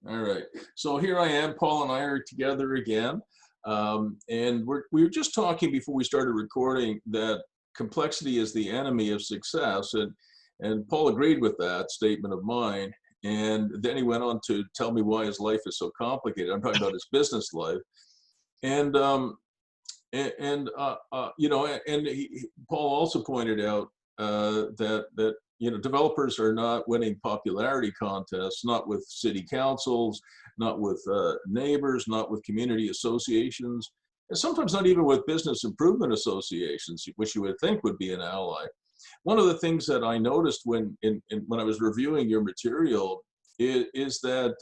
All right. So here I am. Paul and I are together again. And we were just talking before we started recording that complexity is the enemy of success. And Paul agreed with that statement of mine. And then he went on to tell me why his life is so complicated. I'm talking about his business life. And, Paul also pointed out that developers are not winning popularity contests, not with city councils, not with neighbors, not with community associations, and sometimes not even with business improvement associations, which you would think would be an ally. One of the things that I noticed when I was reviewing your material is that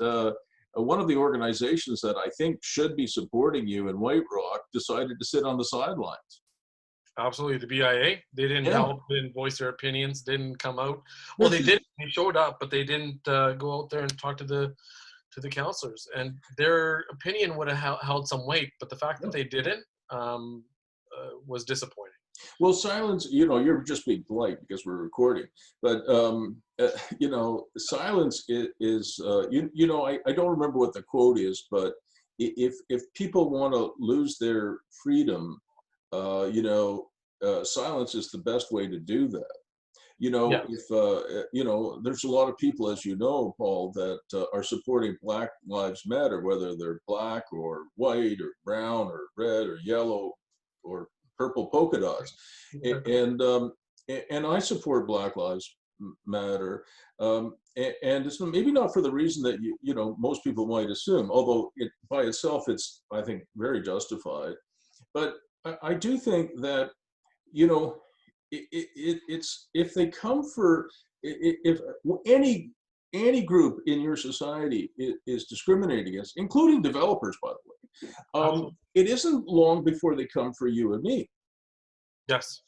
one of the organizations that I think should be supporting you in White Rock decided to sit on the sidelines. Absolutely. The BIA, they didn't Yeah. help, didn't voice their opinions, didn't come out. Well, they did. They showed up, but they didn't go out there and talk to the counselors. And their opinion would have held some weight, but the fact that they didn't was disappointing. Well, silence, you're just being polite because we're recording, but, silence is I don't remember what the quote is, but if people want to lose their freedom, silence is the best way to do that. Yeah. If, there's a lot of people, as you know, Paul, that are supporting Black Lives Matter, whether they're black or white or brown or red or yellow or purple polka dots. And I support Black Lives Matter. And it's maybe not for the reason that, most people might assume, although by itself, it's, I think, very justified. But I do think that, it's if they come for, if any group in your society is discriminated against, including developers, by the way, it isn't long before they come for you and me. Yes.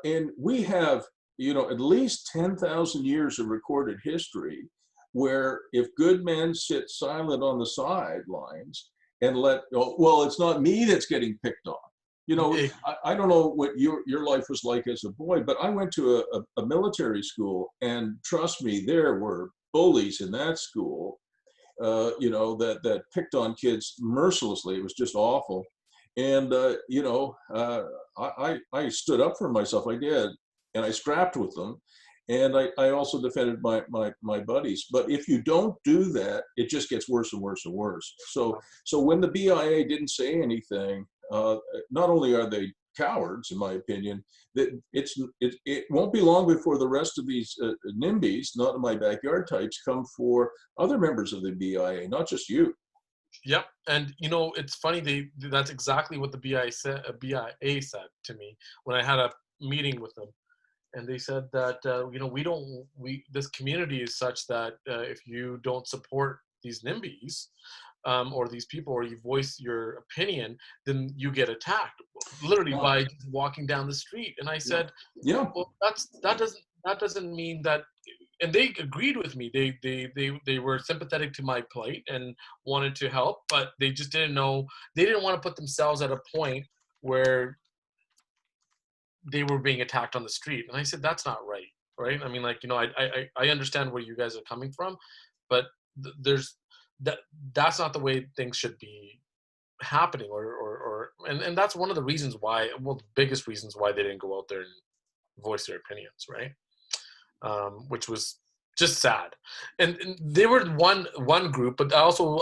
And we have, at least 10,000 years of recorded history where if good men sit silent on the sidelines and well, it's not me that's getting picked on. I don't know what your life was like as a boy, but I went to a military school, and trust me, there were bullies in that school, that picked on kids mercilessly. It was just awful. And, I stood up for myself. I did. And I scrapped with them. And I also defended my buddies. But if you don't do that, it just gets worse and worse and worse. So when the BIA didn't say anything, not only are they cowards, in my opinion, that it won't be long before the rest of these NIMBYs, not in my backyard types, come for other members of the BIA, not just you. Yep. And it's funny, that's exactly what the BIA said to me when I had a meeting with them. And they said that this community is such that if you don't support these NIMBYs or these people, or you voice your opinion, then you get attacked, literally by walking down the street. And I said, well, that doesn't mean that. And they agreed with me. They were sympathetic to my plight and wanted to help, but they just didn't know. They didn't want to put themselves at a point where they were being attacked on the street. And I said, that's not right. Right. I mean, I understand where you guys are coming from, but that's not the way things should be happening, and that's one of the reasons why, the biggest reasons why they didn't go out there and voice their opinions. Right. Which was just sad. And they were one group, but also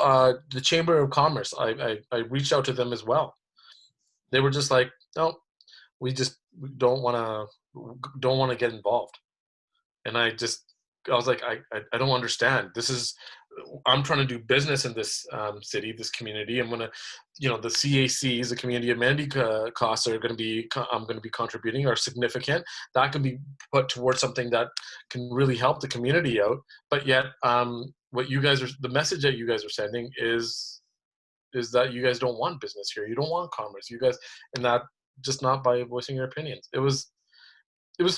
the Chamber of Commerce. I reached out to them as well. They were just like, no, we don't want to get involved. And I was like, I don't understand. I'm trying to do business in this city, this community. I'm gonna, the CACs, the community amenity costs I'm going to be contributing are significant. That can be put towards something that can really help the community out. But yet, the message that you guys are sending is that you guys don't want business here. You don't want commerce. You guys, and that just not by voicing your opinions. It was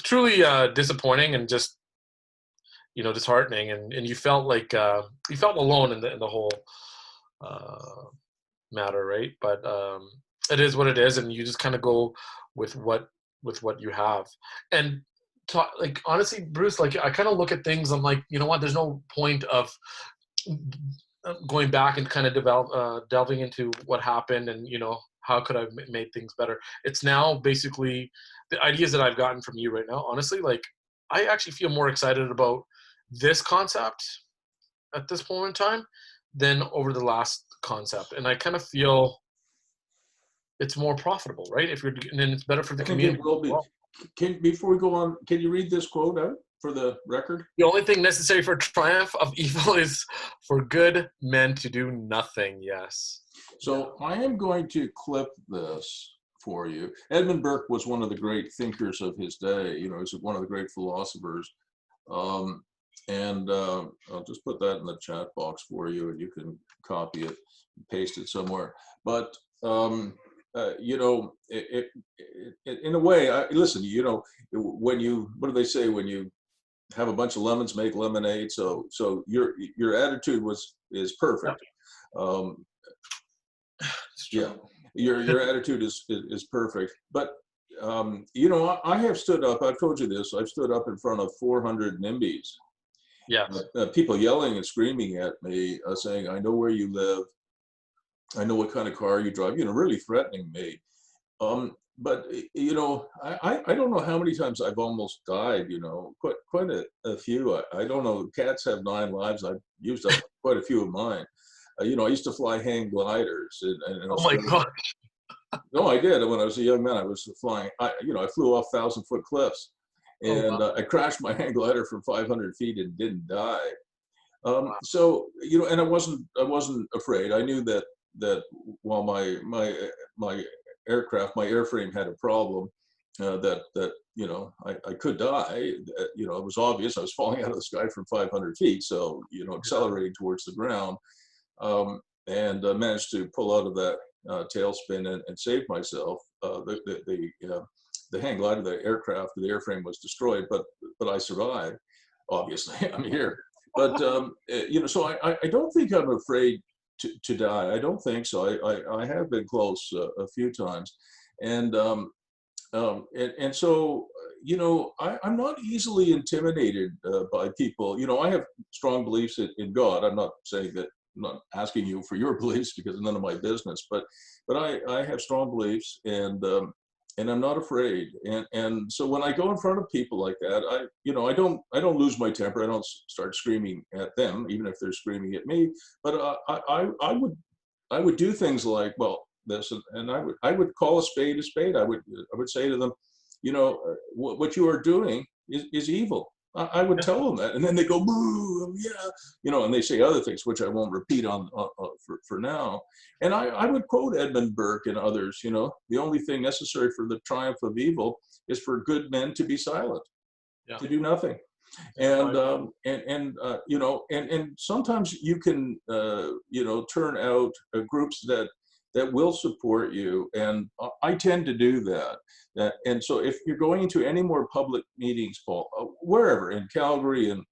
truly disappointing and just, disheartening, and you felt like you felt alone in the whole matter, right? But it is what it is, and you just kind of go with what you have. And honestly, Bruce, I kind of look at things. I'm like, you know what? There's no point of going back and kind of delving into what happened and, how could I have made things better. It's now basically the ideas that I've gotten from you right now, honestly, like I actually feel more excited about this concept at this point in time than over the last concept. And I kind of feel it's more profitable, right? And then it's better for the I think community it will as be. well. Before we go on, can you read this quote out for the record? The only thing necessary for triumph of evil is for good men to do nothing. Yes. So I am going to clip this for you. Edmund Burke was one of the great thinkers of his day. He's one of the great philosophers. I'll just put that in the chat box for you, and you can copy it, and paste it somewhere. But in a way, listen. When what do they say? When you have a bunch of lemons, make lemonade. So your attitude is perfect. Yeah, your attitude is perfect. But I have stood up. I've told you this. I've stood up in front of 400 NIMBYs. Yes. People yelling and screaming at me, saying, "I know where you live. I know what kind of car you drive." Really threatening me. But I don't know how many times I've almost died. Quite a few. I don't know. Cats have 9 lives. I've used up quite a few of mine. I used to fly hang gliders in Oh my Australia. God. No, I did. When I was a young man, I was flying. I flew off 1,000-foot cliffs, Oh, and wow. I crashed my hang glider from 500 feet and didn't die. Wow. So and I wasn't afraid. I knew that while my aircraft, my airframe had a problem, that I could die. It was obvious. I was falling out of the sky from 500 feet, so accelerating towards the ground, and managed to pull out of that tailspin and save myself. The hang glider, the aircraft, the airframe was destroyed, but I survived. Obviously, I'm here. But so I don't think I'm afraid to die. I don't think so. I have been close a few times, and so I'm not easily intimidated by people. I have strong beliefs in God. I'm not saying that. I'm not asking you for your beliefs because it's none of my business. But I have strong beliefs, and I'm not afraid. And so when I go in front of people like that, I don't lose my temper. I don't start screaming at them, even if they're screaming at me. But I would do things like, well, this, and I would call a spade a spade. I would say to them, what you are doing is evil. I would tell them that, and then they go, boo, yeah, and they say other things which I won't repeat on for now. And I would quote Edmund Burke and others. The only thing necessary for the triumph of evil is for good men to be silent, Yeah. to do nothing. And and sometimes you can turn out groups that will support you, and I tend to do that. And so if you're going into any more public meetings, Paul, wherever, in Calgary and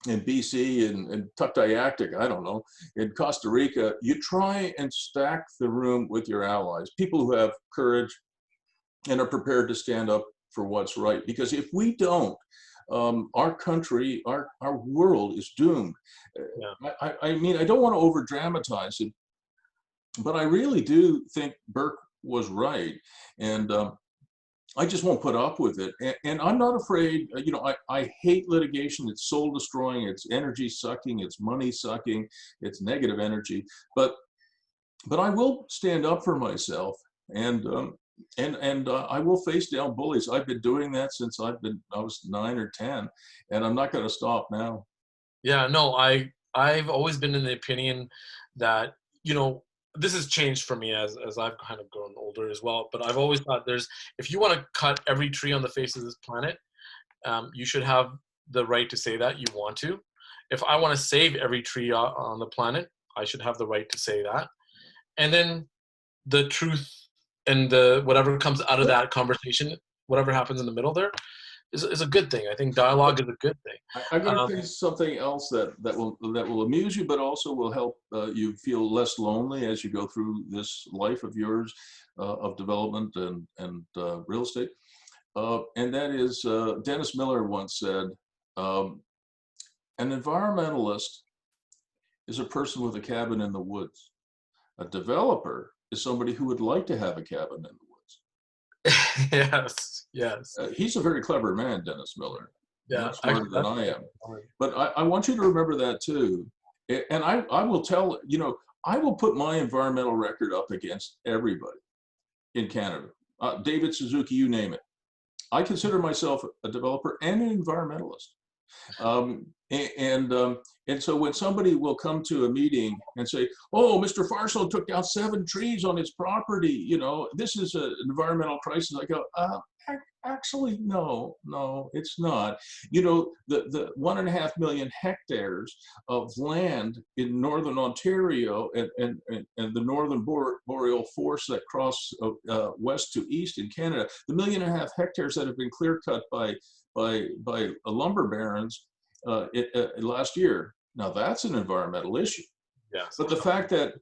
in BC and Tuktoyaktuk, I don't know, in Costa Rica, you try and stack the room with your allies, people who have courage and are prepared to stand up for what's right. Because if we don't, our country, our world is doomed. Yeah. I mean, I don't want to over dramatize it, but I really do think Burke was right. And I just won't put up with it. And I'm not afraid. I hate litigation. It's soul destroying. It's energy sucking. It's money sucking. It's negative energy. But I will stand up for myself, and I will face down bullies. I've been doing that since I was 9 or 10, and I'm not going to stop now. Yeah, no, I've always been in the opinion that, this has changed for me as I've kind of grown older as well. But I've always thought if you want to cut every tree on the face of this planet, you should have the right to say that you want to. If I want to save every tree on the planet, I should have the right to say that. And then the truth and whatever comes out of that conversation, whatever happens in the middle there, is a good thing. I think dialogue is a good thing. I'm going to say something else that will amuse you, but also will help you feel less lonely as you go through this life of yours of development and real estate. And that is, Dennis Miller once said, an environmentalist is a person with a cabin in the woods. A developer is somebody who would like to have a cabin in the woods. Yes, yes. He's a very clever man, Dennis Miller. Yeah, Much smarter than I am. Right. But I want you to remember that too. And I will tell, you know, I will put my environmental record up against everybody in Canada. David Suzuki, you name it. I consider myself a developer and an environmentalist. And so when somebody will come to a meeting and say, oh, Mr. Farslow took down 7 trees on his property, you know, this is an environmental crisis. I go, actually, no, it's not. You know, the 1.5 million hectares of land in northern Ontario and the northern boreal forests that cross west to east in Canada, the 1.5 million hectares that have been clear cut by lumber barons last year. Now that's an environmental issue. Yes. But the fact that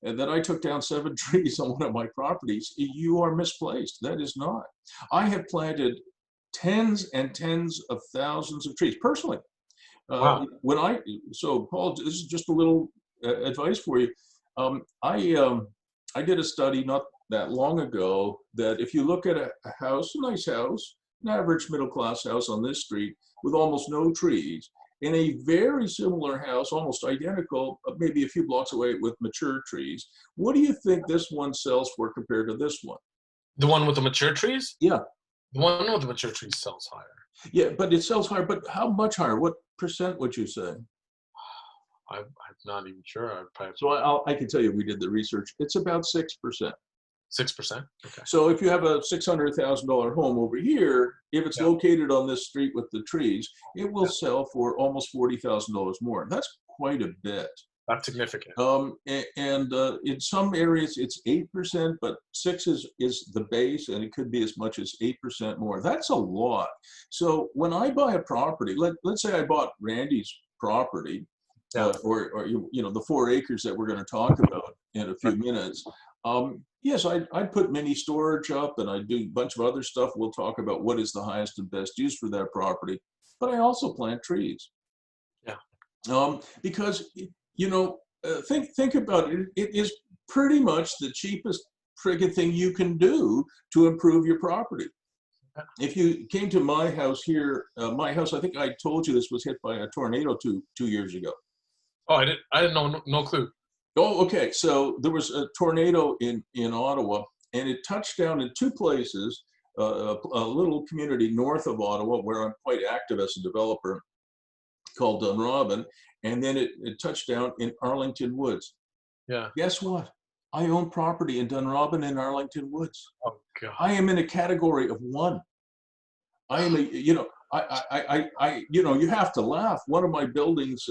I took down 7 trees on one of my properties, you are misplaced. That is not. I have planted tens and tens of thousands of trees personally. Wow. So Paul, this is just a little advice for you. I did a study not that long ago that if you look at a house, a nice house, an average middle-class house on this street with almost no trees, in a very similar house, almost identical, maybe a few blocks away with mature trees, what do you think this one sells for compared to this one? The one with the mature trees? Yeah. The one with the mature trees sells higher. Yeah, but it sells higher, but how much higher? What percent would you say? I'm not even sure. So I can tell you, we did the research. It's about 6%. 6%? Okay. So if you have a $600,000 home over here, if it's located on this street with the trees, it will sell for almost $40,000 more. That's quite a bit. That's significant. In some areas it's 8%, but 6 is the base, and it could be as much as 8% more. That's a lot. So when I buy a property, let's say I bought Randy's property, or you know, the 4 acres that we're going to talk about in a few minutes. Yes, I'd put mini storage up, and I'd do a bunch of other stuff. We'll talk about what is the highest and best use for that property. But I also plant trees. Yeah. Because, you know, think about it. It is pretty much the cheapest friggin' thing you can do to improve your property. If you came to my house here, my house, I think I told you this was hit by a tornado two years ago. Oh, I didn't know, no clue. Oh, okay. So there was a tornado in Ottawa, and it touched down in 2 places, a little community north of Ottawa where I'm quite active as a developer called Dunrobin, and then it touched down in Arlington Woods. Yeah. Guess what? I own property in Dunrobin and Arlington Woods. Oh, God. I am in a category of 1. I am you know, you know, you have to laugh. One of my buildings,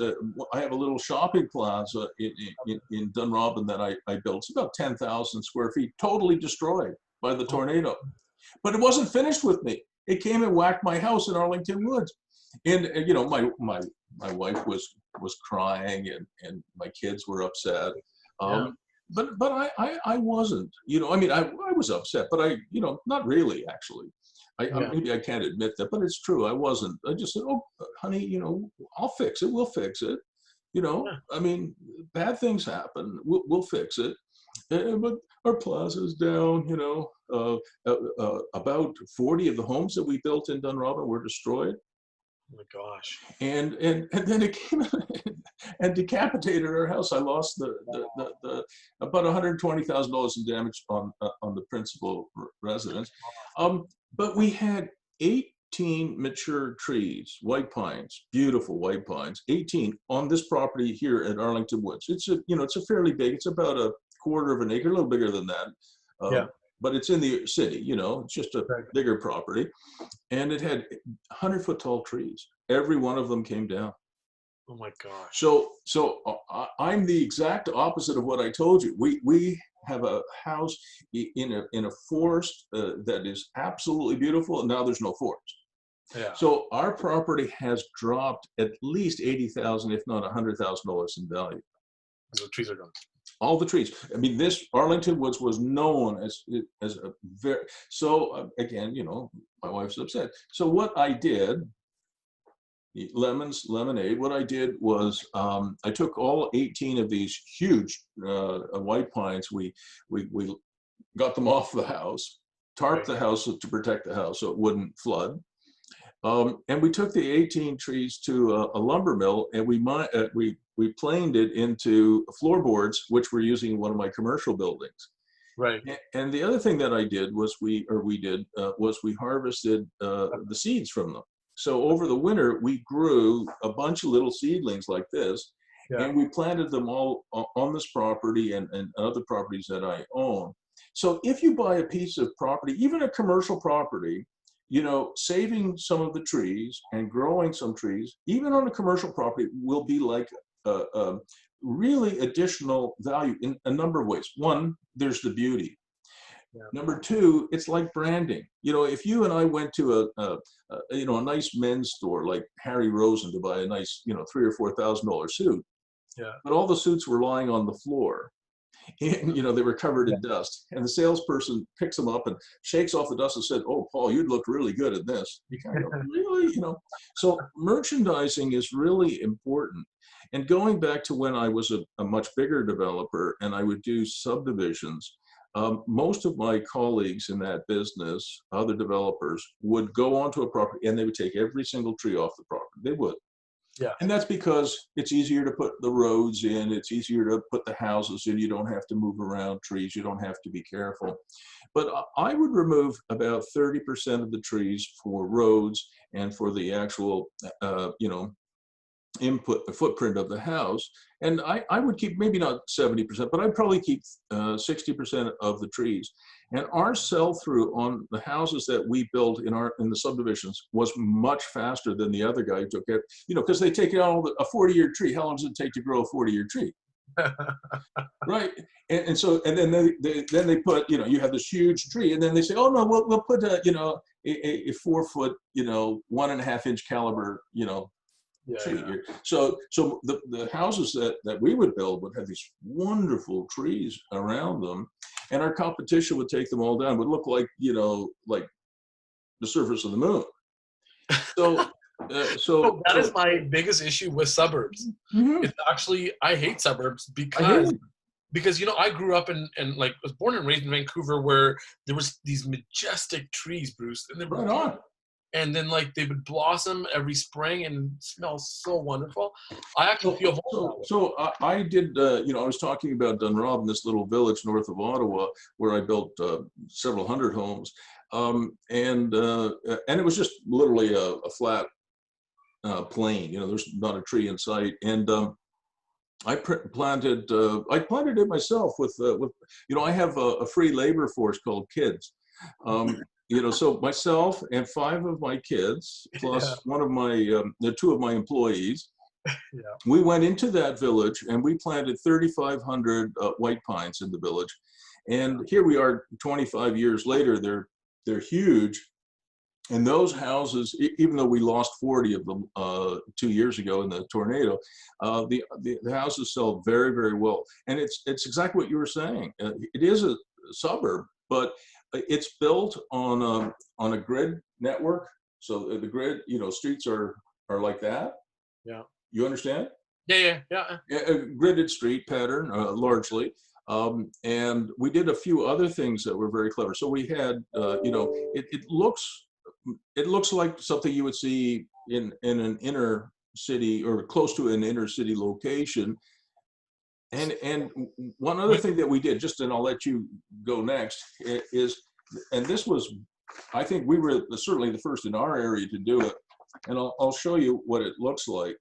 I have a little shopping plaza in Dunrobin that I built. It's about 10,000 square feet, totally destroyed by the tornado. But it wasn't finished with me. It came and whacked my house in Arlington Woods. And you know, my wife was crying, and my kids were upset. But I wasn't, you know, I mean, I was upset, but you know, not really, actually. Maybe I can't admit that, but it's true. I wasn't. I just said, oh, honey, you know, I'll fix it. We'll fix it. You know, I mean, bad things happen. We'll fix it. But our plaza's down, you know, about 40 of the homes that we built in Dunrobin were destroyed. Oh my gosh. And then it came and decapitated our house. I lost the about $120,000 in damage on the principal residence. But we had 18 mature trees, white pines, beautiful white pines, 18 on this property here at Arlington Woods. It's a fairly big, it's about a quarter of an acre, a little bigger than that. But it's in the city, you know, it's just a bigger property. And it had 100-foot tall trees. Every one of them came down. Oh my gosh. So I'm the exact opposite of what I told you. We have a house in a forest that is absolutely beautiful, and now there's no forest. Yeah. So our property has dropped at least $80,000, if not $100,000 in value. So the trees are gone. All the trees. I mean, this Arlington Woods was known as a very, so again, you know, my wife's upset. So what I did lemonade. What I did was I took all 18 of these huge white pines. We got them off the house, tarped the house to protect the house so it wouldn't flood. And we took the 18 trees to a lumber mill, and we planed it into floorboards, which we're using in one of my commercial buildings. Right. And the other thing that I did was we harvested the seeds from them. So over the winter, we grew a bunch of little seedlings like this, and we planted them all on this property and other properties that I own. So if you buy a piece of property, even a commercial property, you know, saving some of the trees and growing some trees, even on a commercial property, will be like really additional value in a number of ways. One, there's the beauty. Yeah. Number two, it's like branding. You know, if you and I went to a nice men's store like Harry Rosen to buy a nice, you know, $3,000 or $4,000 suit, but all the suits were lying on the floor, and you know they were covered in dust, and the salesperson picks them up and shakes off the dust and said, "Oh, Paul, you'd look really good at this." You kind of go, really, you know. So merchandising is really important. And going back to when I was a much bigger developer and I would do subdivisions, most of my colleagues in that business, other developers, would go onto a property and they would take every single tree off the property. They would. Yeah. And that's because it's easier to put the roads in, it's easier to put the houses in, you don't have to move around trees, you don't have to be careful. But I would remove about 30% of the trees for roads and for the actual, the footprint of the house. And I would keep, maybe not 70%, but I'd probably keep 60% of the trees. And our sell-through on the houses that we built in the subdivisions was much faster than the other guy who took it, you know, because they take out a 40-year tree. How long does it take to grow a 40-year tree? Right. And then they put, you know, you have this huge tree, and then they say, oh no, we'll put a 4-foot, 1.5-inch caliber, tree. Yeah. So the houses that we would build would have these wonderful trees around them, and our competition would take them all down. It would look like, like the surface of the moon. So that is my biggest issue with suburbs. Mm-hmm. It's actually, I hate suburbs because I grew up in like, was born and raised in Vancouver, where there was these majestic trees, Bruce, and they were right on. And then like they would blossom every spring and smell so wonderful. I actually feel so I did, I was talking about Dunrobin, this little village north of Ottawa, where I built several hundred homes. And it was just literally a flat plain, there's not a tree in sight. And I planted it myself with I have a free labor force called kids. So myself and 5 of my kids, plus one of my, two of my employees, we went into that village and we planted 3,500 white pines in the village. And here we are 25 years later, they're huge. And those houses, even though we lost 40 of them 2 years ago in the tornado, the houses sell very, very well. And it's exactly what you were saying. It is a suburb, but it's built on a grid network. So the grid, streets are like that. Yeah. You understand? Yeah. A gridded street pattern, largely. And we did a few other things that were very clever. So we had, it looks like something you would see in an inner city or close to an inner city location. And one other thing that we did, and I'll let you go next, is, and this was, I think we were certainly the first in our area to do it, and I'll show you what it looks like.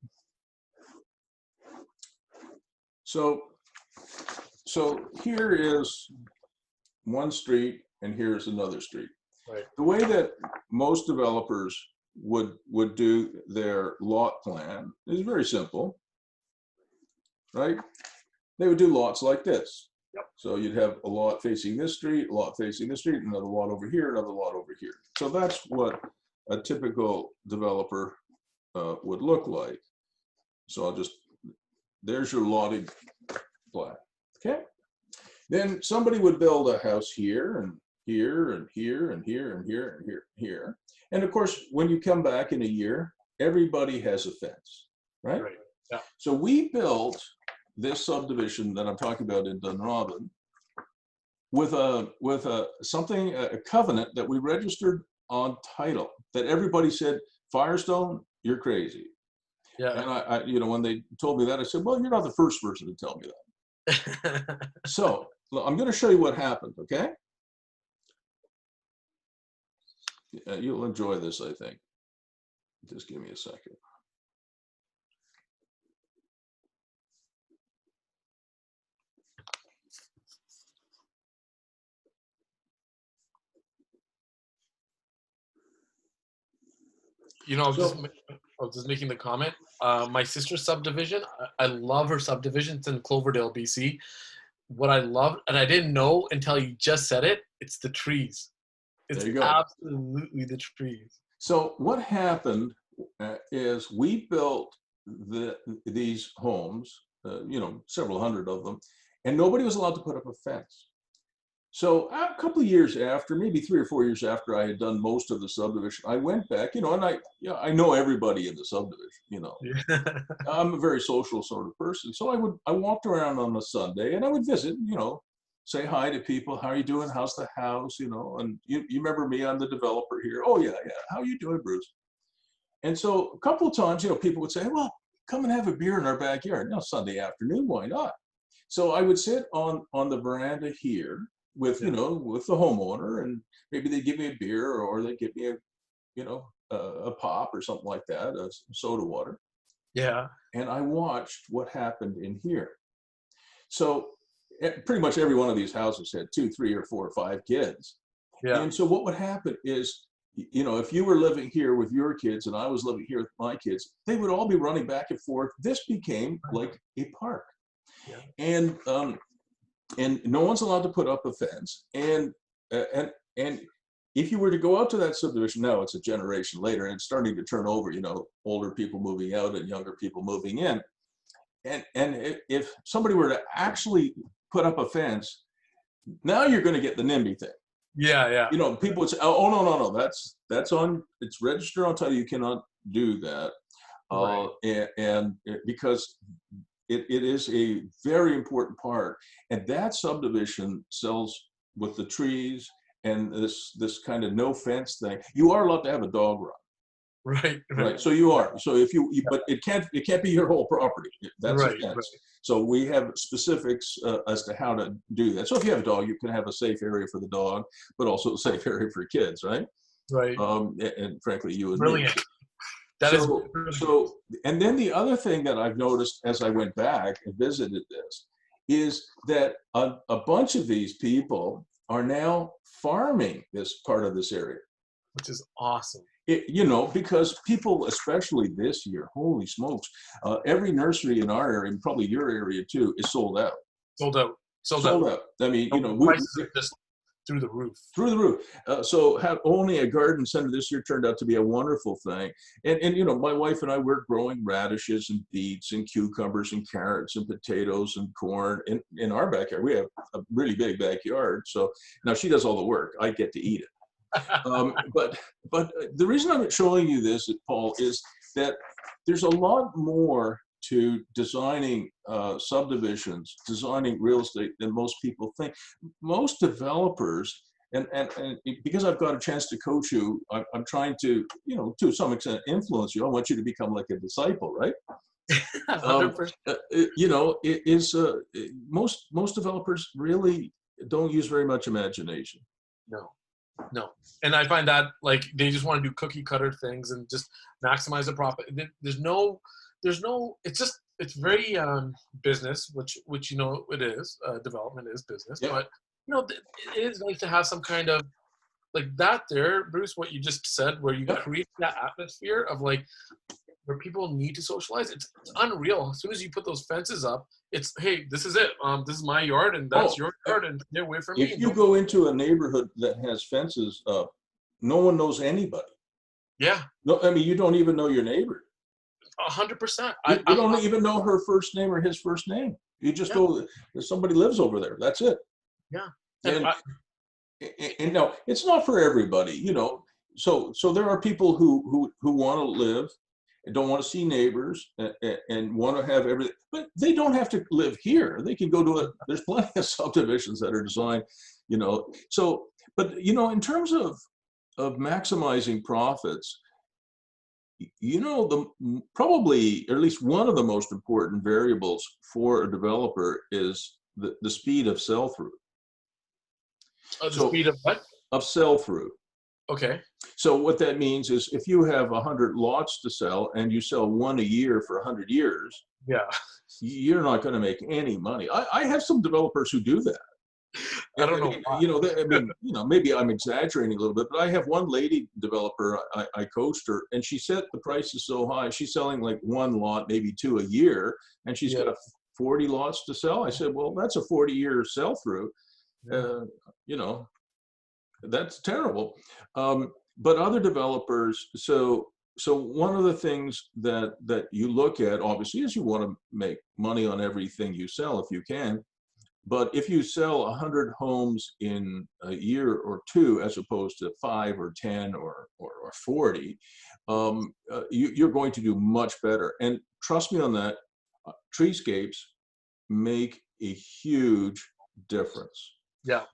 So here is one street, and here's another street. Right. The way that most developers would do their lot plan is very simple, right? They would do lots like this. Yep. So you'd have a lot facing this street, a lot facing this street, another lot over here, another lot over here. So that's what a typical developer would look like. So there's your lotting plan. Okay. Then somebody would build a house here and here and here and here and here and here and here. And of course, when you come back in a year, everybody has a fence, right? Right. Yeah. So we built this subdivision that I'm talking about in Dunrobin with a covenant that we registered on title that everybody said, Firestone, you're crazy. Yeah. And I when they told me that, I said, well, you're not the first person to tell me that. So I'm going to show you what happened, okay? You'll enjoy this, I think. Just give me a second. You know, I was just making the comment. My sister's subdivision, I love her subdivision. It's in Cloverdale, BC. What I love, and I didn't know until you just said it, it's the trees. It's There you go. absolutely the trees. So what happened is we built these homes, several hundred of them, and nobody was allowed to put up a fence. So a couple of years after, maybe 3 or 4 years after I had done most of the subdivision, I went back, and I know everybody in the subdivision, Yeah. I'm a very social sort of person. So I walked around on a Sunday and I would visit, say hi to people. How are you doing? How's the house? And you remember me, I'm the developer here. Oh yeah, yeah. How are you doing, Bruce? And so a couple of times, people would say, well, come and have a beer in our backyard. Sunday afternoon, why not? So I would sit on the veranda here with, with the homeowner, and maybe they give me a beer, or they give me a pop or something like that, some soda water. Yeah. And I watched what happened in here. So pretty much every one of these houses had 2, 3, or 4 or 5 kids. Yeah. And so what would happen is, if you were living here with your kids and I was living here with my kids, they would all be running back and forth. This became like a park. Yeah. And no one's allowed to put up a fence. And if you were to go out to that subdivision now, it's a generation later and it's starting to turn over, older people moving out and younger people moving in. And if somebody were to actually put up a fence, now you're going to get the NIMBY thing. Yeah. People would say, oh, no, that's on, it's registered on title. You cannot do that. Right. And because it is a very important part. And that subdivision sells with the trees and this kind of no fence thing. You are allowed to have a dog run. Right. So you are. So but it can't be your whole property. That's right, a fence. Right. So we have specifics as to how to do that. So if you have a dog, you can have a safe area for the dog, but also a safe area for kids, right? Right. And frankly, you and brilliant. Me. That is so. And then the other thing that I've noticed as I went back and visited this is that a bunch of these people are now farming this part of this area, which is awesome. Because people, especially this year, holy smokes, every nursery in our area, and probably your area too, is sold out. Sold out. I mean, prices are just through the roof. Through the roof. So owning a garden center this year turned out to be a wonderful thing. And my wife and I were growing radishes and beets and cucumbers and carrots and potatoes and corn in our backyard. We have a really big backyard. So now she does all the work. I get to eat it. But the reason I'm showing you this, Paul, is that there's a lot more to designing subdivisions, designing real estate than most people think. Most developers, and because I've got a chance to coach you, I'm trying to, to some extent influence you. I want you to become like a disciple, right? 100%. Most developers really don't use very much imagination. No. And I find that like they just want to do cookie cutter things and just maximize the profit. There's no, it's very business, which it is, development is business, yeah. But it is nice to have some kind of like that there, Bruce, what you just said, where you create that atmosphere of like where people need to socialize. It's unreal. As soon as you put those fences up, it's, hey, this is it. This is my yard and that's your yard and get away from me. If you go into a neighborhood that has fences up, no one knows anybody. Yeah. No, I mean, you don't even know your neighbor. 100%. You don't even know her first name or his first name. You just go, somebody lives over there. That's it. Yeah. And no, it's not for everybody, So there are people who want to live and don't want to see neighbors, and want to have everything, but they don't have to live here. They can go to a, there's plenty of subdivisions that are designed, so, but in terms of maximizing profits, probably, or at least one of the most important variables for a developer is the speed of sell-through. The speed of what? Of sell-through. Okay. So what that means is if you have 100 lots to sell and you sell one a year for 100 years, yeah, you're not going to make any money. I have some developers who do that. I don't know. Maybe I'm exaggerating a little bit, but I have one lady developer, I coached her, and she set the prices so high. She's selling like one lot, maybe two a year, and she's got 40 lots to sell. I said, well, that's a 40-year sell-through. That's terrible. But other developers, so one of the things that you look at, obviously, is you want to make money on everything you sell if you can. But if you sell 100 homes in a year or two, as opposed to 5 or 10 or 40, you're going to do much better. And trust me on that, treescapes make a huge difference. Yeah.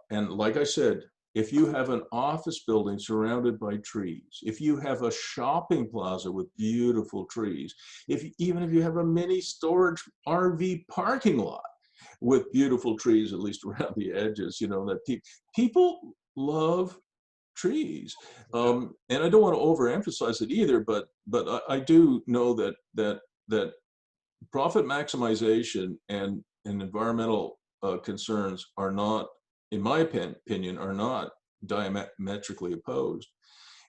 And like I said, if you have an office building surrounded by trees, if you have a shopping plaza with beautiful trees, even if you have a mini storage RV parking lot with beautiful trees, at least around the edges, that people love trees. And I don't want to overemphasize it either, but I do know that profit maximization and environmental concerns are not, in my opinion, are not diametrically opposed.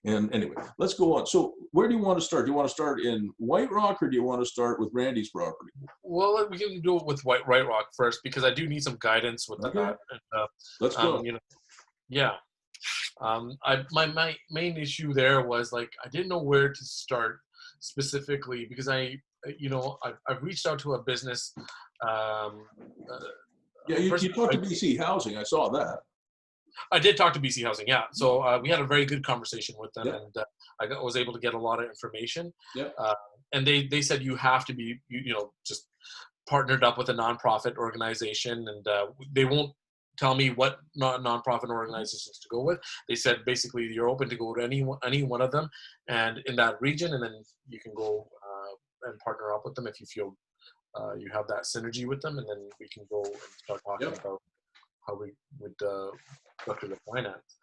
And anyway, let's go on. So where do you want to start? Do you want to start in White Rock, or do you want to start with Randy's property? Well, we can do it with White Rock first, because I do need some guidance with that. And, let's go. My main issue there was, like, I didn't know where to start specifically, because I've reached out to a business. You talked to BC Housing. I saw that. I did talk to BC Housing, yeah. So we had a very good conversation with them, and I was able to get a lot of information. Yeah. And they said you have to be, just partnered up with a nonprofit organization, and they won't tell me what nonprofit organizations to go with. They said basically you're open to go to any one of them, and in that region, and then you can go and partner up with them if you feel you have that synergy with them, and then we can go and start talking about how we would structure the finance.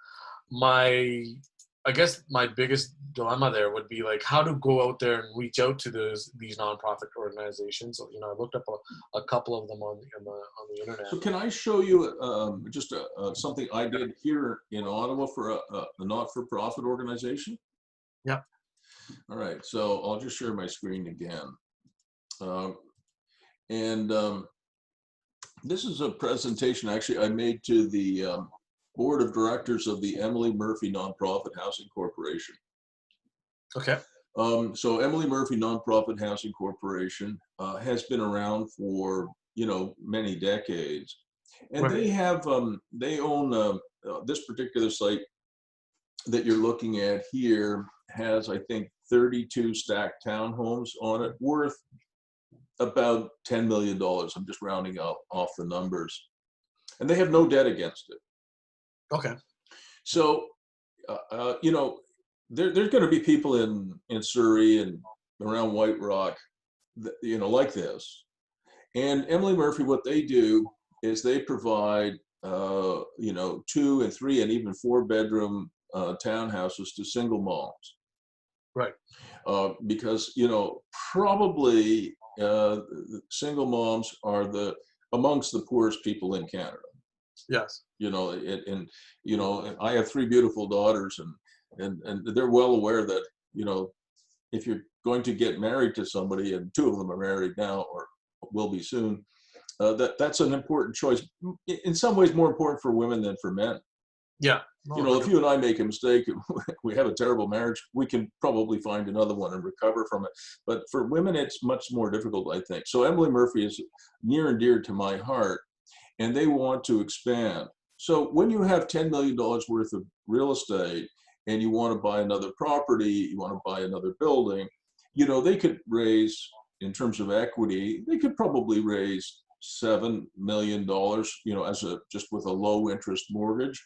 I guess my biggest dilemma there would be, like, how to go out there and reach out to these nonprofit organizations. So, I looked up a couple of them on the internet. So can I show you just something I did here in Ottawa for a not-for-profit organization? Yeah. All right. So I'll just share my screen again. This is a presentation actually I made to the board of directors of the Emily Murphy Nonprofit Housing Corporation. Okay. So Emily Murphy Nonprofit Housing Corporation has been around for many decades, and they have they own this particular site that you're looking at here has, I think, 32 stacked townhomes on it, worth about $10 million. I'm just rounding off the numbers, and they have no debt against it. Okay. So, there's going to be people in Surrey and around White Rock, like this. And Emily Murphy, what they do is they provide, 2 and 3 and even 4-bedroom townhouses to single moms. Right. Because, probably single moms are amongst the poorest people in Canada. Yes. I have 3 beautiful daughters, and they're well aware that, if you're going to get married to somebody, and 2 of them are married now or will be soon, that's an important choice. In some ways, more important for women than for men. Yeah. If you and I make a mistake, we have a terrible marriage, we can probably find another one and recover from it. But for women, it's much more difficult, I think. So Emily Murphy is near and dear to my heart, and they want to expand. So when you have $10 million worth of real estate and you want to buy another property, you want to buy another building, you know, they could raise, in terms of equity, they could probably raise $7 million, you know, as a just with a low interest mortgage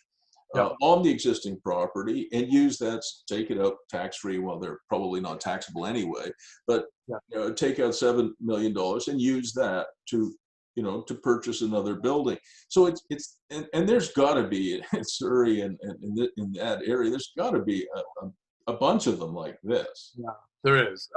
Yeah. on the existing property, and use that, take it out tax free. Well, they're probably not taxable anyway, but Yeah. you know, take out $7 million and use that to, you know, to purchase another building. So and there's got to be in Surrey and in that area, there's got to be a bunch of them like this. Yeah, there is.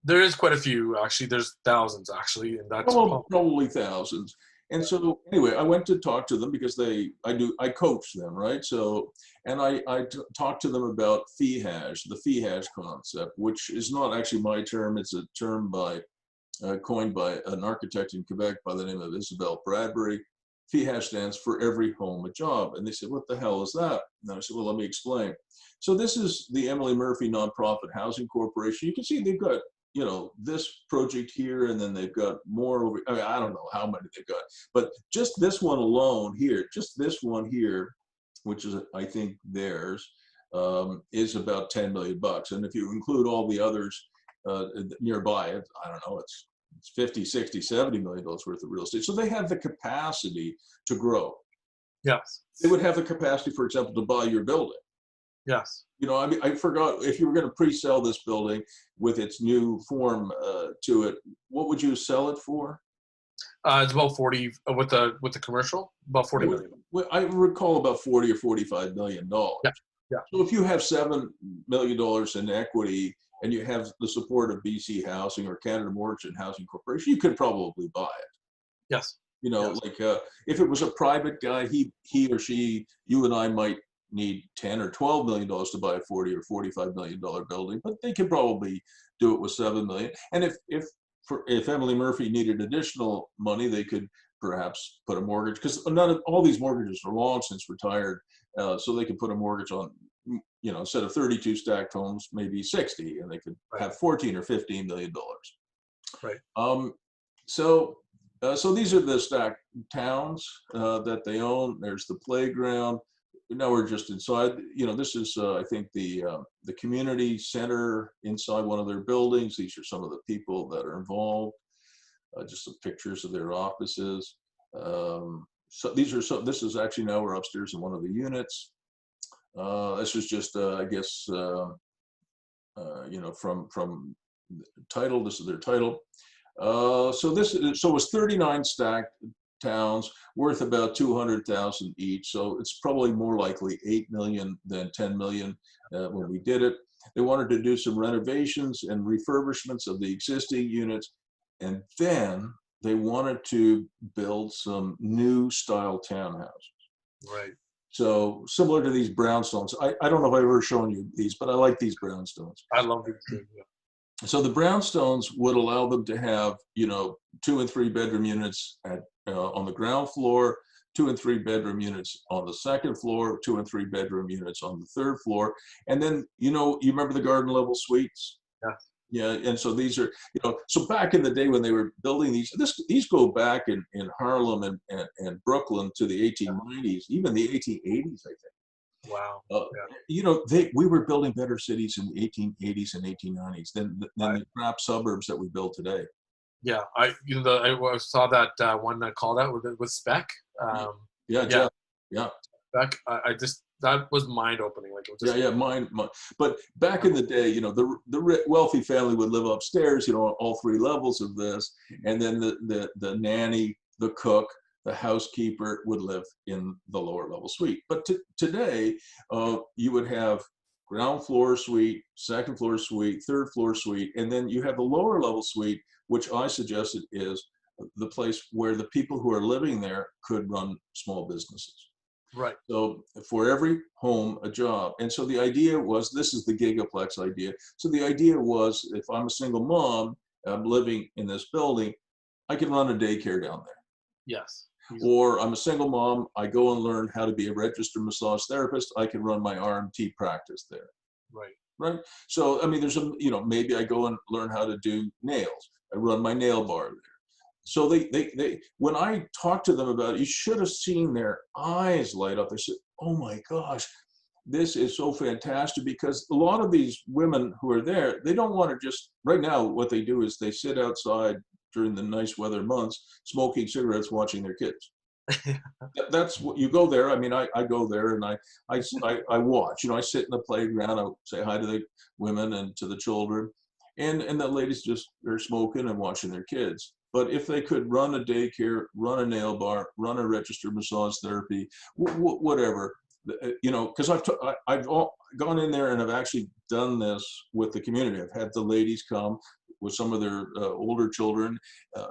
There is quite a few, actually. There's thousands, actually, and that's Probably thousands. And so anyway, I went to talk to them because I coach them, right? So, and I talked to them about fee hash, the fee hash concept, which is not actually my term. It's a term coined by an architect in Quebec by the name of Isabelle Bradbury. Fee hash stands for every home a job. And they said, what the hell is that? And I said, well, let me explain. So this is the Emily Murphy Nonprofit Housing Corporation. You can see they've got, you know, this project here, and then they've got more over. I mean, I don't know how many they've got, but just this one alone here, just this one here, which is, I think, theirs, is about 10 million bucks. And if you include all the others nearby, I don't know, it's 50, 60, 70 million dollars worth of real estate. So they have the capacity to grow. Yes. They would have the capacity, for example, to buy your building. Yes. You know, I mean, I forgot, if you were going to pre-sell this building with its new form to it, what would you sell it for? It's about 40 with the commercial, about 40 million. I recall about 40 or 45 million dollars. Yeah. Yeah. So if you have $7 million in equity and you have the support of BC Housing or Canada Mortgage and Housing Corporation, you could probably buy it. Yes. You know, yes. like if it was a private guy, he or she, you and I might need 10 or 12 million dollars to buy a 40 or 45 million dollar building, but they could probably do it with 7 million. And if Emily Murphy needed additional money, they could perhaps put a mortgage, because all these mortgages are long since retired, so they could put a mortgage on, you know, instead of 32 stacked homes, maybe 60, and they could have 14 or 15 million dollars. Right. So these are the stacked towns that they own. There's the playground. Now we're just inside. You know, this is I think the community center inside one of their buildings. These are some of the people that are involved. Just some pictures of their offices. So this is actually, now we're upstairs in one of the units. This is just I guess you know, from title. This is their title. So it was 39 stacked towns worth about 200,000 each. So it's probably more likely 8 million than 10 million when we did it. They wanted to do some renovations and refurbishments of the existing units, and then they wanted to build some new style townhouses. Right. So similar to these brownstones. I don't know if I've ever shown you these, but I like these brownstones. I love these too. Yeah. So the brownstones would allow them to have, you know, 2 and 3 bedroom units on the ground floor, 2 and 3 bedroom units on the second floor, 2 and 3 bedroom units on the third floor. And then, you know, you remember the garden level suites? Yeah. Yeah. And so these are, you know, so back in the day when they were building these go back in Harlem and Brooklyn to the 1890s, even the 1880s, I think. Wow. You know, we were building better cities in the 1880s and 1890s than the crap suburbs that we build today. Yeah, I saw that one called out with Spec. Jeff. Spec. That was mind opening. Like, it was just mind. But back in the day, you know, the wealthy family would live upstairs, you know, all 3 levels of this, and then the nanny, the cook, the housekeeper would live in the lower level suite. But today, you would have ground floor suite, second floor suite, third floor suite, and then you have the lower level suite, which I suggested is the place where the people who are living there could run small businesses. Right. So for every home, a job. And so the idea was, this is the gigaplex idea. So the idea was, if I'm a single mom, I'm living in this building, I can run a daycare down there. Yes. Or I'm a single mom, I go and learn how to be a registered massage therapist, I can run my RMT practice there. Right. So, I mean, you know, maybe I go and learn how to do nails. I run my nail bar there. So they when I talked to them about it, you should have seen their eyes light up. They said, oh my gosh, this is so fantastic because a lot of these women who are there, they don't want to just, right now, what they do is they sit outside during the nice weather months, smoking cigarettes, watching their kids. That's what you go there. I mean, I go there and I watch, I sit in the playground, I say hi to the women and to the children, and the ladies just, they're smoking and watching their kids. But if they could run a daycare, run a nail bar, run a registered massage therapy, whatever, because I've gone in there and I've actually done this with the community. I've had the ladies come with some of their older children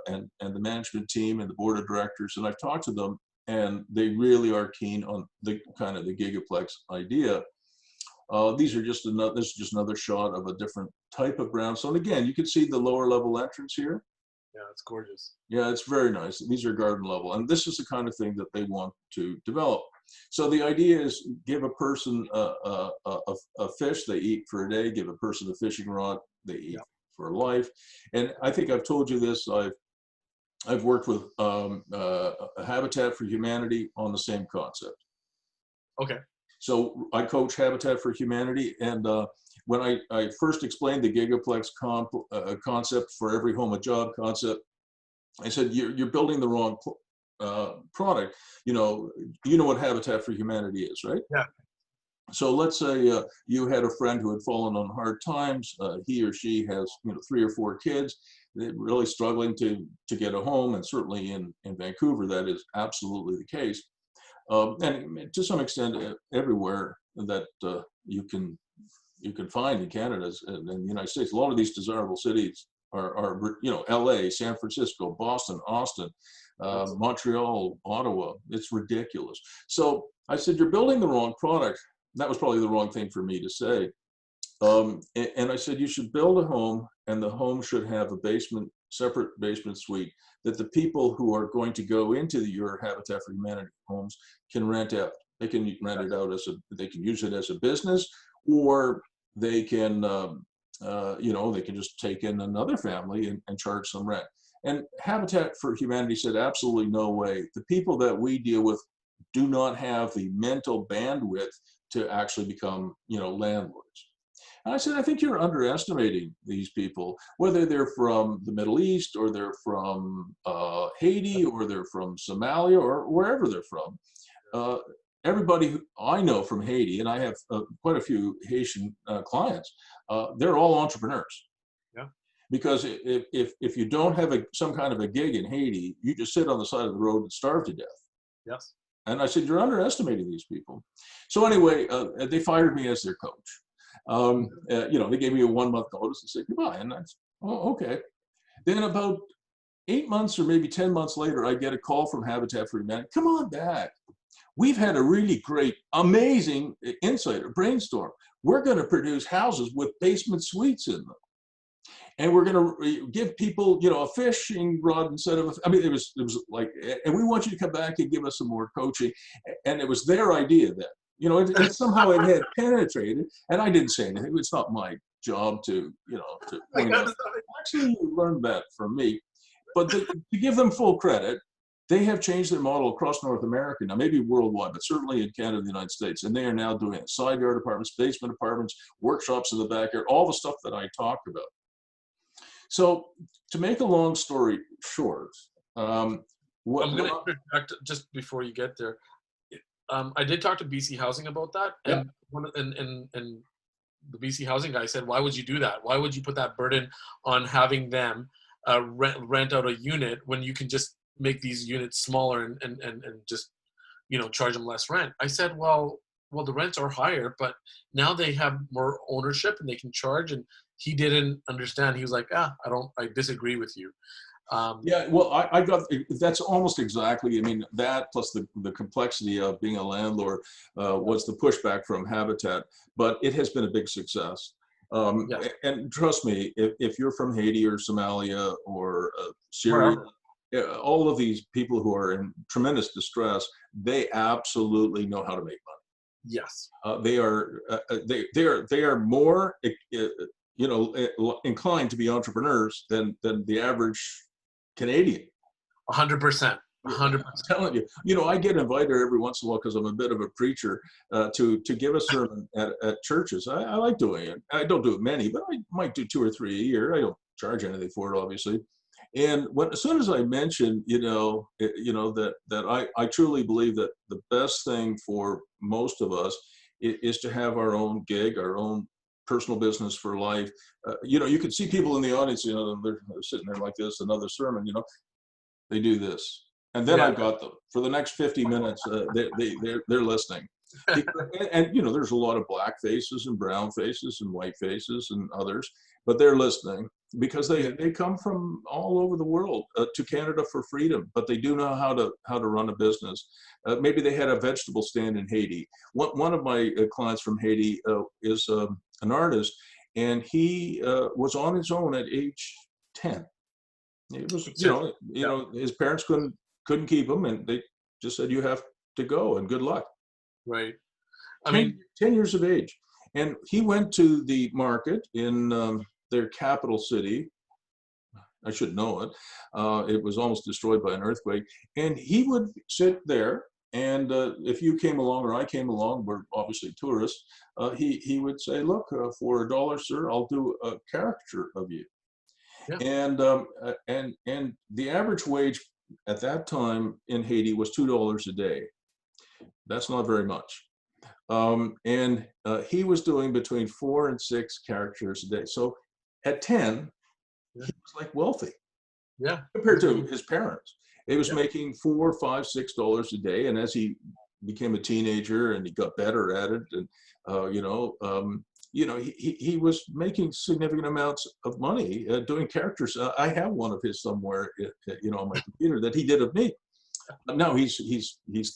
and the management team and the board of directors, and I've talked to them, and they really are keen on the kind of the gigaplex idea. This is just another shot of a different type of brownstone. Again, you can see the lower level entrance here. Yeah, it's gorgeous. Yeah, it's very nice. These are garden level, and this is the kind of thing that they want to develop. So the idea is give a person a fish they eat for a day, give a person a fishing rod they eat for life. And I think I've told you this. I've worked with Habitat for Humanity on the same concept. Okay. So I coach Habitat for Humanity, and when I first explained the gigaplex concept for every home a job concept, I said, you're building the wrong product. You know what Habitat for Humanity is, right? Yeah. So let's say you had a friend who had fallen on hard times. He or she has 3 or 4 kids. They're really struggling to get a home, and certainly in Vancouver that is absolutely the case. And to some extent everywhere that you can find in Canada and in the United States. A lot of these desirable cities are LA, San Francisco, Boston, Austin, Montreal, Ottawa. It's ridiculous. So I said, you're building the wrong product. That was probably the wrong thing for me to say. And I said, you should build a home, and the home should have a separate basement suite that the people who are going to go into your Habitat for Humanity homes can rent out. They can rent it out they can use it as a business, or they can, they can just take in another family and charge some rent. And Habitat for Humanity said, absolutely no way. The people that we deal with do not have the mental bandwidth to actually become, landlords. And I said, I think you're underestimating these people, whether they're from the Middle East or they're from Haiti or they're from Somalia or wherever they're from. Everybody who I know from Haiti, and I have quite a few Haitian clients, they're all entrepreneurs. Yeah. Because if you don't have some kind of a gig in Haiti, you just sit on the side of the road and starve to death. Yes. And I said, you're underestimating these people. So anyway, they fired me as their coach. They gave me a 1-month notice and said goodbye. And I said, oh, okay. Then about 8 months or maybe 10 months later, I get a call from Habitat for Humanity. Come on back. We've had a really great, amazing insight or brainstorm. We're going to produce houses with basement suites in them. And we're going to give people, a fishing rod instead of, it was like, and we want you to come back and give us some more coaching. And it was their idea then, somehow it had penetrated, and I didn't say anything. It's not my job to point out. Actually, you learned that from me. But to give them full credit, they have changed their model across North America now, maybe worldwide, but certainly in Canada and the United States. And they are now doing side yard apartments, basement apartments, workshops in the backyard, all the stuff that I talked about. So to make a long story short, I'm going to interject just before you get there. I did talk to BC Housing about that, and and the BC Housing guy said, "Why would you do that? Why would you put that burden on having them rent out a unit when you can just make these units smaller and just charge them less rent?" I said, "Well, the rents are higher, but now they have more ownership and they can charge." And he didn't understand. He was like, I disagree with you. I got, that's almost exactly, that plus the complexity of being a landlord was the pushback from Habitat, but it has been a big success. And trust me, if you're from Haiti or Somalia or Syria, all of these people who are in tremendous distress, they absolutely know how to make money. Yes. They are more inclined to be entrepreneurs than the average Canadian. 100%. 100%. I'm telling you, I get invited every once in a while because I'm a bit of a preacher to give a sermon at churches. I like doing it. I don't do it many, but I might do 2 or 3 a year. I don't charge anything for it, obviously. And as soon as I mention, that I truly believe that the best thing for most of us is to have our own gig, our own personal business for life. You can see people in the audience, they're sitting there like this, another sermon, they do this. And then I've got them for the next 50 minutes. They're listening. And there's a lot of black faces and brown faces and white faces and others, but they're listening because they come from all over the world to Canada for freedom, but they do know how to run a business. Maybe they had a vegetable stand in Haiti. One of my clients from Haiti is an artist, and he was on his own at age 10. It was, his parents couldn't keep him, and they just said, "You have to go, and good luck." Right. 10 years of age. And he went to the market in their capital city. I should know it. It was almost destroyed by an earthquake. And he would sit there, and if you came along or I came along, we're obviously tourists, he would say, "Look, for $1, sir, I'll do a caricature of you." Yeah. And the average wage at that time in Haiti was $2 a day. That's not very much. And he was doing between 4 and 6 characters a day. So at 10, he was like wealthy. Yeah. Compared to his parents. He was making $4, $5, $6 a day. And as he became a teenager and he got better at it, and he was making significant amounts of money doing characters. I have one of his somewhere, on my computer that he did of me. Now he's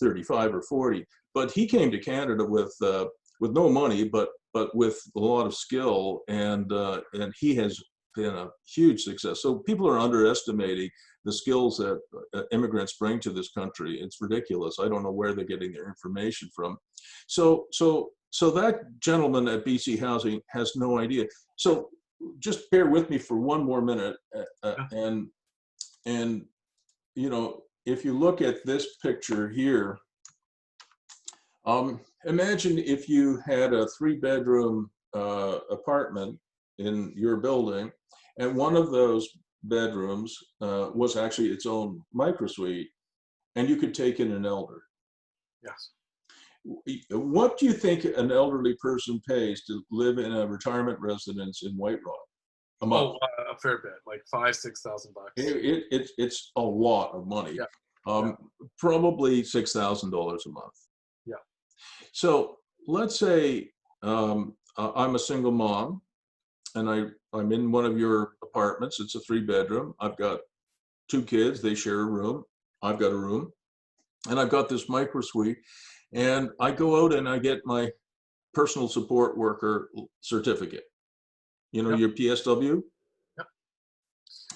35 or 40, but he came to Canada with no money, but with a lot of skill, and he has been a huge success. So people are underestimating the skills that immigrants bring to this country. It's ridiculous. I don't know where they're getting their information from. So that gentleman at BC Housing has no idea. So just bear with me for one more minute, and if you look at this picture here, imagine if you had a 3-bedroom apartment in your building, and one of those bedrooms was actually its own microsuite, and you could take in an elder. Yes. What do you think an elderly person pays to live in a retirement residence in White Rock a month? A fair bit, like $5,000-6,000. It's a lot of money. Yeah. Probably $6,000 a month. Yeah. So let's say I'm a single mom, and I'm in one of your apartments. It's a 3-bedroom. I've got 2 kids. They share a room. I've got a room, and I've got this microsuite. And I go out and I get my personal support worker certificate. Your PSW. Yep.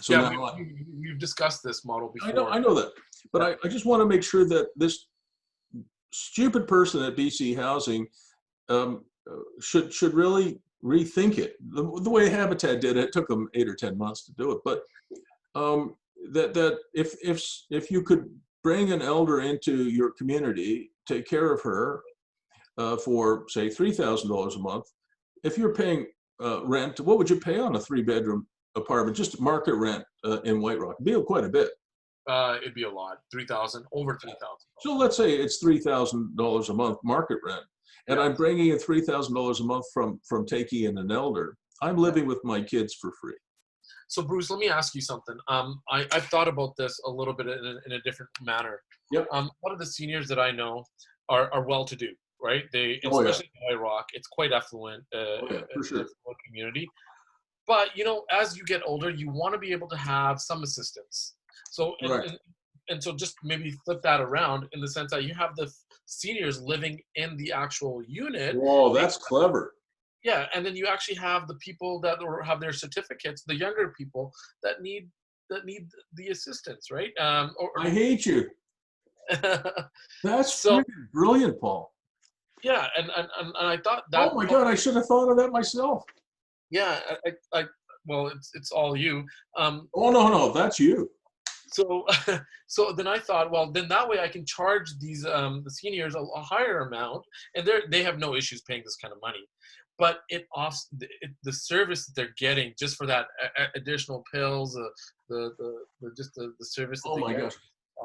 So yeah, now we've discussed this model before. I know that, but I just want to make sure that this stupid person at BC Housing should really rethink it. The way Habitat did it, took them 8 or 10 months to do it. But that if you could bring an elder into your community, take care of her for say $3,000 a month. If you're paying rent, what would you pay on a 3-bedroom apartment? Just market rent in White Rock. It'd be quite a bit. It'd be a lot. Over $3,000. So let's say it's $3,000 a month market rent, and I'm bringing in $3,000 a month from taking in an elder. I'm living with my kids for free. So Bruce, let me ask you something. I've thought about this a little bit in a different manner. Yep. A lot of the seniors that I know are well-to-do, right? Especially in White Rock, it's quite affluent. For sure. Community. But as you get older, you want to be able to have some assistance. So and so just maybe flip that around in the sense that you have the seniors living in the actual unit. Whoa, that's clever. Yeah, and then you actually have the people that have their certificates, the younger people that need the assistance, right? I hate you. That's so brilliant, Paul. Yeah, and I thought that. Oh my God, I should have thought of that myself. Yeah, well, it's all you. Oh no, that's you. So, so then I thought, well, then that way I can charge these the seniors a higher amount, and they have no issues paying this kind of money. But the service that they're getting just for that additional pills, the service that Oh they my get. gosh.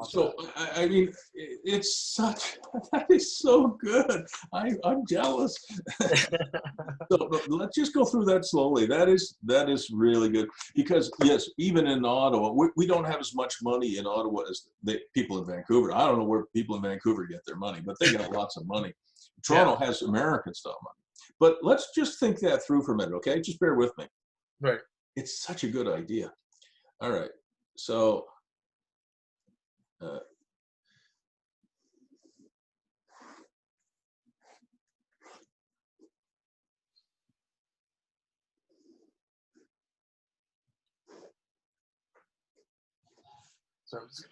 So, I mean, it's such, that is so good. I'm jealous. So but let's just go through that slowly. That is really good because yes, even in Ottawa, we don't have as much money in Ottawa as the people in Vancouver. I don't know where people in Vancouver get their money, but they got lots of money. Toronto has American style money. But let's just think that through for a minute, okay? Just bear with me. Right. It's such a good idea. All right. So So I'm just gonna.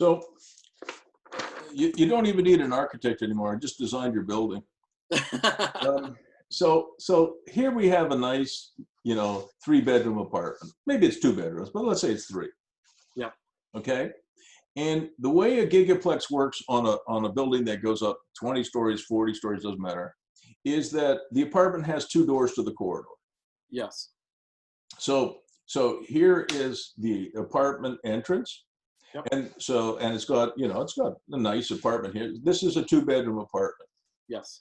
So you don't even need an architect anymore. I just designed your building. So here we have a nice, 3-bedroom apartment. Maybe it's 2 bedrooms, but let's say it's 3. Yeah. Okay. And the way a gigaplex works on a building that goes up 20 stories, 40 stories, doesn't matter, is that the apartment has 2 doors to the corridor. Yes. So here is the apartment entrance. Yep. And it's got, it's got a nice apartment here. This is a 2-bedroom apartment. Yes.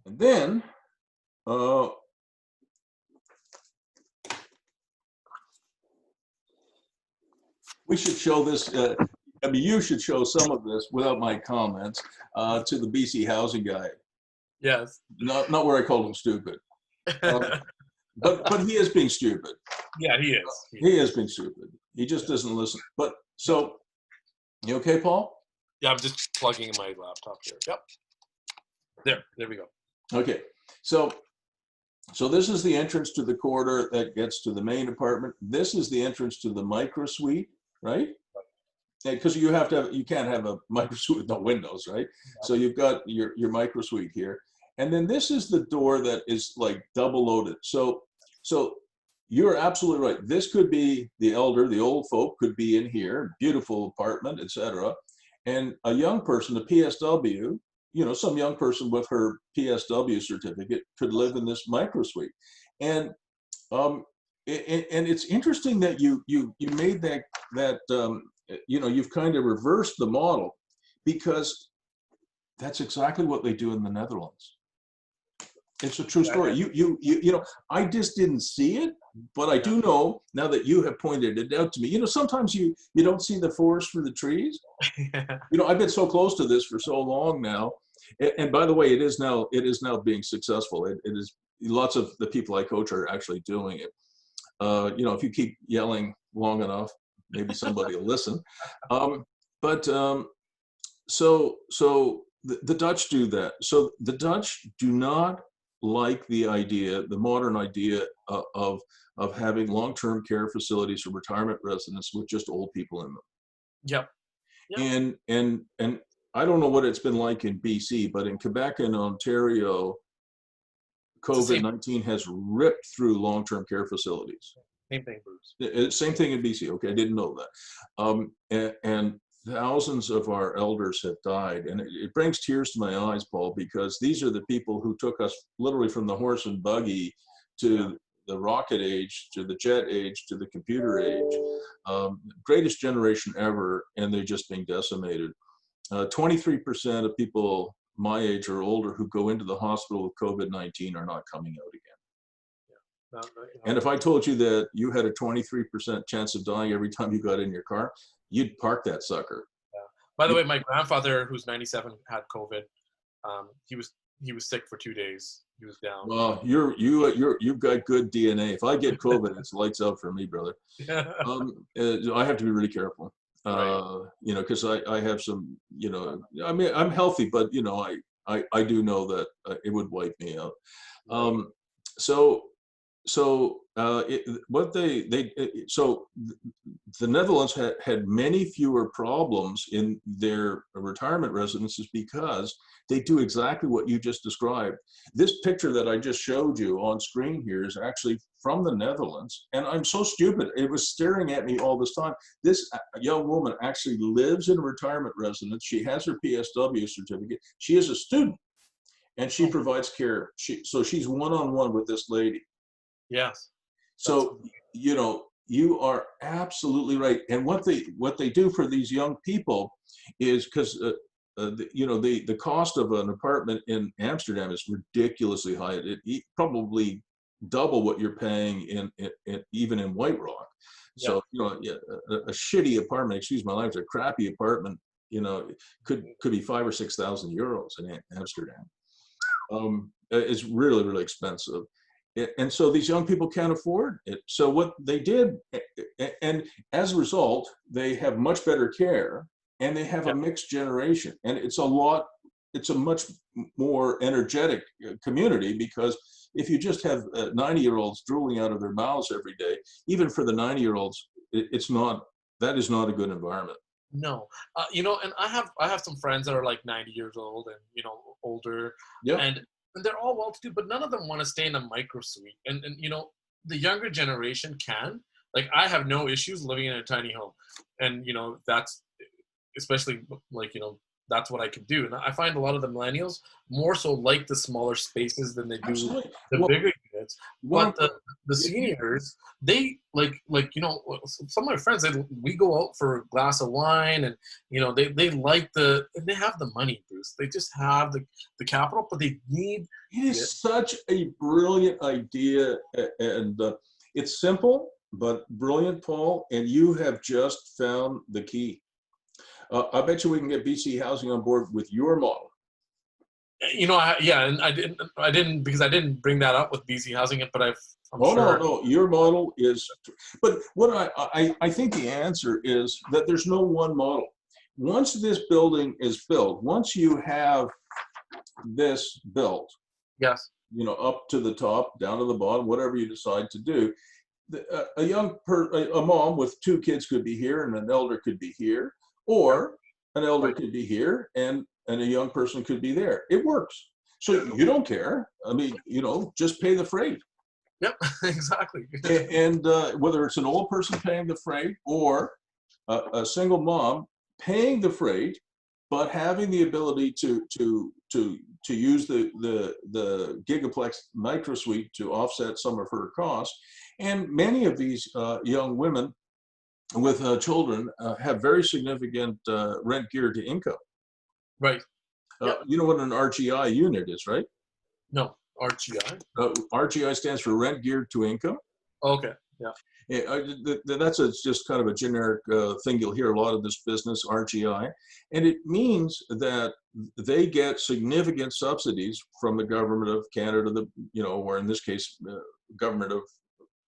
And then, we should show this, I mean, you should show some of this without my comments to the BC housing guy. Yes. Not where I called him stupid. But he is being stupid. Yeah, he is. He is being stupid. He just doesn't listen. But so, you okay, Paul? Yeah, I'm just plugging in my laptop here. Yep. There we go. Okay. So this is the entrance to the corridor that gets to the main apartment. This is the entrance to the micro suite, right? Because you can't have a micro suite with no windows, right? Yeah. So you've got your micro suite here. And then this is the door that is like double loaded. So you're absolutely right. This could be the old folk could be in here, beautiful apartment, etc. And a young person, a PSW, some young person with her PSW certificate could live in this micro suite. And it's interesting that you made that you've kind of reversed the model, because that's exactly what they do in the Netherlands. It's a true story. I just didn't see it, but I do know now that you have pointed it out to me. Sometimes you don't see the forest for the trees. I've been so close to this for so long now. And by the way, it is now being successful. It is, lots of the people I coach are actually doing it. If you keep yelling long enough, maybe somebody will listen. So the Dutch do that. So the Dutch do not like the modern idea of having long-term care facilities for retirement residents with just old people in them. Yep. And I don't know what it's been like in BC, but in Quebec and Ontario, COVID-19 has ripped through long-term care facilities. Same thing, Bruce. Same thing in BC. Okay, I didn't know that. And thousands of our elders have died, and it brings tears to my eyes, Paul, because these are the people who took us literally from the horse and buggy to the rocket age, to the jet age, to the computer age. Greatest generation ever, and they're just being decimated. 23% of people my age or older who go into the hospital with COVID-19 are not coming out again. And if I told you that you had a 23% chance of dying every time you got in your car, you'd park that sucker. Yeah. By the way, my grandfather, who's 97, had COVID. He was sick for 2 days. He was down. Well, you've got good DNA. If I get COVID, it's lights out for me, brother. I have to be really careful. Because I have some, I mean, I'm healthy, but I do know that it would wipe me out. So The Netherlands had many fewer problems in their retirement residences because they do exactly what you just described. This picture that I just showed you on screen here is actually from the Netherlands, and I'm so stupid. It was staring at me all this time. This young woman actually lives in a retirement residence. She has her PSW certificate. She is a student, and she Oh, provides care. So she's one-on-one with this lady. yes. That's So, you are absolutely right. And what they do for these young people is because the cost of an apartment in Amsterdam is ridiculously high. Probably double what you're paying even in White Rock. yeah. So yeah, a shitty apartment, excuse my language, a crappy apartment, could be 5,000 or 6,000 euros in Amsterdam. Is really, really expensive. And so these young people can't afford it. So what they did, and as a result, they have much better care, and they have Yeah. a mixed generation. And it's a much more energetic community, because if you just have 90-year-olds drooling out of their mouths every day, even for the 90-year-olds, that is not a good environment. No, and I have some friends that are like 90 years old and older, Yeah, and they're all well-to-do, but none of them want to stay in a micro suite. And the younger generation can. Like, I have no issues living in a tiny home, and that's especially like that's what I could do. And I find a lot of the millennials more so like the smaller spaces than they do absolutely. the Well, bigger units. one But of the seniors, they some of my friends, we go out for a glass of wine, and they like and they have the money, Bruce. They just have the capital, but they need It it. is such a brilliant idea, and it's simple but brilliant, Paul. And you have just found the key. I bet you we can get BC Housing on board with your model. Yeah, and I didn't because I didn't bring that up with BC Housing, but I'm Oh, no, sure. no, your model is. But what I think the answer is that there's no one model. Once this building is built, once you have this built, Yes. up to the top, down to the bottom, whatever you decide to do, a mom with two kids could be here, and an elder could be here, Yep. or an elder Right. could be here, and a young person could be there. It works. So you don't care. I mean, just pay the freight. Yep. Exactly. And whether it's an old person paying the freight, or a single mom paying the freight, but having the ability to use the Gigaplex Micro Suite to offset some of her costs. And many of these young women with children have very significant rent geared to income. Right. Yep. You know what an RGI unit is, right? No. RGI. RGI stands for rent geared to income. Okay. Yeah. That's just kind of a generic thing you'll hear a lot of this business, RGI. And it means that they get significant subsidies from the government of Canada, or in this case, government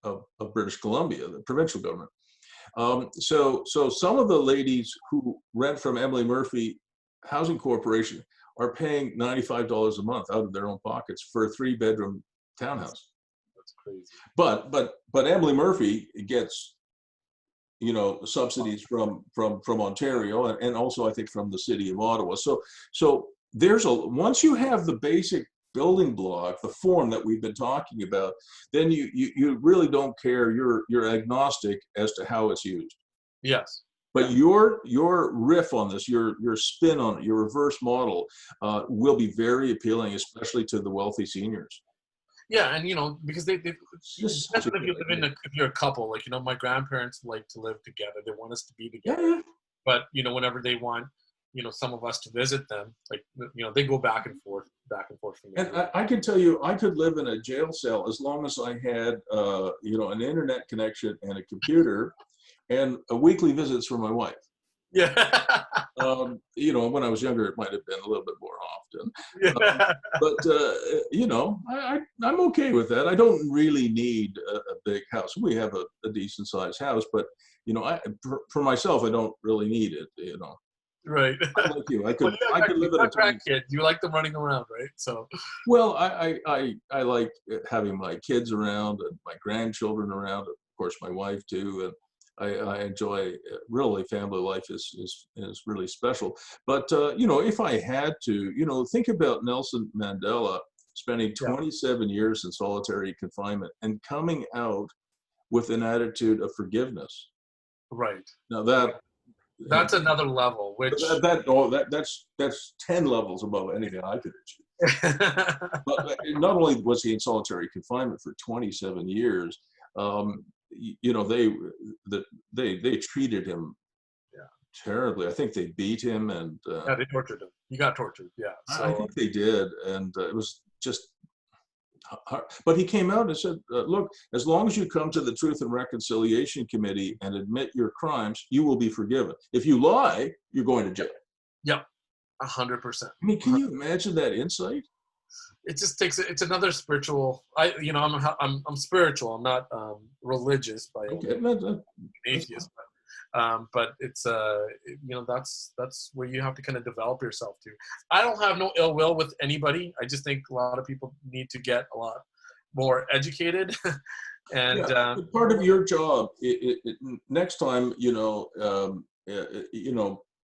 of British Columbia, the provincial government. So some of the ladies who rent from Emily Murphy Housing Corporation are paying $95 a month out of their own pockets for a 3-bedroom townhouse. That's crazy. But Emily Murphy gets subsidies from Ontario, and also I think from the city of Ottawa. So once you have the basic building block, the form that we've been talking about, then you really don't care. You're agnostic as to how it's used. Yes. But your riff on this, your spin on it, your reverse model, will be very appealing, especially to the wealthy seniors. Yeah, and because they Just such a especially if good idea. if you're a couple, like my grandparents like to live together. They want us to be together. Yeah, yeah. But whenever they want some of us to visit them, like they go back and forth from And there. I can tell you, I could live in a jail cell as long as I had an internet connection and a computer, and weekly visits from my wife. Yeah. When I was younger, it might have been a little bit more often. Yeah. But I'm okay with that. I don't really need a big house. We have a decent sized house, but for myself, I don't really need it. Right. I'm like you. Well, I could live you at a got tiny. grandkids. You like them running around, right? So, Well, I like having my kids around and my grandchildren around. Of course, my wife too, and I enjoy really family life is really special. But you know, if I had to, you know, think about Nelson Mandela spending yeah, 27 years in solitary confinement and coming out with an attitude of forgiveness. right. Now Right. that That's another level, which that's 10 levels above anything I could achieve. But not only was he in solitary confinement for 27 years, you know, they treated him yeah, terribly. I think they beat him, and yeah, they tortured him. He got tortured. Yeah. I So think they did, and it was just hard. But he came out and said, "Look, as long as you come to the Truth and Reconciliation Committee and admit your crimes, you will be forgiven. If you lie, you're going to jail." yeah, 100%. I mean, can you imagine that insight? It just takes it's another spiritual. I'm spiritual. I'm not religious by any Okay, means, that's fine. atheist. But it's that's where you have to kind of develop yourself to. I don't have no ill will with anybody. I just think a lot of people need to get a lot more educated. And Yeah, but part of your job, next time, you know,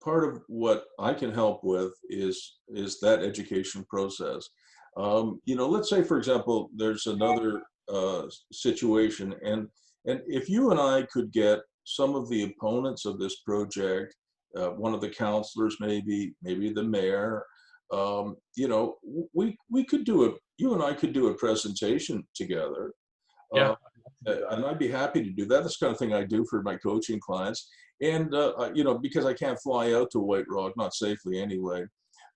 part of what I can help with is that education process. You know, let's say, for example, there's another situation, and if you and I could get some of the opponents of this project, one of the counselors, maybe the mayor, you know, we could do you and I could do a presentation together. yeah, uh, and I'd be happy to do that. That's the kind of thing I do for my coaching clients. And, you know, because I can't fly out to White Rock, not safely anyway,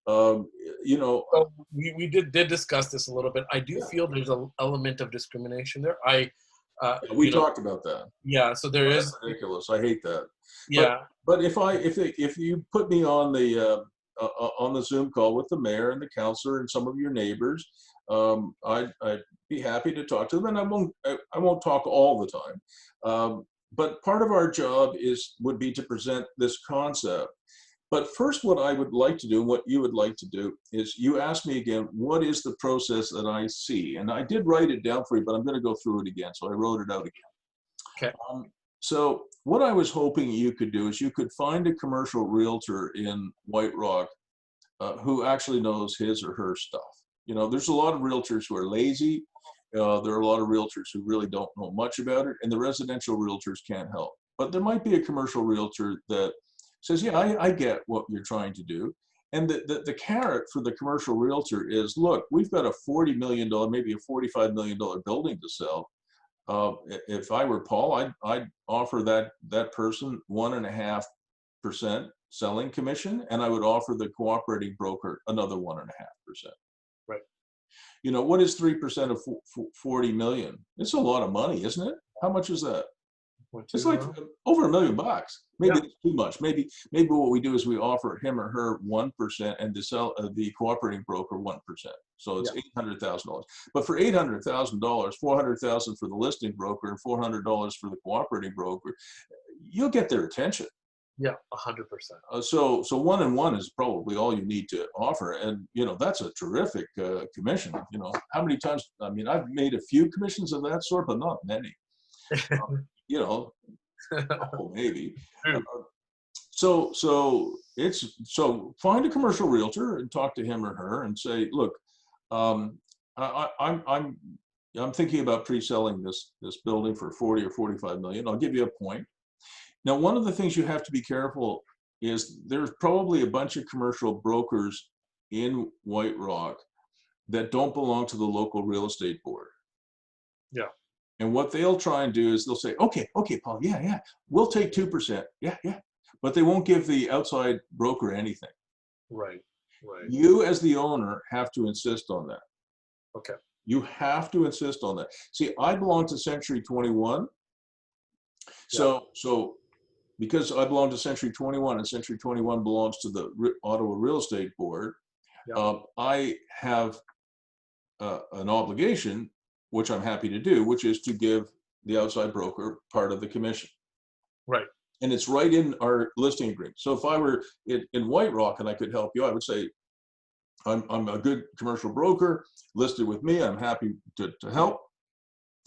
um, you know, so we did discuss this a little bit. I do yeah, feel there's an element of discrimination there. I yeah, we talked about that. yeah. So there Oh, is that's ridiculous. I hate that. But, yeah, but if you put me on the Zoom call with the mayor and the counselor and some of your neighbors, I'd be happy to talk to them, and I won't talk all the time. But part of our job would be to present this concept. But first, what I would like to do, and what you would like to do, is you ask me again, what is the process that I see? And I did write it down for you, but I'm going to go through it again. So I wrote it out again. okay, So what I was hoping you could do is you could find a commercial realtor in White Rock who actually knows his or her stuff. You know, there's a lot of realtors who are lazy. There are a lot of realtors who really don't know much about it, and the residential realtors can't help. But there might be a commercial realtor that says, yeah, I get what you're trying to do. And the carrot for the commercial realtor is, look, we've got a $40 million, maybe a $45 million building to sell. If I were Paul, I'd offer that person 1.5% selling commission, and I would offer the cooperating broker another 1.5%. right. You know, what is 3% of 40 million? It's a lot of money, isn't it? How much is that? Went It's to like over $1 million. Maybe yeah, it's too much. Maybe what we do is we offer him or her 1% and to sell the cooperating broker 1%. So it's yeah, $800,000. But for $800,000, 400,000 for the listing broker and $400 for the cooperating broker, you'll get their attention. yeah, 100%. So 1 and 1 is probably all you need to offer, and you know that's a terrific commission. You know, how many times? I mean, I've made a few commissions of that sort, but not many. You know, couple maybe. Uh, True. so find a commercial realtor and talk to him or her and say, look, I'm thinking about pre-selling this building for 40 or 45 million. I'll give you a point. Now, one of the things you have to be careful is there's probably a bunch of commercial brokers in White Rock that don't belong to the local real estate board. Yeah, And what they'll try and do is they'll say, okay, Paul, yeah, we'll take 2%. Yeah. But they won't give the outside broker anything. right, right. You as the owner have to insist on that. Okay, You have to insist on that. See, I belong to Century 21. yeah, So because I belong to Century 21 and Century 21 belongs to the Ottawa Real Estate Board, yeah, I have an obligation, which I'm happy to do, which is to give the outside broker part of the commission. right. And it's right in our listing agreement. So if I were in White Rock and I could help you, I would say, I'm a good commercial broker, listed with me, I'm happy to help.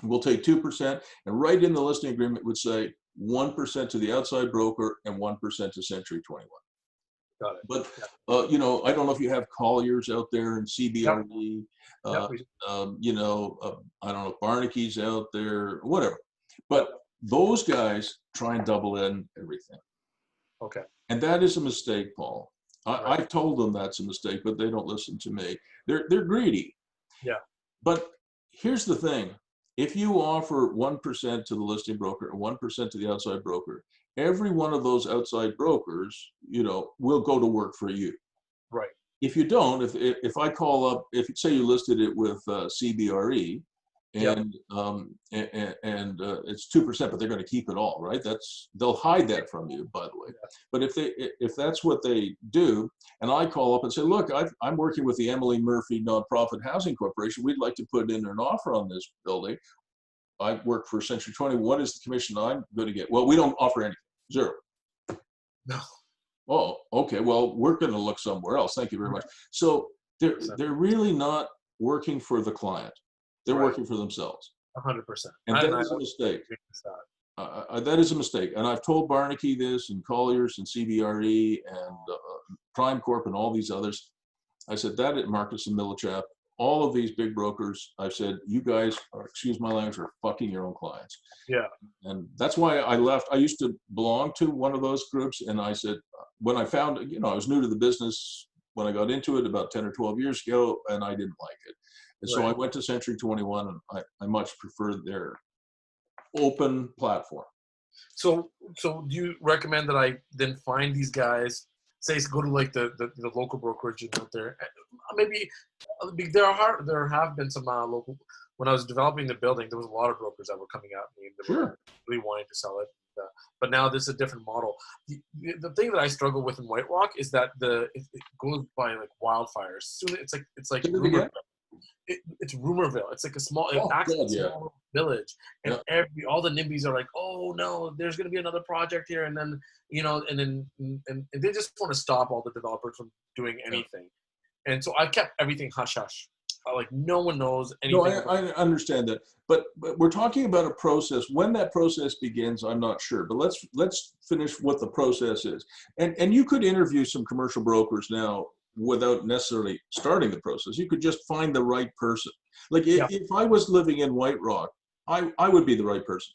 We'll take 2%, and right in the listing agreement would say 1% to the outside broker and 1% to Century 21. Got it. But, you know, I don't know if you have Colliers out there and CBRE, Yep. you know, I don't know, Barnaky's out there, whatever. But those guys try and double in everything. Okay. And that is a mistake, Paul. Right. I've told them that's a mistake, but they don't listen to me. They're greedy. Yeah. But here's the thing. If you offer 1% to the listing broker and 1% to the outside broker, every one of those outside brokers, you know, will go to work for you. Right. If you don't, if I call up, if say you listed it with CBRE, and it's 2%, but they're going to keep it all, right? They'll hide that from you, by the way. Yeah. But if that's what they do, and I call up and say, look, I'm working with the Emily Murphy Nonprofit Housing Corporation. We'd like to put in an offer on this building. I work for Century 20. What is the commission I'm going to get? Well, we don't offer anything. Zero. No. Oh, okay. Well, we're going to look somewhere else. Thank you very much. So they're really not working for the client. They're working for themselves. 100%. And that is a mistake. That is a mistake. And I've told Barnaky this, and Colliers and CBRE and Prime Corp and all these others. I said that at Marcus and Millichap, all of these big brokers, I've said, you guys are, excuse my language, are fucking your own clients. Yeah. And that's why I left. I used to belong to one of those groups. And I said, when I found, you know, I was new to the business when I got into it about 10 or 12 years ago, and I didn't like it. And so I went to Century 21, and I much prefer their open platform. So do you recommend that I then find these guys, say go to like the local brokerage out there? Maybe there have been some local, when I was developing the building, there was a lot of brokers that were coming out and they were really wanting to sell it. But now this is a different model. The thing that I struggle with in White Rock is that it goes by like wildfires. Soon it's like it's Rumorville. It's like a small, small village, and all the NIMBYs are like, oh no, there's going to be another project here, and then and they just want to stop all the developers from doing anything, and so I kept everything hush hush. Like no one knows anything. No, I understand that, but we're talking about a process. When that process begins, I'm not sure. But let's finish what the process is, and you could interview some commercial brokers now without necessarily starting the process. You could just find the right person. Like if I was living in White Rock, I would be the right person.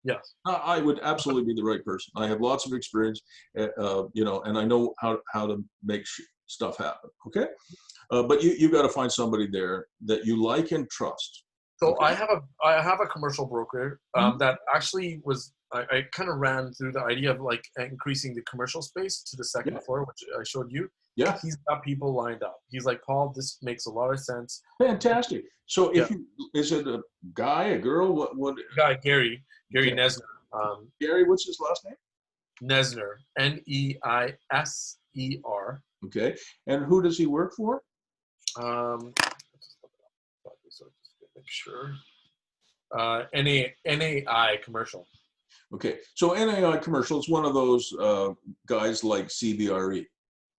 Yes, I would absolutely be the right person. I have lots of experience, you know, and I know how to make stuff happen. Okay. But you got to find somebody there that you like and trust. So I have a commercial broker that actually was, I kind of ran through the idea of like increasing the commercial space to the second floor, which I showed you. Yeah. He's got people lined up. He's like, Paul, this makes a lot of sense. Fantastic. So is it a guy, a girl? What? Guy, Gary Nesner. Gary, what's his last name? Nesner, Neiser. Okay. And who does he work for? Make sure. NAI Commercial. Okay, so NAI Commercial is one of those guys like CBRE.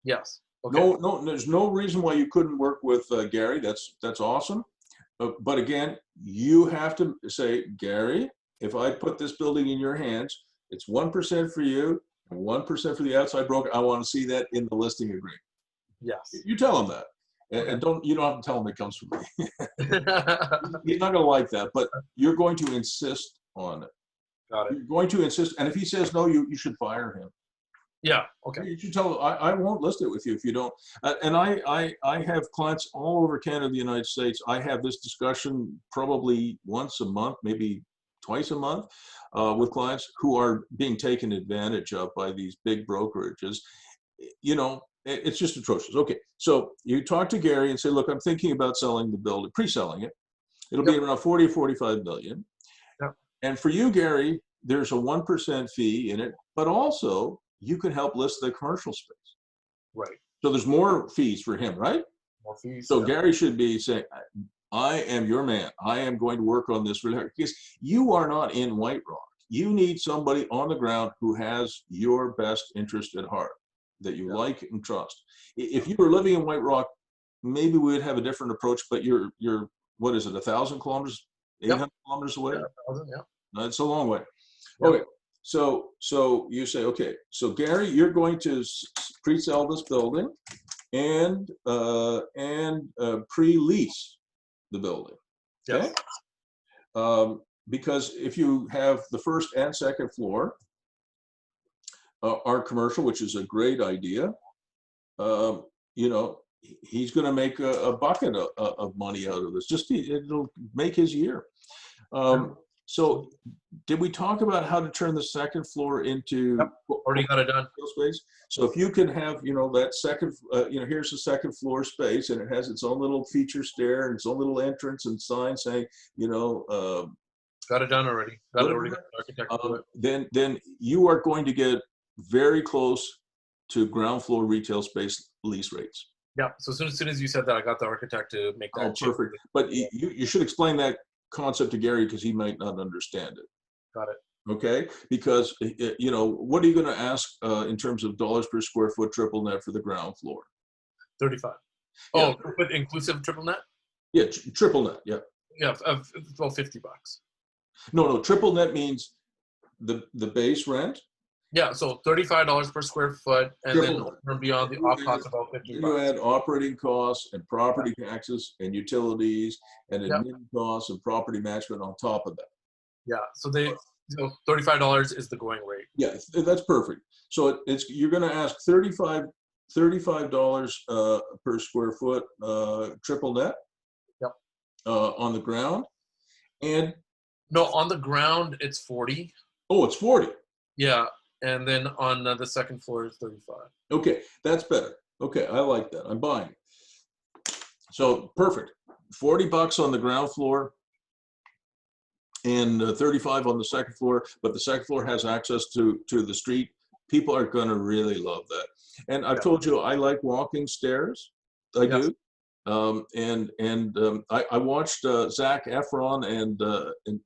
Yes. Okay. No, there's no reason why you couldn't work with Gary. That's awesome. But again, you have to say, Gary, if I put this building in your hands, it's 1% for you and 1% for the outside broker. I want to see that in the listing agreement. Yes. You tell him that. And you don't have to tell him it comes from me. He's not going to like that, but you're going to insist on it. Got it. You're going to insist, and if he says no, you should fire him. Yeah. Okay. You should tell him, I won't list it with you if you don't. And I have clients all over Canada, the United States. I have this discussion probably once a month, maybe twice a month, with clients who are being taken advantage of by these big brokerages. You know, it's just atrocious. Okay, so you talk to Gary and say, look, I'm thinking about selling the building, pre-selling it. It'll be around 40 or 45 million. Yep. And for you, Gary, there's a 1% fee in it, but also you can help list the commercial space. Right. So there's more fees for him, right? More fees. So Gary should be saying, I am your man. I am going to work on this really hard, because you are not in White Rock. you need somebody on the ground who has your best interest at heart, that you like and trust. If you were living in White Rock, maybe we would have a different approach, but you're what is it, 1,000 kilometers, 800 kilometers away? Yeah, 1,000, yeah. That's a long way. Yep. Okay, so you say, okay, so Gary, you're going to pre-sell this building and pre-lease the building. Okay. Yes. Because if you have the first and second floor are commercial, which is a great idea, you know, he's going to make a bucket of money out of this. Just it'll make his year. So did we talk about how to turn the second floor into already got it done space? So if you can have, you know, that second, you know, here's the second floor space, and it has its own little feature stair and its own little entrance and sign saying, you know, got it done already. Got it already. Architect then you are going to get very close to ground floor retail space lease rates. Yeah. So as soon as you said that, I got the architect to make that. Oh, perfect. But you should explain that concept to Gary, because he might not understand it. Got it. Okay, because you know, what are you going to ask in terms of dollars per square foot triple net for the ground floor? 35. Yeah. Oh, but inclusive triple net? Yeah, triple net. Yeah. Yeah, well, $50. No, triple net means the base rent. Yeah, so $35 per square foot, and Triple then from beyond the off cost about $50. You add operating costs and property taxes and utilities and admin costs and property management on top of that. Yeah, so $35 is the going rate. Yeah, that's perfect. So you're going to ask $35 per square foot triple net. Yep. On the ground, and no, on the ground it's 40. Oh, it's 40. Yeah, and then on the second floor is 35. Okay, that's better. Okay, I like that. I'm buying it. So perfect. $40 on the ground floor and 35 on the second floor, but the second floor has access to the street. People are going to really love that. And I've told you I like walking stairs. I do. I watched Zac Efron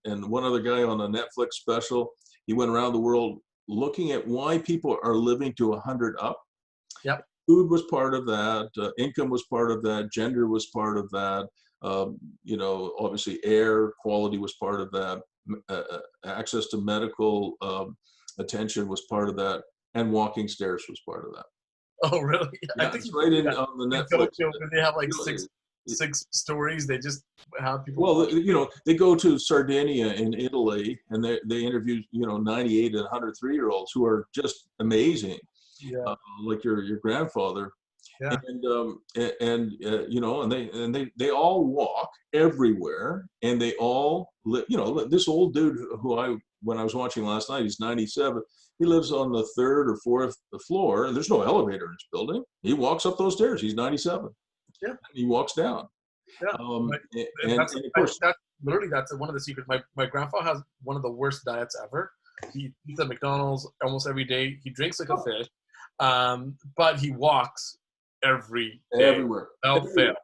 and one other guy on a Netflix special. He went around the world looking at why people are living to 100 up. Yep. Food was part of that. Income was part of that. Gender was part of that. You know, obviously air quality was part of that. Access to medical attention was part of that. And walking stairs was part of that. Oh, really? Yeah, I think it's right in on the Netflix. They have like six stories. They just have people. Well, you know, they go to Sardinia in Italy, and they interview, you know, 98 and 103-year-olds who are just amazing. Yeah. Like your grandfather. Yeah. And you know, and they all walk everywhere, and they all you know, this old dude who when I was watching last night, he's 97. He lives on the 3rd or 4th floor, and there's no elevator in his building. He walks up those stairs. He's 97. Yeah. And he walks down. Yeah. And of course, that's one of the secrets. My grandpa has one of the worst diets ever. He eats at McDonald's almost every day. He drinks like a fish, but he walks every day. Everywhere. Without fail.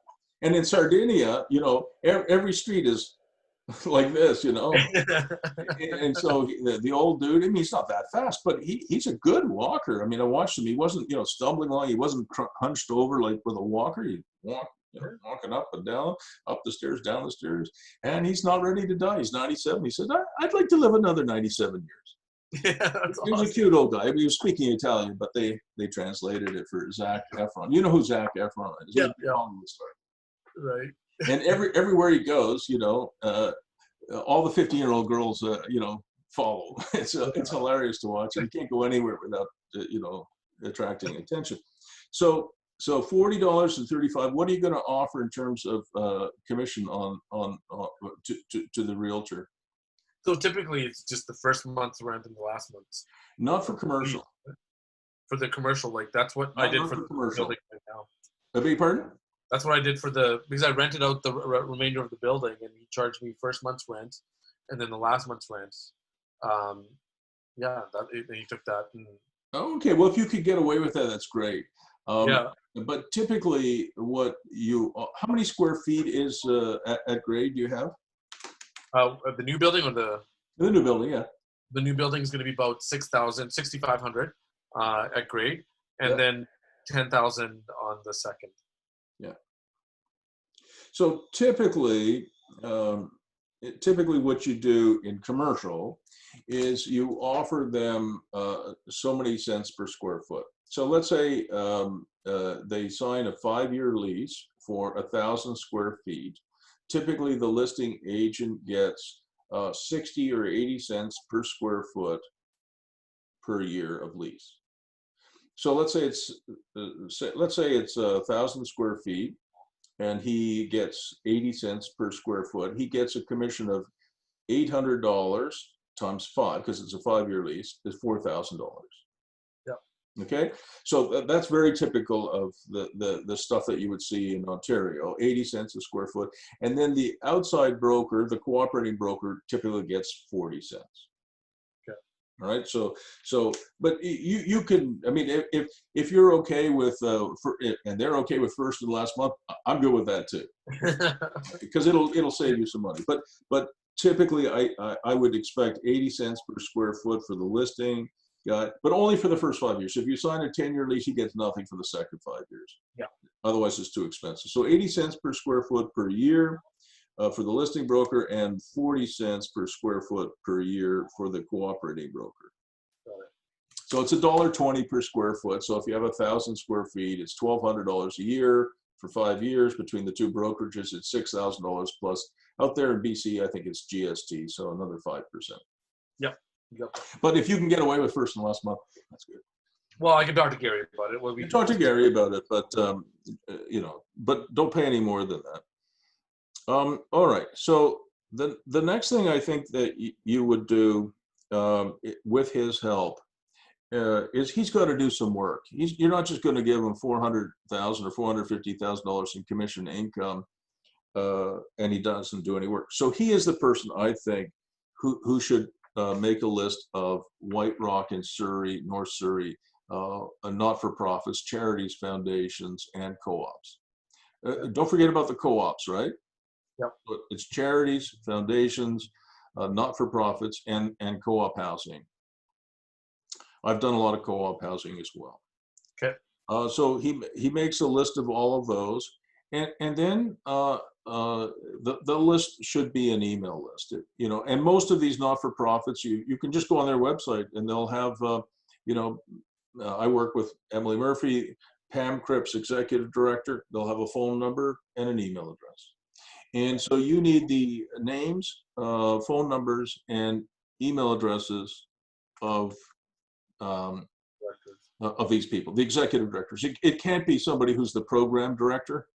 And in Sardinia, you know, every street is like this, you know. And so the old dude, I mean, he's not that fast, but he's a good walker. I mean, I watched him. He wasn't, you know, stumbling along. He wasn't hunched over like with a walker. He walked, you know, walking up and down, up the stairs, down the stairs. And he's not ready to die. He's 97. He said, I'd like to live another 97 years. Yeah, that's He was a cute old guy. I mean, he was speaking Italian, but they translated it for Zac Efron. You know who Zac Efron is? Yeah. Right. And everywhere he goes, you know, all the 15-year-old girls, you know, follow. It's hilarious to watch. And you can't go anywhere without, you know, attracting attention. So $40 and $35. What are you going to offer in terms of commission to the realtor? So typically, it's just the first month's rent and the last month's. Not for commercial. For the commercial, like that's what I did for the commercial building right now. I beg your pardon? That's what I did because I rented out the remainder of the building, and he charged me first month's rent, and then the last month's rent. Yeah, he took that. And, okay, well, if you could get away with that, that's great. Yeah. But typically, how many square feet is at grade do you have? The new building or the new building? Yeah. the new building is going to be about 6,500 at grade, and Yeah. then 10,000 on the second. Yeah. So typically, what you do in commercial is you offer them so many cents per square foot. So let's say they sign a 5-year lease for 1,000 square feet. Typically, the listing agent gets 60 or 80 cents per square foot per year of lease. So let's say it's 1,000 square feet, and he gets 80 cents per square foot. He gets a commission of $800 times 5, because it's a 5-year lease, is $4,000. Yeah. Okay, so that's very typical of the stuff that you would see in Ontario, 80 cents a square foot. And then the outside broker, the cooperating broker, typically gets 40 cents. All right, so but you can, I mean, if you're okay with and they're okay with first and last month, I'm good with that too, because it'll save you some money. But typically I would expect 80 cents per square foot for the listing, but only for the first 5 years. So if you sign a 10-year lease, he gets nothing for the second 5 years. Yeah. Otherwise, it's too expensive. So 80 cents per square foot per year for the listing broker, and 40 cents per square foot per year for the cooperating broker. Got it. So it's $1.20 per square foot. So if you have 1,000 square feet, it's $1,200 a year for 5 years. Between the two brokerages, it's $6,000 plus. Out there in BC, I think it's GST, so another 5%. Yep. Yep. But if you can get away with first and last month, that's good. Well, I can talk to Gary about it. You talk to Gary about it, but but don't pay any more than that. All right. So the next thing I think that you would do with his help is he's got to do some work. You're not just going to give him $400,000 or $450,000 in commission income, and he doesn't do any work. So he is the person, I think, who should make a list of White Rock and Surrey, North Surrey, not-for-profits, charities, foundations, and co-ops. Don't forget about the co-ops, right? Yep. It's charities, foundations, not-for-profits, and co-op housing. I've done a lot of co-op housing as well. Okay. So he makes a list of all of those, and then the list should be an email list. And most of these not-for-profits, you can just go on their website and they'll have, I work with Emily Murphy, Pam Cripps, executive director. They'll have a phone number and an email address. And so you need the names, phone numbers, and email addresses of these people, the executive directors. It can't be somebody who's the program director,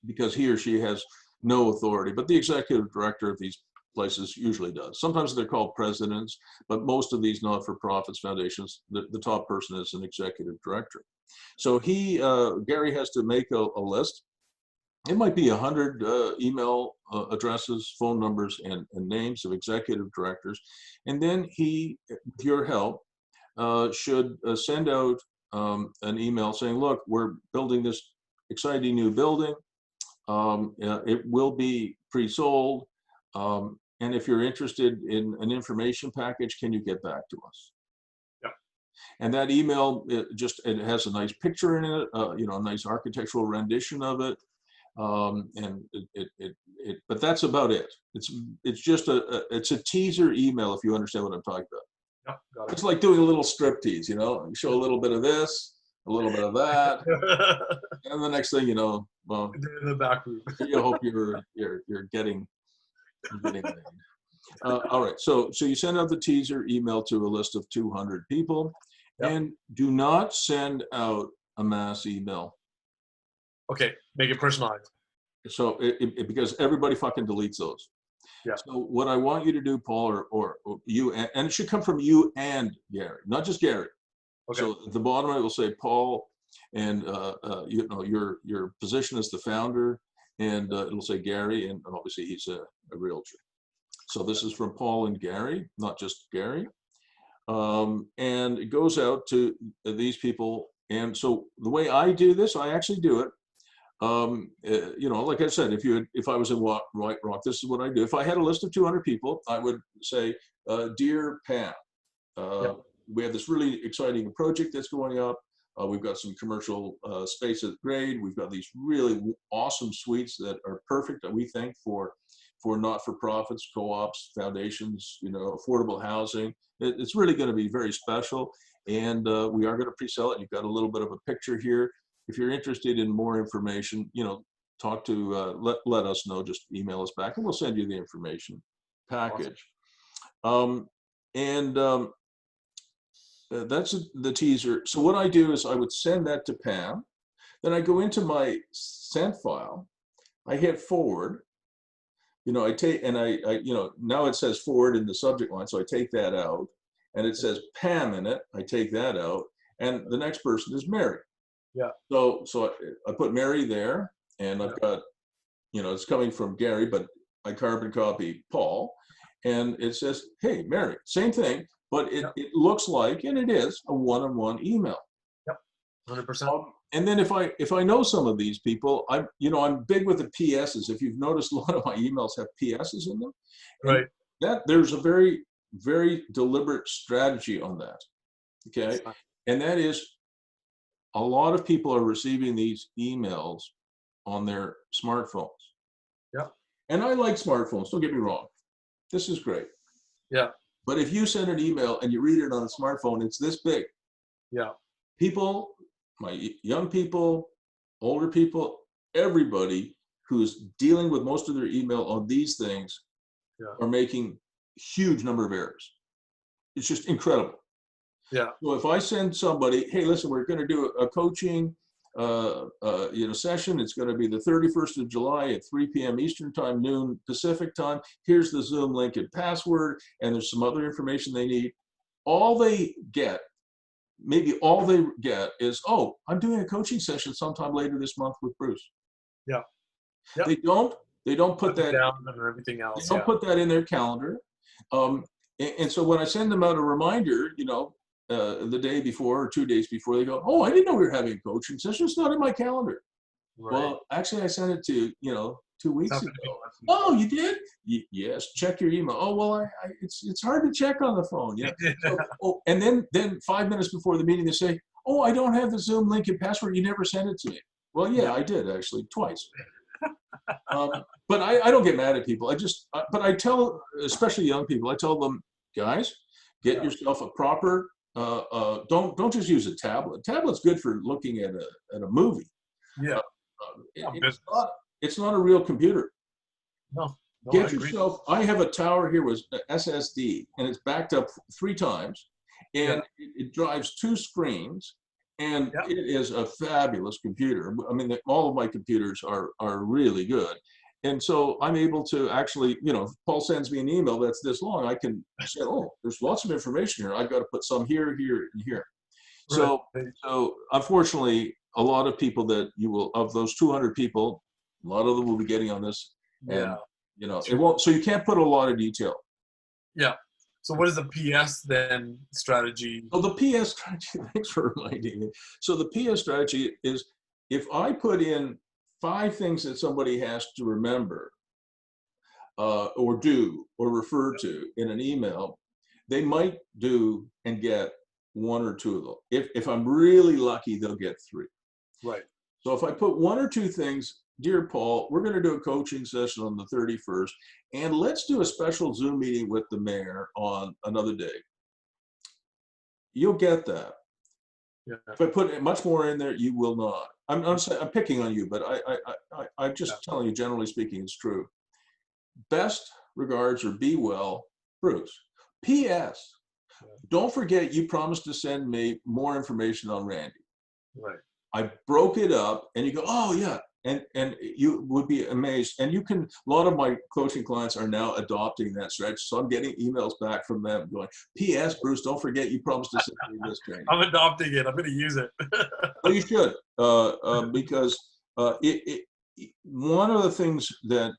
because he or she has no authority, but the executive director of these places usually does. Sometimes they're called presidents, but most of these not-for-profits, foundations, the top person is an executive director. So Gary has to make a list. It might be 100 email addresses, phone numbers, and names of executive directors. And then he, with your help, should send out an email saying, look, we're building this exciting new building. It will be pre-sold. And if you're interested in an information package, can you get back to us? Yeah. And that email, it has a nice picture in it, a nice architectural rendition of it. But that's about it. It's just it's a teaser email, if you understand what I'm talking about. Yep, got it. It's like doing a little strip tease, you show a little bit of this, a little bit of that, and the next thing you know, well, in the back room. you hope you're getting laid. All right, so you send out the teaser email to a list of 200 people, and do not send out a mass email. Okay, make it personalized. So because everybody fucking deletes those. Yeah. So what I want you to do, Paul, or you, and it should come from you and Gary, not just Gary. Okay. So at the bottom it will say Paul, and your position as the founder, and it'll say Gary, and obviously he's a realtor. So this is from Paul and Gary, not just Gary. And it goes out to these people. And so the way I do this, I actually do it. Like I said, if I was in White Rock, this is what I do. If I had a list of 200 people, I would say, Dear Pam, Yep. we have this really exciting project that's going up. We've got some commercial space at grade. We've got these really awesome suites that are perfect, we think, for not-for-profits, co-ops, foundations, affordable housing. It's really going to be very special, and we are going to pre-sell it. You've got a little bit of a picture here. If you're interested in more information, talk to let us know. Just email us back, and we'll send you the information package. Awesome. That's the teaser. So what I do is I would send that to Pam. Then I go into my sent file. I hit forward. I take, and I now it says forward in the subject line. So I take that out, and it says Pam in it. I take that out, and the next person is Mary. Yeah. So I put Mary there, and I've got, it's coming from Gary, but I carbon copy Paul, and it says, hey, Mary, same thing. But it looks like, and it is, a one-on-one email. Yep, 100%. And then if I know some of these people, I'm big with the PSs. If you've noticed, a lot of my emails have PSs in them. Right. That there's a very, very deliberate strategy on that. Okay. And that is, a lot of people are receiving these emails on their smartphones. Yeah. And I like smartphones. Don't get me wrong. This is great. Yeah. But if you send an email and you read it on a smartphone, it's this big. Yeah. People, my young people, older people, everybody who's dealing with most of their email on these things are making huge number of errors. It's just incredible. Yeah. So if I send somebody, hey, listen, we're going to do a coaching session. It's going to be the 31st of July at 3 p.m. Eastern time, noon Pacific time. Here's the Zoom link and password, and there's some other information they need. All they get, maybe all they get is, oh, I'm doing a coaching session sometime later this month with Bruce. Yeah. Yep. They don't put that down and everything else. They don't put that in their calendar. And so when I send them out a reminder, the day before or 2 days before, they go, oh, I didn't know we were having a coaching session. It's not in my calendar. Right. Well, actually, I sent it to, 2 weeks ago. Oh, you did? Yes. Check your email. Oh, well, it's hard to check on the phone. Yeah. And then 5 minutes before the meeting, they say, oh, I don't have the Zoom link and password. You never sent it to me. Well, yeah, I did actually twice. But I don't get mad at people. But I tell, especially young people, I tell them, guys, get yourself a proper, don't just use a tablet. Tablet's good for looking at a movie. Yeah. It's not a real computer. No, get yourself, I have a tower here with SSD, and it's backed up 3 times, and it drives 2 screens, and it is a fabulous computer. I mean, all of my computers are really good. And so I'm able to actually, if Paul sends me an email that's this long, I can say, oh, there's lots of information here. I've got to put some here, here, and here. Right. So unfortunately, a lot of people that you will, of those 200 people, a lot of them will be getting on this. And, it won't, so you can't put a lot of detail. Yeah. So what is the PS then strategy? Oh, the PS strategy, thanks for reminding me. So the PS strategy is, if I put in 5 things that somebody has to remember or do or refer to in an email, they might do and get 1 or 2 of them. If I'm really lucky, they'll get 3. Right. So if I put 1 or 2 things, dear Paul, we're going to do a coaching session on the 31st, and let's do a special Zoom meeting with the mayor on another day. You'll get that. Yeah. If I put much more in there, you will not. I'm picking on you, but I'm just telling you, generally speaking, it's true. Best regards, or be well, Bruce. P.S. Don't forget, you promised to send me more information on Randy. Right. I broke it up, and you go, oh yeah, and you would be amazed. And you can, a lot of my coaching clients are now adopting that strategy. So I'm getting emails back from them going, P.S. Bruce, don't forget you promised to send me this training. I'm adopting it. I'm going to use it. Oh, you should, because one of the things that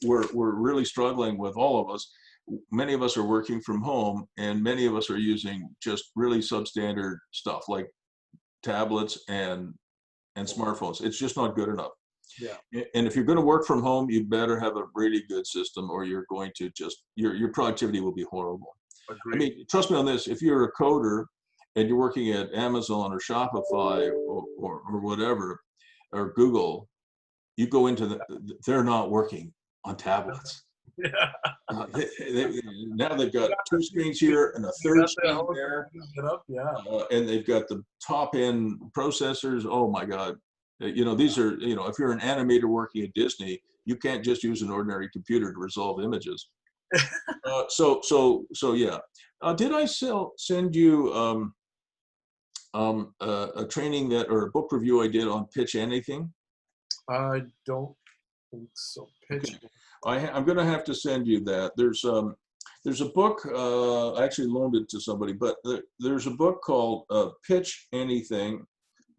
we're really struggling with, all of us, many of us are working from home, and many of us are using just really substandard stuff like tablets and smartphones. It's just not good enough. Yeah. And if you're going to work from home, you better have a really good system, or you're going to just, your productivity will be horrible. I mean, trust me on this. If you're a coder and you're working at Amazon or Shopify or whatever, or Google, you go into they're not working on tablets. Yeah. Now they've got 2 screens here and a third screen there. Yeah. And they've got the top end processors. Oh my God. These are, if you're an animator working at Disney, you can't just use an ordinary computer to resolve images. So yeah. Did I send you a training or a book review I did on Pitch Anything? I don't think so. Pitch. Okay. I'm going to have to send you that. There's a book, I actually loaned it to somebody, but there's a book called Pitch Anything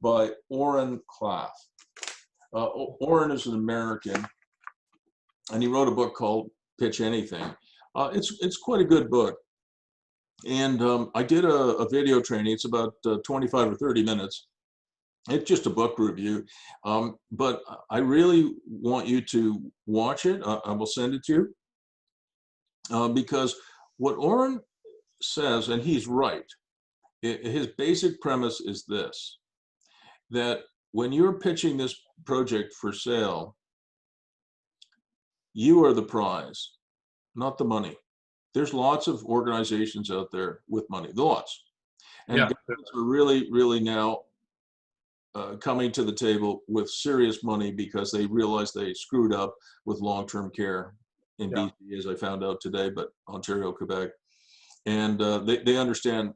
by Oren Klaff. Oren is an American, and he wrote a book called Pitch Anything. It's quite a good book. And I did a video training. It's about 25 or 30 minutes. It's just a book review, but I really want you to watch it. I will send it to you because what Oren says, and he's right, his basic premise is this, that when you're pitching this project for sale, you are the prize, not the money. There's lots of organizations out there with money, lots. And governments are really, really now coming to the table with serious money because they realize they screwed up with long-term care in BC, as I found out today, but Ontario, Quebec. And they understand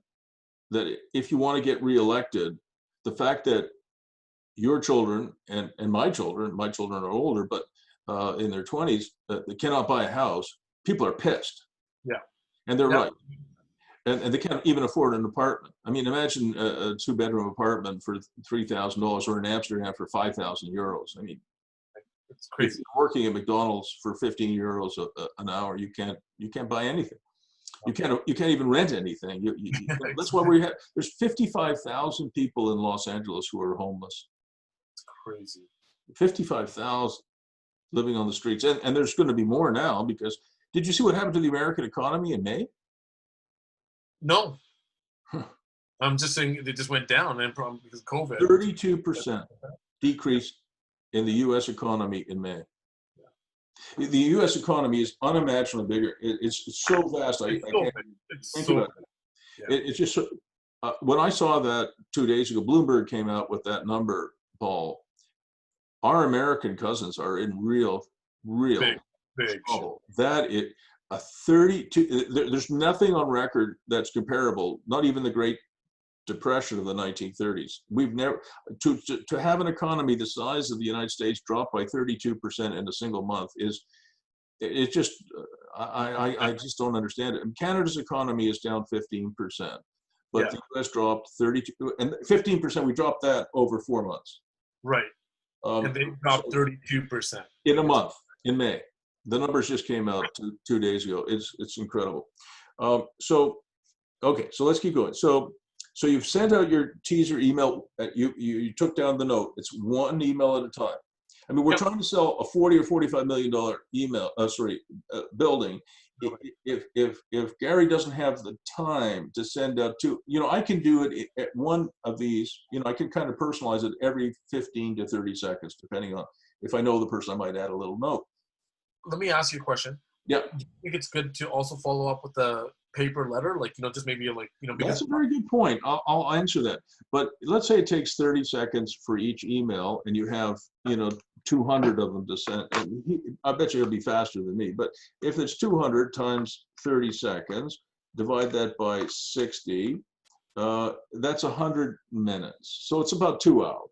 that if you want to get reelected, the fact that your children and my children are older, but in their 20s, they cannot buy a house, people are pissed. Yeah. And they're right. And they can't even afford an apartment. I mean, imagine a 2-bedroom apartment for $3,000 or in Amsterdam for 5,000 euros. I mean, it's crazy. If you're working at McDonald's for 15 euros an hour, you can't buy anything. You can't even rent anything. That's why there's 55,000 people in Los Angeles who are homeless. It's crazy. 55,000 living on the streets, and there's going to be more now because did you see what happened to the American economy in May? No. I'm just saying they just went down and because of COVID. 32% decrease in the U.S. economy in May. Yeah. The U.S. economy is unimaginably bigger. It's so vast. I can't think about it. Yeah. It's just when I saw that 2 days ago, Bloomberg came out with that number, Paul. Our American cousins are in real big trouble. That it. A 32, there's nothing on record that's comparable, not even the Great Depression of the 1930s. We've never, to have an economy the size of the United States drop by 32% in a single month it's just, I just don't understand it. And Canada's economy is down 15%, but the US dropped 32, and 15%, we dropped that over 4 months. Right, and they dropped 32%. In a month, in May. The numbers just came out 2 days ago. It's incredible. So let's keep going. So you've sent out your teaser email. You took down the note. It's one email at a time. I mean, we're trying to sell a $40 or $45 million building. If Gary doesn't have the time to send out I can do it at one of these. I can kind of personalize it every 15 to 30 seconds, depending on if I know the person. I might add a little note. Let me ask you a question. Yeah. Do you think it's good to also follow up with a paper letter? Just maybe That's a very good point. I'll answer that. But let's say it takes 30 seconds for each email and you have, 200 of them to send. I bet you he'll be faster than me. But if it's 200 times 30 seconds, divide that by 60, that's 100 minutes. So it's about 2 hours.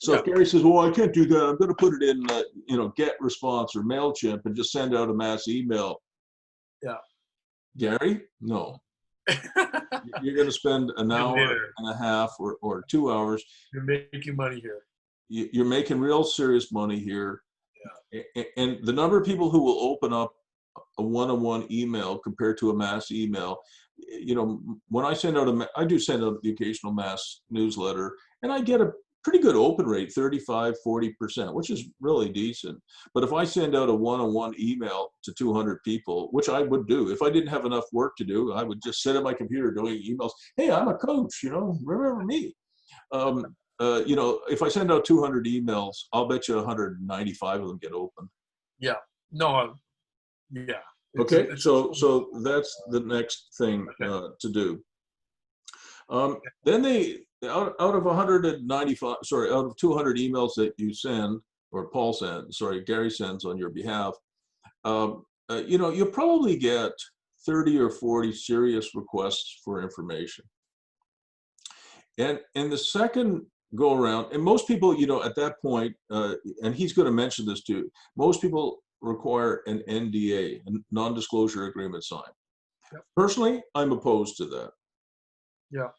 So if Gary says, well, I can't do that, I'm going to put it in, GetResponse or MailChimp and just send out a mass email. Yeah. Gary, no. You're going to spend an hour and a half or 2 hours. You're making money here. You're making real serious money here. Yeah. And the number of people who will open up a one-on-one email compared to a mass email, when I send out I do send out the occasional mass newsletter, and I get a pretty good open rate, 35–40%, which is really decent. But if I send out a one-on-one email to 200 people, which I would do, if I didn't have enough work to do, I would just sit at my computer doing emails. Hey, I'm a coach, you know, remember me. You know, if I send out 200 emails, I'll bet you 195 of them get open. Yeah. No. Yeah. Okay. So that's the next thing to do. Then they, out of 195, sorry, out of 200 emails that you send, or Paul sends, sorry, Gary sends on your behalf, you know, you'll probably get 30 or 40 serious requests for information. And in the second go around, and most people, you know, at that point, and he's going to mention this too, most people require an NDA, a non-disclosure agreement signed. Yep. Personally, I'm opposed to that. Yeah.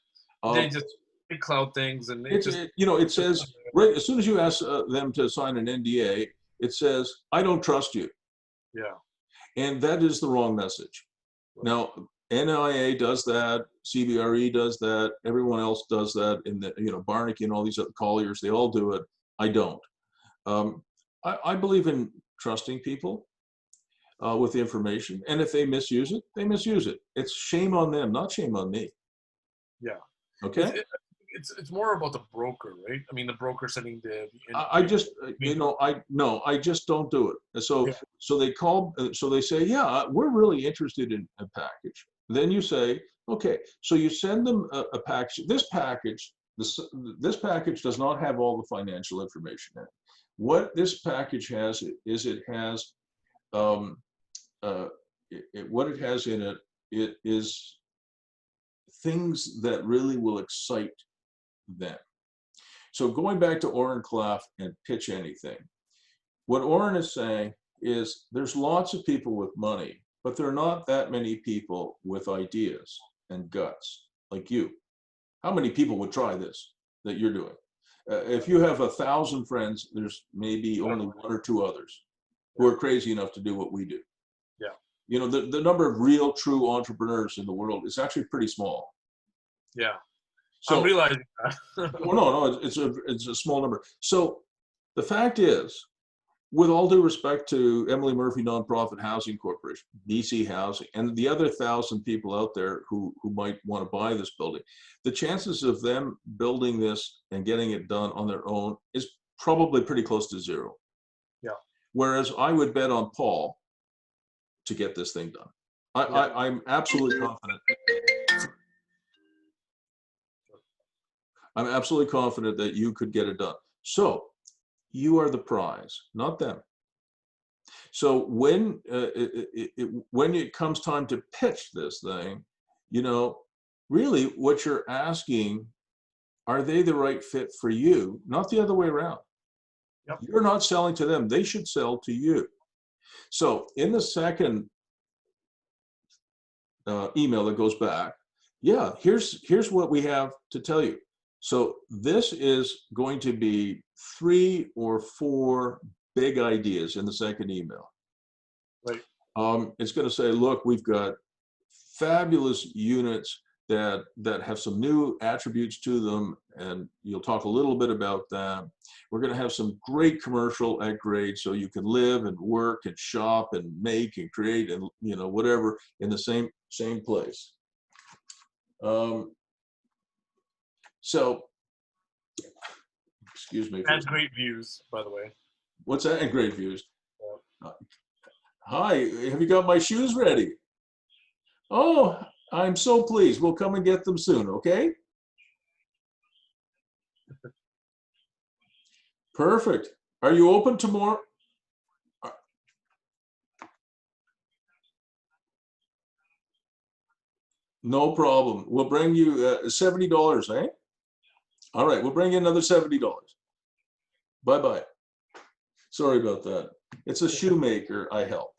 They just big cloud things, and they just, you know, it says right as soon as you ask them to sign an NDA, it says, I don't trust you. Yeah. And that is the wrong message. Right. Now, NIA does that, CBRE does that, everyone else does that, in the, you know, Barnack and all these other Colliers, they all do it. I don't. I believe in trusting people with the information, and if they misuse it, they misuse it. It's shame on them, not shame on me. Yeah. Okay. It's more about the broker, right? I mean, the broker sending the I just, you know, I just don't do it. So, so they call, so they say, yeah, we're really interested in a package. Then you say, okay, so you send them a package. This package does not have all the financial information in it. What this package has is it has, what it has in it, it is things that really will excite them. So going back to Oren Klaff and Pitch Anything, what Oren is saying is there's lots of people with money, but there are not that many people with ideas and guts like you. How many people would try this that you're doing? If you have 1,000 friends, there's maybe only 1 or 2 others who are crazy enough to do what we do. Yeah. You know, the number of real, true entrepreneurs in the world is actually pretty small. Yeah. So, I'm realizing that. well, no, it's a small number. So the fact is, with all due respect to Emily Murphy Nonprofit Housing Corporation, BC Housing, and the other 1,000 people out there who might want to buy this building, the chances of them building this and getting it done on their own is probably pretty close to 0. Yeah. Whereas I would bet on Paul to get this thing done. I'm absolutely confident. I'm absolutely confident that you could get it done. So you are the prize, not them. So when it comes time to pitch this thing, you know, really what you're asking, are they the right fit for you? Not the other way around. Yep. You're not selling to them. They should sell to you. So in the second email that goes back, yeah, here's what we have to tell you. So this is going to be 3 or 4 big ideas in the second email. Right. It's going to say, look, we've got fabulous units that have some new attributes to them, and you'll talk a little bit about that. We're going to have some great commercial at grade, so you can live and work and shop and make and create and, you know, whatever in the same place. So, excuse me. And great views, by the way. What's that? And great views. Hi, have you got my shoes ready? Oh, I'm so pleased. We'll come and get them soon, okay? Perfect. Are you open tomorrow? No problem. We'll bring you $70, eh? All right, we'll bring you another $70. Bye-bye. Sorry about that. It's a shoemaker I help.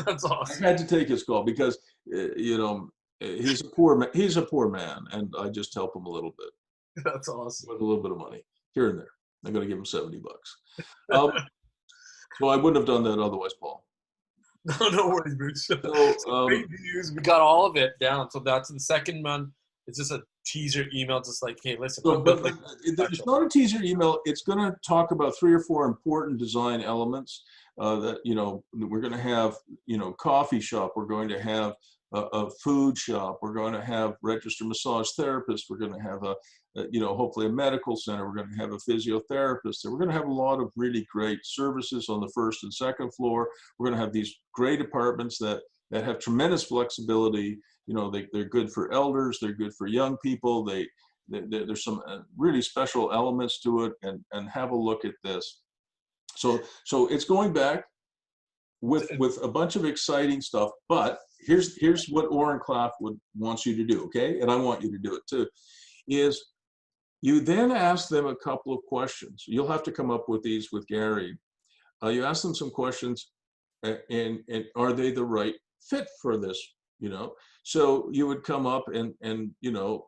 That's awesome. I had to take his call because, you know, he's a poor man, and I just help him a little bit. That's awesome. With a little bit of money here and there. I'm going to give him $70. So I wouldn't have done that otherwise, Paul. No worries, Bruce. So, great views. We got all of it down. So that's in the second month. It's just a teaser email, just like, hey, listen, So, I'm but like it's not a teaser email. It's going to talk about 3 or 4 important design elements that, you know, we're going to have, you know, coffee shop. We're going to have a food shop. We're going to have registered massage therapist. We're going to have you know, hopefully a medical center. We're going to have a physiotherapist. So we're going to have a lot of really great services on the 1st and 2nd floor. We're going to have these great apartments that have tremendous flexibility. You know, they're good for elders. They're good for young people. There's some really special elements to it, and have a look at this. So it's going back with a bunch of exciting stuff, but here's what Oren Klaff wants you to do, okay? And I want you to do it too, is you then ask them a couple of questions. You'll have to come up with these with Gary. You ask them some questions, and are they the right fit for this, you know? So you would come up and you know,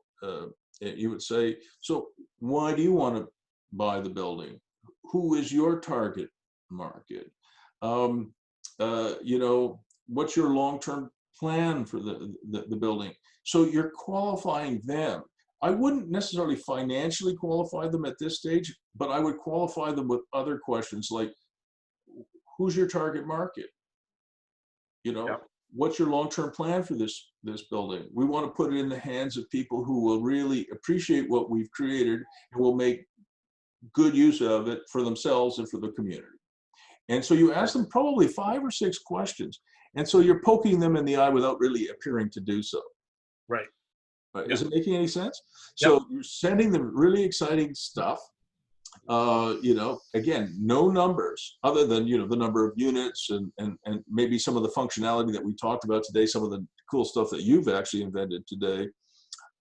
you would say, so why do you want to buy the building? Who is your target market? You know, what's your long-term plan for the building? So you're qualifying them. I wouldn't necessarily financially qualify them at this stage, but I would qualify them with other questions like, who's your target market? You know, Yep. What's your long-term plan for this building? We want to put it in the hands of people who will really appreciate what we've created and will make good use of it for themselves and for the community. And so you ask them probably 5 or 6 questions. And so you're poking them in the eye without really appearing to do so. Right. Is it making any sense? Yep. So you're sending them really exciting stuff. You know, again, no numbers other than, you know, the number of units and maybe some of the functionality that we talked about today, some of the cool stuff that you've actually invented today.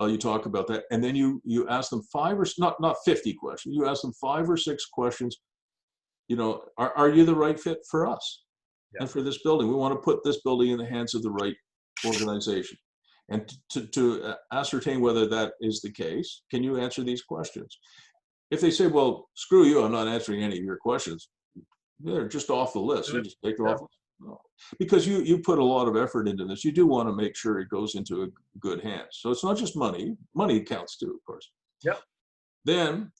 You talk about that, and then you ask them 5 or not 50 questions. You ask them 5 or 6 questions. You know, are you the right fit for us and for this building? We want to put this building in the hands of the right organization. And to ascertain whether that is the case, can you answer these questions? If they say, well, screw you, I'm not answering any of your questions, they're just off the list. You just take them off. No. Because you put a lot of effort into this. You do want to make sure it goes into a good hands. So it's not just money. Money counts too, of course. Yep. Then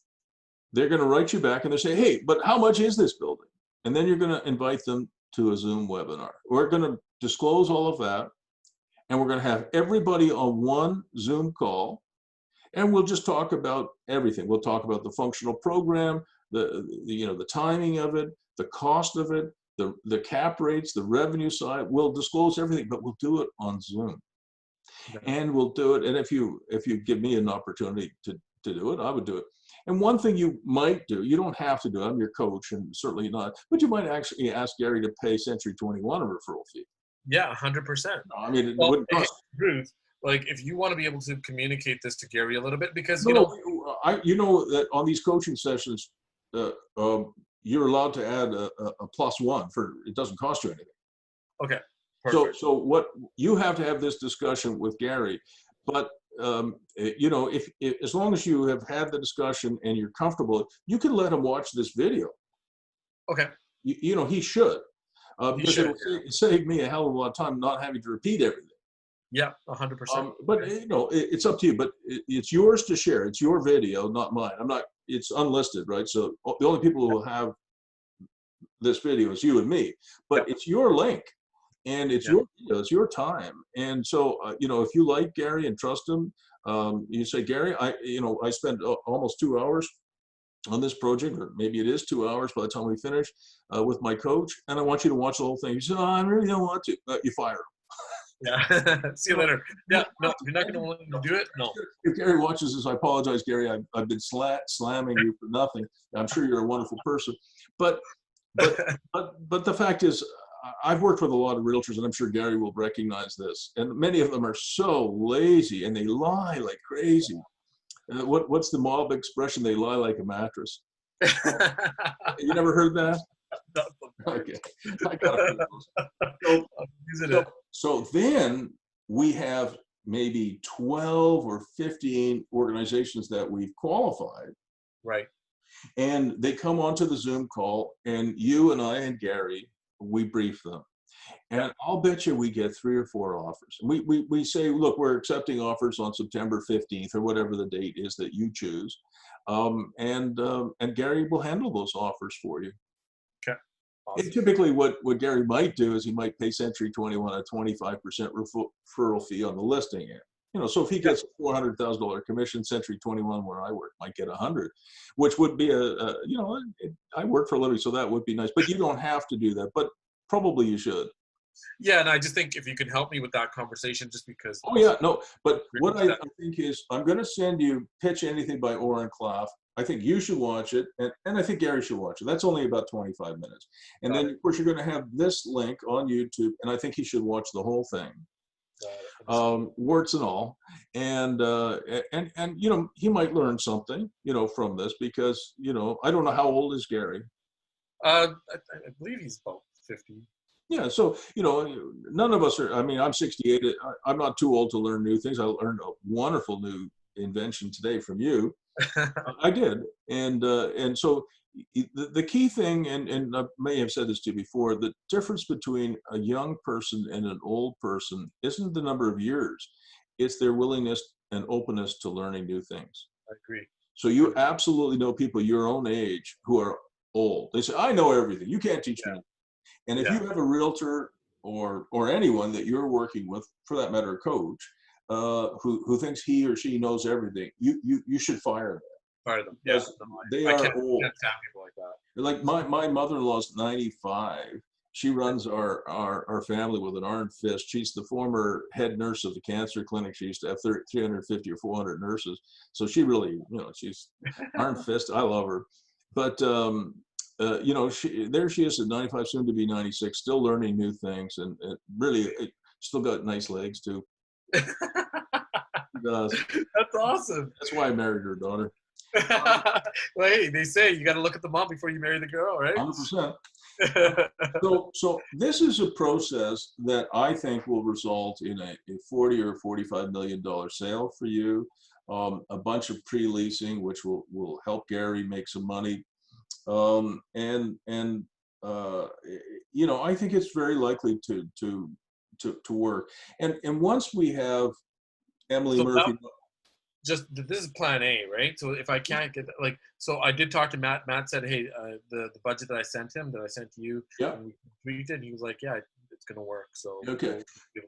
they're going to write you back and they say, hey, but how much is this building? And then you're going to invite them to a Zoom webinar. We're going to disclose all of that. And we're going to have everybody on one Zoom call. And we'll just talk about everything. We'll talk about the functional program, the timing of it, the cost of it, the cap rates, the revenue side. We'll disclose everything, but we'll do it on Zoom. And we'll do it. And if you give me an opportunity to do it, I would do it. And one thing you might do, you don't have to do it, I'm your coach and certainly not, but you might actually ask Gary to pay Century 21 a referral fee. Yeah, 100%. I mean, it wouldn't cost. Truth, like if you want to be able to communicate this to Gary a little bit, because you know that on these coaching sessions, you're allowed to add a +1 for it doesn't cost you anything. Okay. Perfect. So what you have to have this discussion with Gary, but you know, if as long as you have had the discussion and you're comfortable, you can let him watch this video. Okay. You know, he should. Because it'll save me a hell of a lot of time not having to repeat everything. Yeah, 100%. But you know, it's up to you. But it's yours to share. It's your video, not mine. I'm not. It's unlisted, right? So the only people who will have this video is you and me. But it's your link, and it's your video, it's your time. And so you know, if you like Gary and trust him, you say, Gary, I spent almost 2 hours on this project, or maybe it is 2 hours by the time we finish with my coach, and I want you to watch the whole thing. You say, oh, I really don't want to. You fire him. Yeah. See you later. Yeah. No, you're not going to want to do it. No. If Gary watches this, I apologize, Gary. I've been slamming you for nothing. I'm sure you're a wonderful person, but the fact is, I've worked with a lot of realtors, and I'm sure Gary will recognize this. And many of them are so lazy, and they lie like crazy. What's the mob expression? They lie like a mattress. You never heard that? Okay. I gotta so then we have maybe 12 or 15 organizations that we've qualified. Right. And they come onto the Zoom call, and you and I and Gary, we brief them. Yeah. And I'll bet you we get 3 or 4 offers. We say, look, we're accepting offers on September 15th or whatever the date is that you choose. And Gary will handle those offers for you. Okay. And Awesome. typically what Gary might do is he might pay Century 21 a 25% referral fee on the listing. You know, so if he gets a $400,000 commission, Century 21, where I work, might get 100, which would be you know, I work for a living, so that would be nice. But you don't have to do that, but probably you should. Yeah, and I just think if you can help me with that conversation, just because. Oh yeah, no, but what I think is I'm going to send you Pitch Anything by Oren Klaff. I think you should watch it, and I think Gary should watch it. That's only about 25 minutes. And then, of course, you're going to have this link on YouTube, and I think he should watch the whole thing, warts and all. And you know, he might learn something, you know, from this, because, you know, I don't know, how old is Gary? I believe he's about 50. Yeah, so, you know, none of us are, I mean, I'm 68. I'm not too old to learn new things. I learned a wonderful new invention today from you. I did. And so the key thing, and I may have said this to you before, the difference between a young person and an old person isn't the number of years. It's their willingness and openness to learning new things. I agree. So you absolutely know people your own age who are old. They say, I know everything. You can't teach me. And if you have a realtor or anyone that you're working with, for that matter, a coach, who thinks he or she knows everything, you should fire them. Fire them. Yes. They I are can't old. stand people like that. Like my mother-in-law's 95. She runs our family with an iron fist. She's the former head nurse of the cancer clinic. She used to have 350 or 400 nurses. So she really, you know, she's iron fist. I love her. But you know, there she is at 95, soon to be 96, still learning new things, and really still got nice legs too. She does. That's awesome. That's why I married her daughter. Well, hey, they say you got to look at the mom before you marry the girl, right? 100%. So this is a process that I think will result in a $40 or $45 million sale for you, a bunch of pre-leasing, which will help Gary make some money. You know, I think it's very likely to work. And once we have Emily Murphy. This is plan A, right? So if I can't get like, so I did talk to Matt. Matt said, hey, the budget that I sent him, that I sent to you, and we tweaked it. And he was like, yeah, it's going to work. So okay,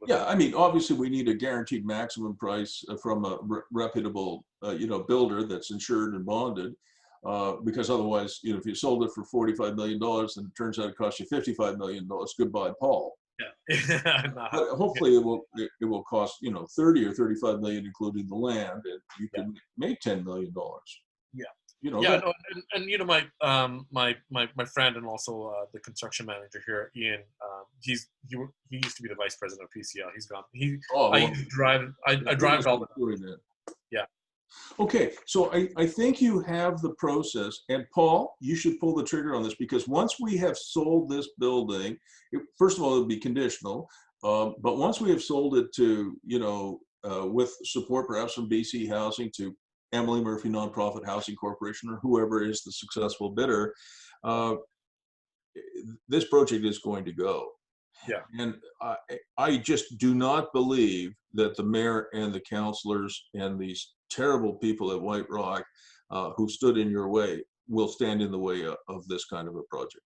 yeah. I mean, obviously, we need a guaranteed maximum price from a reputable, you know, builder that's insured and bonded. Because otherwise, you know, if you sold it for $45 million and it turns out it cost you $55 million, goodbye, Paul. Yeah. But hopefully it will cost, you know, 30 or 35 million, including the land, and you can make $10 million. Yeah. You know. Yeah. No, and you know, my friend and also the construction manager here, Ian. He used to be the vice president of PCL. He's gone. I drive all the. Yeah. Okay, so I think you have the process, and Paul, you should pull the trigger on this, because once we have sold this building, first of all, it'll be conditional, but once we have sold it to, you know, with support perhaps from BC Housing, to Emily Murphy Nonprofit Housing Corporation, or whoever is the successful bidder, this project is going to go. Yeah. And I just do not believe that the mayor and the councilors and these terrible people at White Rock who stood in your way will stand in the way of this kind of a project.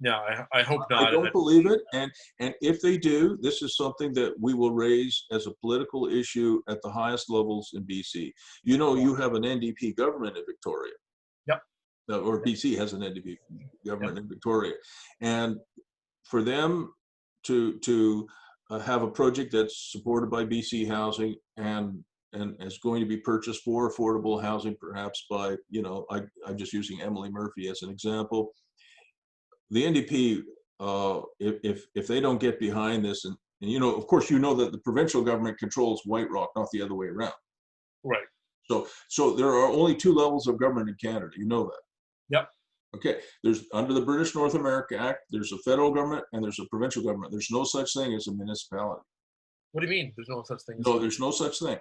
Yeah, I hope not. I don't believe it. And if they do, this is something that we will raise as a political issue at the highest levels in BC. You know, you have an NDP government in Victoria. Yep. Or BC has an NDP government in Victoria. And for them to have a project that's supported by BC Housing and is going to be purchased for affordable housing, perhaps by, you know, I'm just using Emily Murphy as an example. The NDP, if they don't get behind this, and you know, of course, you know that the provincial government controls White Rock, not the other way around. Right. So there are only 2 levels of government in Canada. You know that. Yep. Okay, there's under the British North America Act, there's a federal government and there's a provincial government. There's no such thing as a municipality. What do you mean? There's no such thing? No, there's no such thing.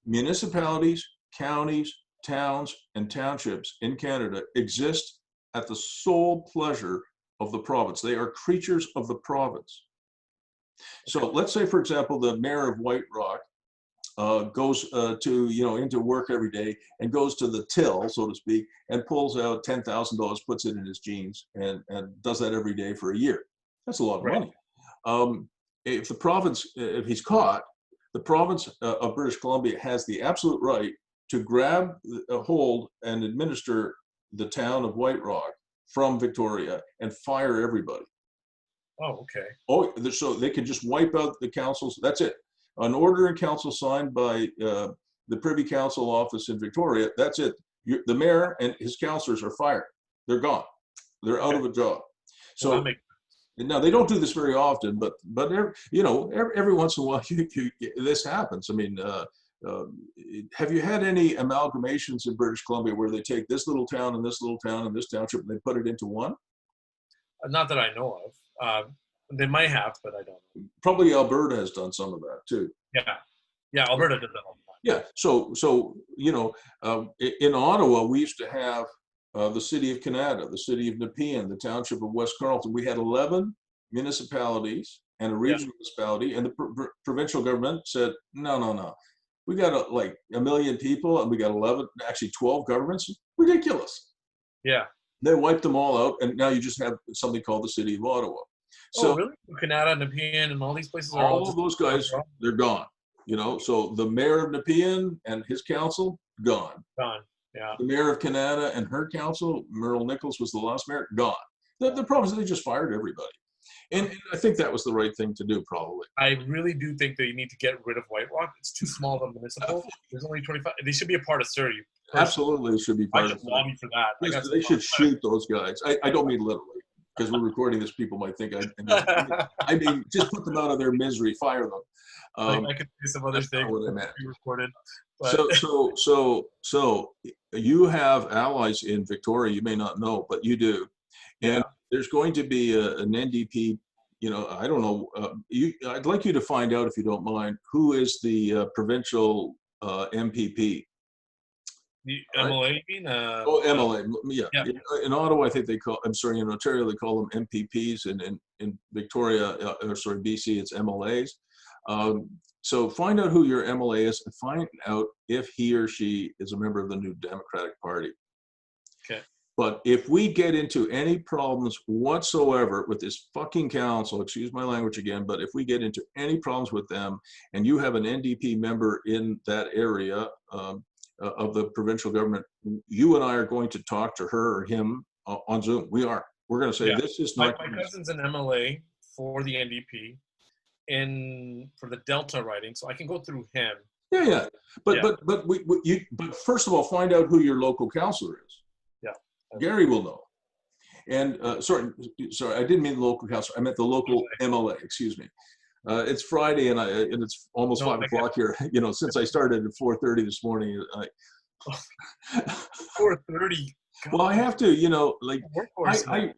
Municipalities, counties, towns, and townships in Canada exist at the sole pleasure of the province. They are creatures of the province. So let's say, for example, the mayor of White Rock goes to, into work every day and goes to the till, so to speak, and pulls out $10,000, puts it in his jeans, and does that every day for a year. That's a lot of Right. money. If the province, if he's caught, the province of British Columbia has the absolute right to grab, hold, and administer the town of White Rock from Victoria and fire everybody. Oh, okay. Oh, so they can just wipe out the councils. That's it. An order in council signed by the Privy Council office in Victoria. That's it. The mayor and his councillors are fired. They're gone. They're out of a job. So Well, that makes now they don't do this very often, but every once in a while this happens. I mean, have you had any amalgamations in British Columbia where they take this little town and this little town and this township and they put it into one? not that I know of. They might have, but I don't know. Probably Alberta has done some of that too. Yeah, Alberta does that all the time. Yeah, so in Ottawa, we used to have the city of Canada, the city of Nepean, the township of West Carleton. We had 11 municipalities and a regional municipality, and the provincial government said, no. We got like 1 million people, and we got 12 governments. Ridiculous. Yeah. They wiped them all out, and now you just have something called the city of Ottawa. So really? Canada, Nepean, and all these places are all of those guys, they're gone. So the mayor of Nepean and his council, gone. Gone. Yeah. The mayor of Canada and her council, Merle Nichols was the last mayor, gone. The problem is they just fired everybody. And I think that was the right thing to do, probably. I really do think that you need to get rid of White Rock. It's too small of a municipal. There's only 25. They should be a part of Surrey. Absolutely, they should be part of of it. I should lobby for that. Yes, they should shoot those guys. I don't mean literally, because we're recording this. People might think I mean, just put them out of their misery, fire them. I could say some other things. What I meant. Recorded. But. So you have allies in Victoria. You may not know, but you do, and there's going to be an NDP. I don't know. I'd like you to find out, if you don't mind, who is the provincial MPP. The MLA, you mean? MLA, yeah. In Ottawa, I think they call. I'm sorry, in Ontario, they call them MPPs, and in Victoria, BC, it's MLAs. So find out who your MLA is, and find out if he or she is a member of the New Democratic Party. Okay. But if we get into any problems whatsoever with this fucking council, excuse my language again, but if we get into any problems with them, and you have an NDP member in that area of the provincial government, you and I are going to talk to her or him on Zoom. We're going to say, this is not. My cousin's an MLA for the NDP for the Delta riding, so I can go through him. Yeah. But first of all, find out who your local councillor is. Yeah. Gary will know. And sorry, I didn't mean the local councillor. I meant the local MLA. Excuse me. It's Friday, and it's almost 5 o'clock here. Since I started at 4:30 this morning. 4:30. Well, I have to.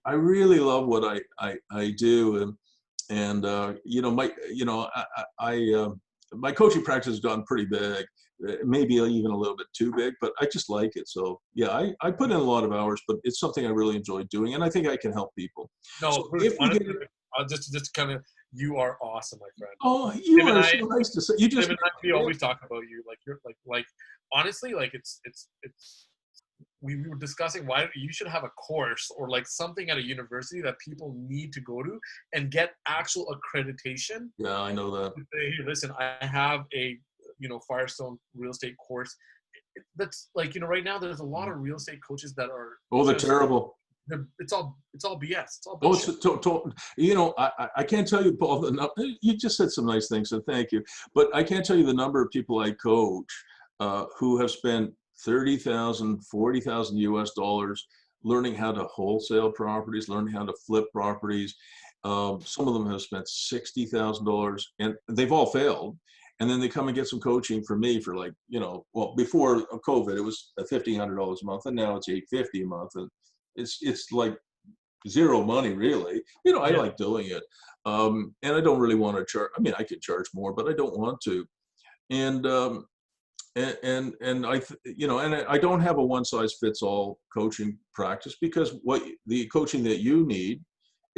I really love what I do, and my coaching practice has gotten pretty big, maybe even a little bit too big, but I just like it. So yeah, I put in a lot of hours, but it's something I really enjoy doing, and I think I can help people. No, so just kind of, you are awesome, my friend. Oh, you are so nice to say. You just we always talk about you, like you're like honestly, like it's we were discussing why you should have a course or like something at a university that people need to go to and get actual accreditation. Yeah, I know that. Hey, listen, I have a Firestone real estate course. That's like, right now there's a lot of real estate coaches that are they're terrible. It's all BS. It's all bullshit. I can't tell you, Paul. You just said some nice things, so thank you. But I can't tell you the number of people I coach who have spent $30,000, $40,000 US learning how to wholesale properties, learning how to flip properties. Some of them have spent $60,000, and they've all failed. And then they come and get some coaching from me for before COVID, it was $1,500 a month, and now it's $850 a month, and it's like zero money, really. I like doing it, and I don't really want to charge. I mean, I could charge more, but I don't want to. And I don't have a one-size-fits-all coaching practice, because what the coaching that you need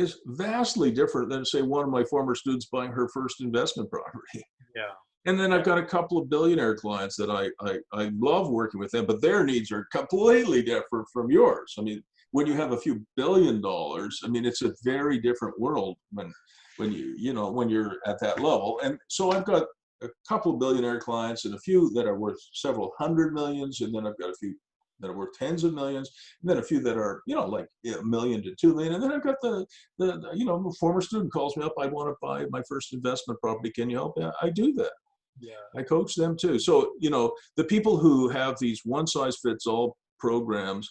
is vastly different than, say, one of my former students buying her first investment property. Yeah. And then I've got a couple of billionaire clients that I love working with them, but their needs are completely different from yours. I mean, when you have a few $1 billion, I mean, it's a very different world when when you're at that level. And so I've got a couple of billionaire clients and a few that are worth several hundred millions, and then I've got a few that are worth tens of millions, and then a few that are like $1 million to $2 million, and then I've got the a former student calls me up, I want to buy my first investment property, can you help me? I do that. Yeah. I coach them too. So the people who have these one size fits all programs,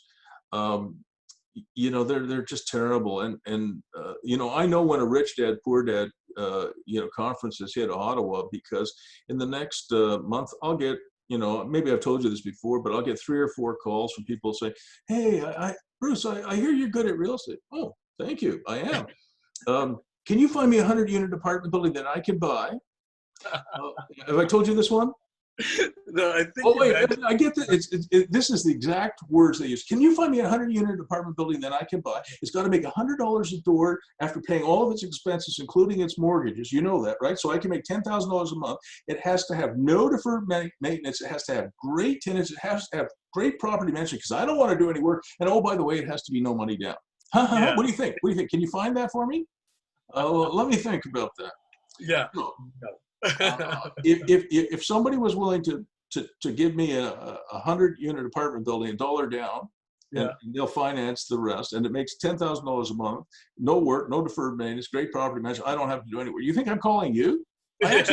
they're just terrible. And I know when a rich dad poor dad conference has hit Ottawa, because in the next month I'll get, maybe I've told you this before, but I'll get 3 or 4 calls from people saying, hey, Bruce, I hear you're good at real estate. Oh, thank you, I am. Can you find me a 100-unit apartment building that I can buy? Have I told you this one? No, I think. Oh wait, I get that. This is the exact words they use. Can you find me a 100-unit apartment building that I can buy? It's got to make $100 a door after paying all of its expenses, including its mortgages. You know that, right? So I can make $10,000 a month. It has to have no deferred maintenance. It has to have great tenants. It has to have great property management, because I don't want to do any work. And oh, by the way, it has to be no money down. Yeah. What do you think? What do you think? Can you find that for me? Let me think about that. Yeah. No. If somebody was willing to give me a 100-unit apartment building, $1 down, and they'll finance the rest, and it makes $10,000 a month, no work, no deferred maintenance, great property management, I don't have to do any work. You think I'm calling you? I'm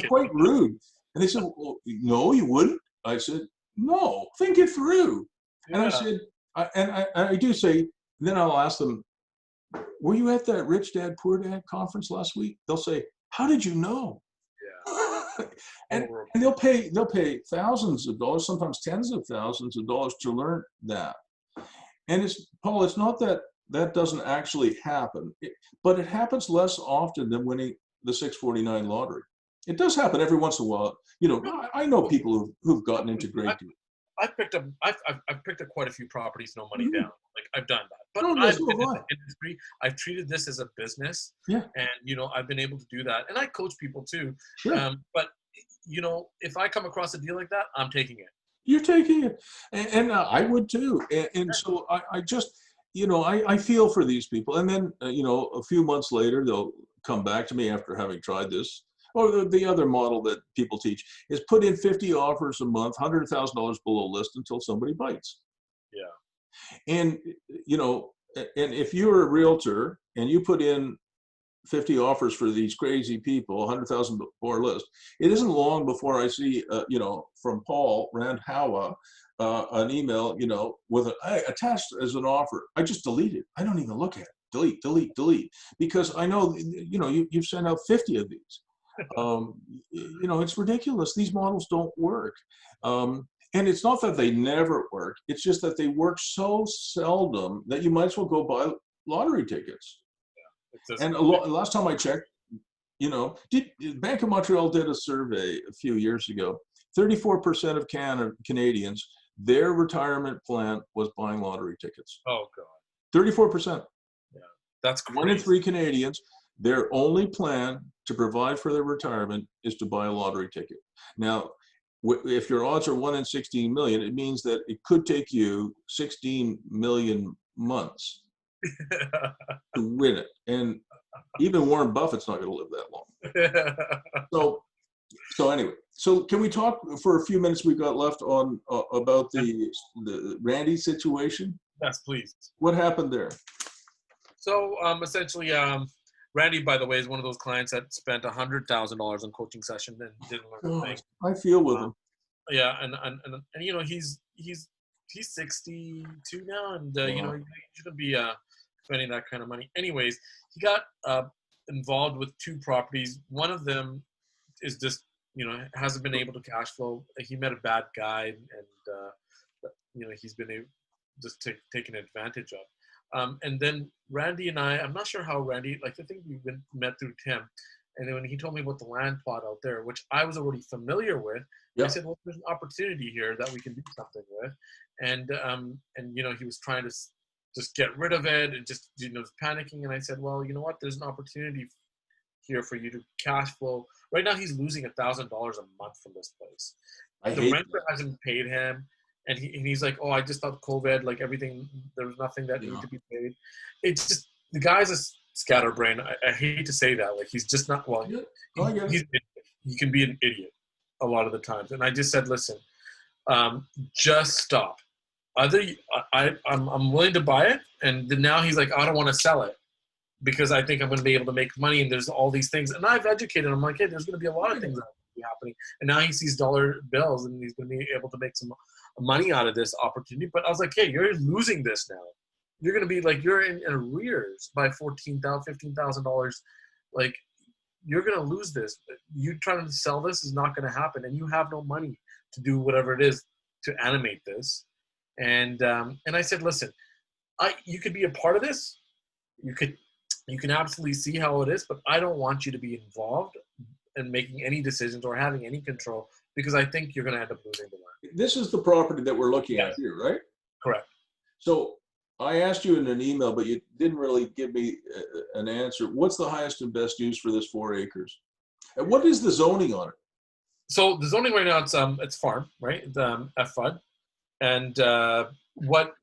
quite rude. And they said, well, no, you wouldn't. I said, no, think it through. And I said, I do say, then I'll ask them, were you at that Rich Dad Poor Dad conference last week? They'll say, how did you know? and they'll pay thousands of dollars, sometimes tens of thousands of dollars to learn that. And it's not that doesn't actually happen, but it happens less often than winning the 649 lottery. It does happen every once in a while. I know people who've gotten into great deals. I've picked up quite a few properties, no money down. Like, I've done that. But I've been in the industry. I've treated this as a business. Yeah. And I've been able to do that. And I coach people too. Sure. But if I come across a deal like that, I'm taking it. You're taking it. And I would too. And so I just, I feel for these people. And then, a few months later, they'll come back to me after having tried this. Or the other model that people teach is put in 50 offers a month, $100,000 below list until somebody bites. Yeah. And, and if you're a realtor and you put in 50 offers for these crazy people, 100,000 before list, it isn't long before I see, from Paul Randhawa, an email, with attached as an offer. I just delete it. I don't even look at it. Delete, delete, delete. Because I know, you've sent out 50 of these. It's ridiculous. These models don't work. And it's not that they never work. It's just that they work so seldom that you might as well go buy lottery tickets. Yeah, and last time I checked, Bank of Montreal did a survey a few years ago. 34% of Canadians, their retirement plan was buying lottery tickets. Oh, God. 34%. Yeah, that's crazy. 1 in 3 Canadians, their only plan to provide for their retirement is to buy a lottery ticket. Now, if your odds are 1 in 16 million, it means that it could take you 16 million months to win it. And even Warren Buffett's not going to live that long. So anyway, so can we talk for a few minutes we've got left on about the Randy situation? Yes, please. What happened there? So essentially, Randy, by the way, is one of those clients that spent $100,000 on coaching session and didn't learn a thing. I feel with him. Yeah, and he's 62 now, and he shouldn't be spending that kind of money. Anyways, he got involved with 2 properties. One of them is just hasn't been able to cash flow. He met a bad guy, and he's been just taken advantage of. And then Randy and I'm not sure how Randy, I think we met through Tim. And then when he told me about the land plot out there, which I was already familiar with, I said, well, there's an opportunity here that we can do something with. And he was trying to just get rid of it, and just panicking. And I said, well, you know what? There's an opportunity here for you to cash flow. Right now, he's losing $1,000 a month from this place. The renter hasn't paid him, and he's like, oh, I just thought COVID, like everything, there was nothing that needed to be paid. It's just, the guy's a scatterbrain. I hate to say that. Like, he's just not, well, he can be an idiot a lot of the times. And I just said, listen, just stop. Either I'm willing to buy it, and then now he's like, I don't want to sell it because I think I'm going to be able to make money, and there's all these things. And I've educated him, like, hey, there's going to be a lot of things that will be happening. And now he sees dollar bills, and he's going to be able to make some money out of this opportunity. But I was like, hey, you're losing this now. You're going to be like, you're in arrears by $14,000, $15,000. Like, you're going to lose this. You trying to sell this is not going to happen, and you have no money to do whatever it is to animate this. And I said, listen, you could be a part of this. You can absolutely see how it is, but I don't want you to be involved in making any decisions or having any control, because I think you're going to end up losing the land. This is the property that we're looking at here, right? Correct. So I asked you in an email, but you didn't really give me an answer. What's the highest and best use for this 4 acres? And what is the zoning on it? So the zoning right now, it's farm, right? It's FUD. And what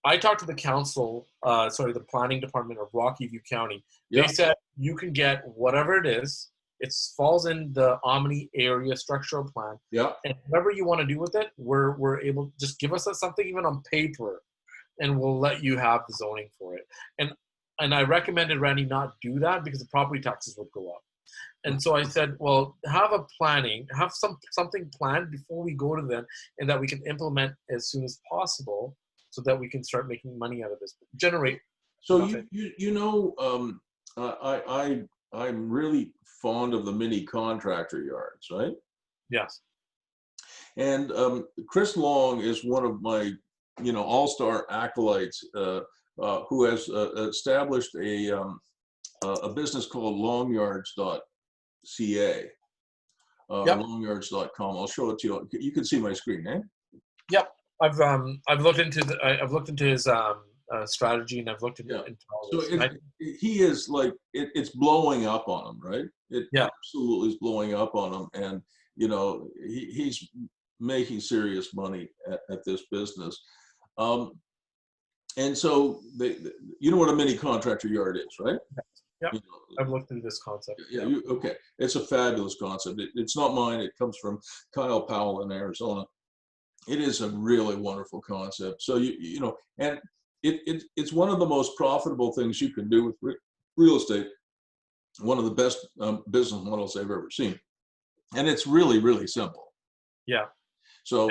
I talked to the council, the planning department of Rocky View County. They said you can get whatever it is. It falls in the Omni area structural plan. Yeah. And whatever you want to do with it, we're able to just give us something even on paper, and we'll let you have the zoning for it. And I recommended Randy not do that because the property taxes would go up. And so I said, well, have something planned before we go to them, and that we can implement as soon as possible, so that we can start making money out of this, generate. So I'm really fond of the mini contractor yards, right? Yes. And Chris Long is one of my, all-star acolytes who has established a business called longyards.ca, longyards.com. I'll show it to you. You can see my screen, eh? Yep. I've looked into his strategy, and I've looked into all this. So he is like, it's blowing up on him, right? It absolutely is blowing up on him, and he's making serious money at this business. And so you know what a mini contractor yard is, right? Yep. I've looked into this concept. Yeah. Okay. It's a fabulous concept. It's not mine. It comes from Kyle Powell in Arizona. It is a really wonderful concept. So and it's one of the most profitable things you can do with real estate. One of the best business models I've ever seen, and it's really, really simple. Yeah. So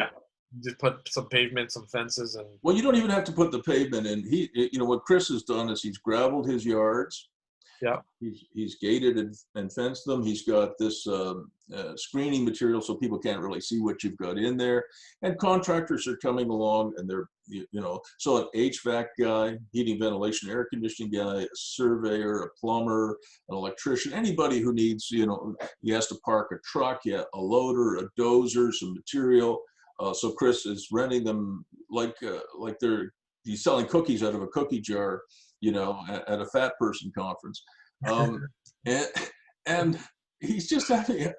just put some pavement, some fences, and well, you don't even have to put the pavement in. What Chris has done is he's gravelled his yards. Yeah. He's gated and fenced them. He's got this screening material so people can't really see what you've got in there. And contractors are coming along, and they're, so an HVAC guy, heating, ventilation, air conditioning guy, a surveyor, a plumber, an electrician, anybody who needs, he has to park a truck, a loader, a dozer, some material. So Chris is renting them like he's selling cookies out of a cookie jar, at a fat person conference. And he's just having,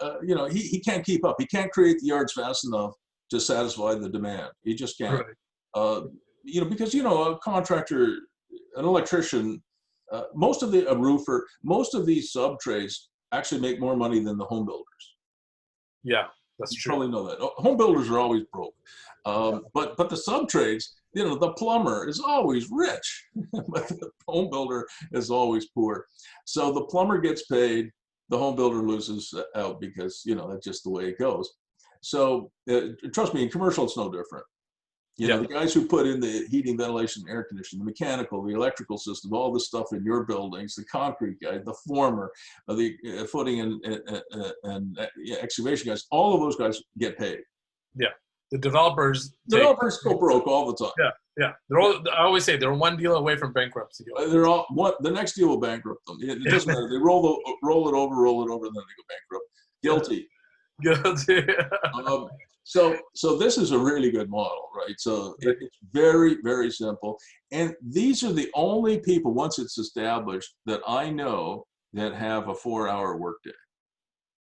he can't keep up. He can't create the yards fast enough to satisfy the demand. He just can't. Right. Because, a contractor, an electrician, a roofer, most of these sub trades actually make more money than the home builders. Yeah, that's true. You probably know that. Home builders are always broke. But the sub trades, the plumber is always rich, but the home builder is always poor. So the plumber gets paid, the home builder loses out because, that's just the way it goes. So trust me, in commercial, it's no different. The guys who put in the heating, ventilation, air conditioning, the mechanical, the electrical system, all the stuff in your buildings, the concrete guy, the former, the footing and excavation guys, all of those guys get paid. Yeah. The developers go broke all the time. Yeah. I always say they're one deal away from bankruptcy. The next deal will bankrupt them. It doesn't matter. They roll it over, and then they go bankrupt. Guilty. So this is a really good model, right? So it's very, very simple. And these are the only people, once it's established, that I know that have a 4-hour workday.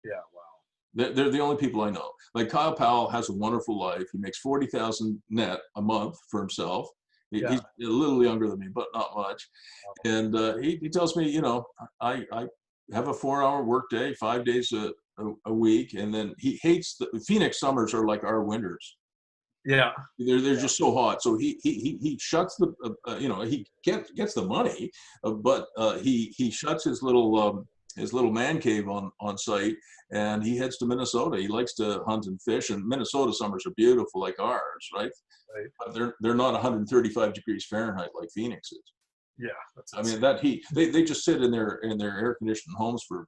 Yeah, wow. They're the only people I know. Like Kyle Powell has a wonderful life. He makes $40,000 net a month for himself. He's a little younger than me, but not much. And he tells me, you know, I have a 4-hour workday, 5 days a week, and then he hates the Phoenix summers are like our winters. Yeah, they're just so hot. So he shuts the he gets the money, but he shuts his little man cave on site, and he heads to Minnesota. He likes to hunt and fish, and Minnesota summers are beautiful like ours, right? But they're not 135 degrees Fahrenheit like Phoenix is. Yeah, I mean that heat. They just sit in their air conditioned homes for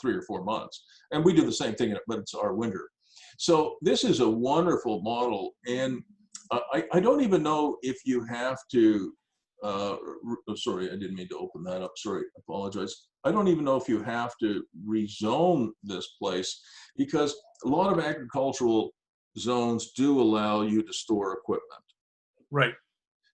3 or 4 months, and we do the same thing, but it's our winter. So this is a wonderful model, and I don't even know if you have to. Sorry, I didn't mean to open that up. Sorry, apologize. I don't even know if you have to rezone this place, because a lot of agricultural zones do allow you to store equipment. Right.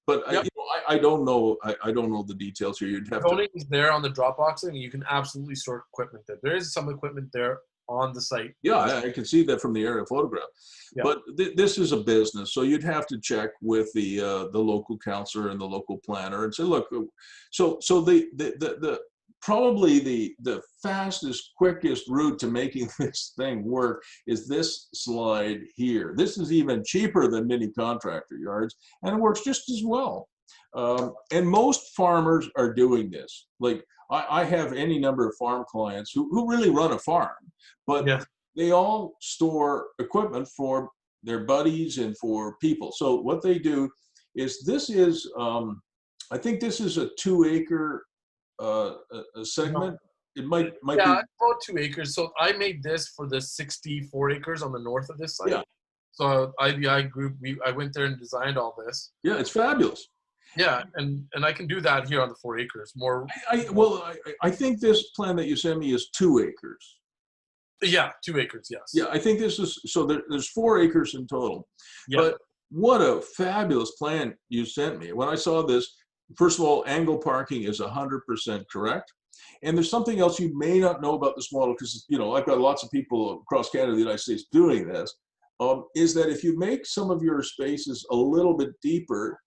But I don't know. I don't know the details here. You'd have Zoning is there on the Dropbox, and you can absolutely store equipment there. There is some equipment there on the site. Yeah, I can see that from the aerial photograph. Yeah. But this is a business, so you'd have to check with the local counselor and the local planner and say, look, so the probably the fastest, quickest route to making this thing work is this slide here. This is even cheaper than mini contractor yards, and it works just as well. And most farmers are doing this. Like I have any number of farm clients who really run a farm, but they all store equipment for their buddies and for people. So what they do is this is, I think this is a 2-acre segment. It might be about 2 acres. So I made this for the 64 acres on the north of this site. Yeah. So IBI group, I went there and designed all this. Yeah, it's fabulous. Yeah, and I can do that here on the 4 acres. I think this plan that you sent me is 2 acres. Yeah, 2 acres, yes. Yeah, I think this is, so there's 4 acres in total. Yeah. But what a fabulous plan you sent me. When I saw this, first of all, angle parking is 100% correct. And there's something else you may not know about this model, because, you know, I've got lots of people across Canada, the United States doing this, is that if you make some of your spaces a little bit deeper,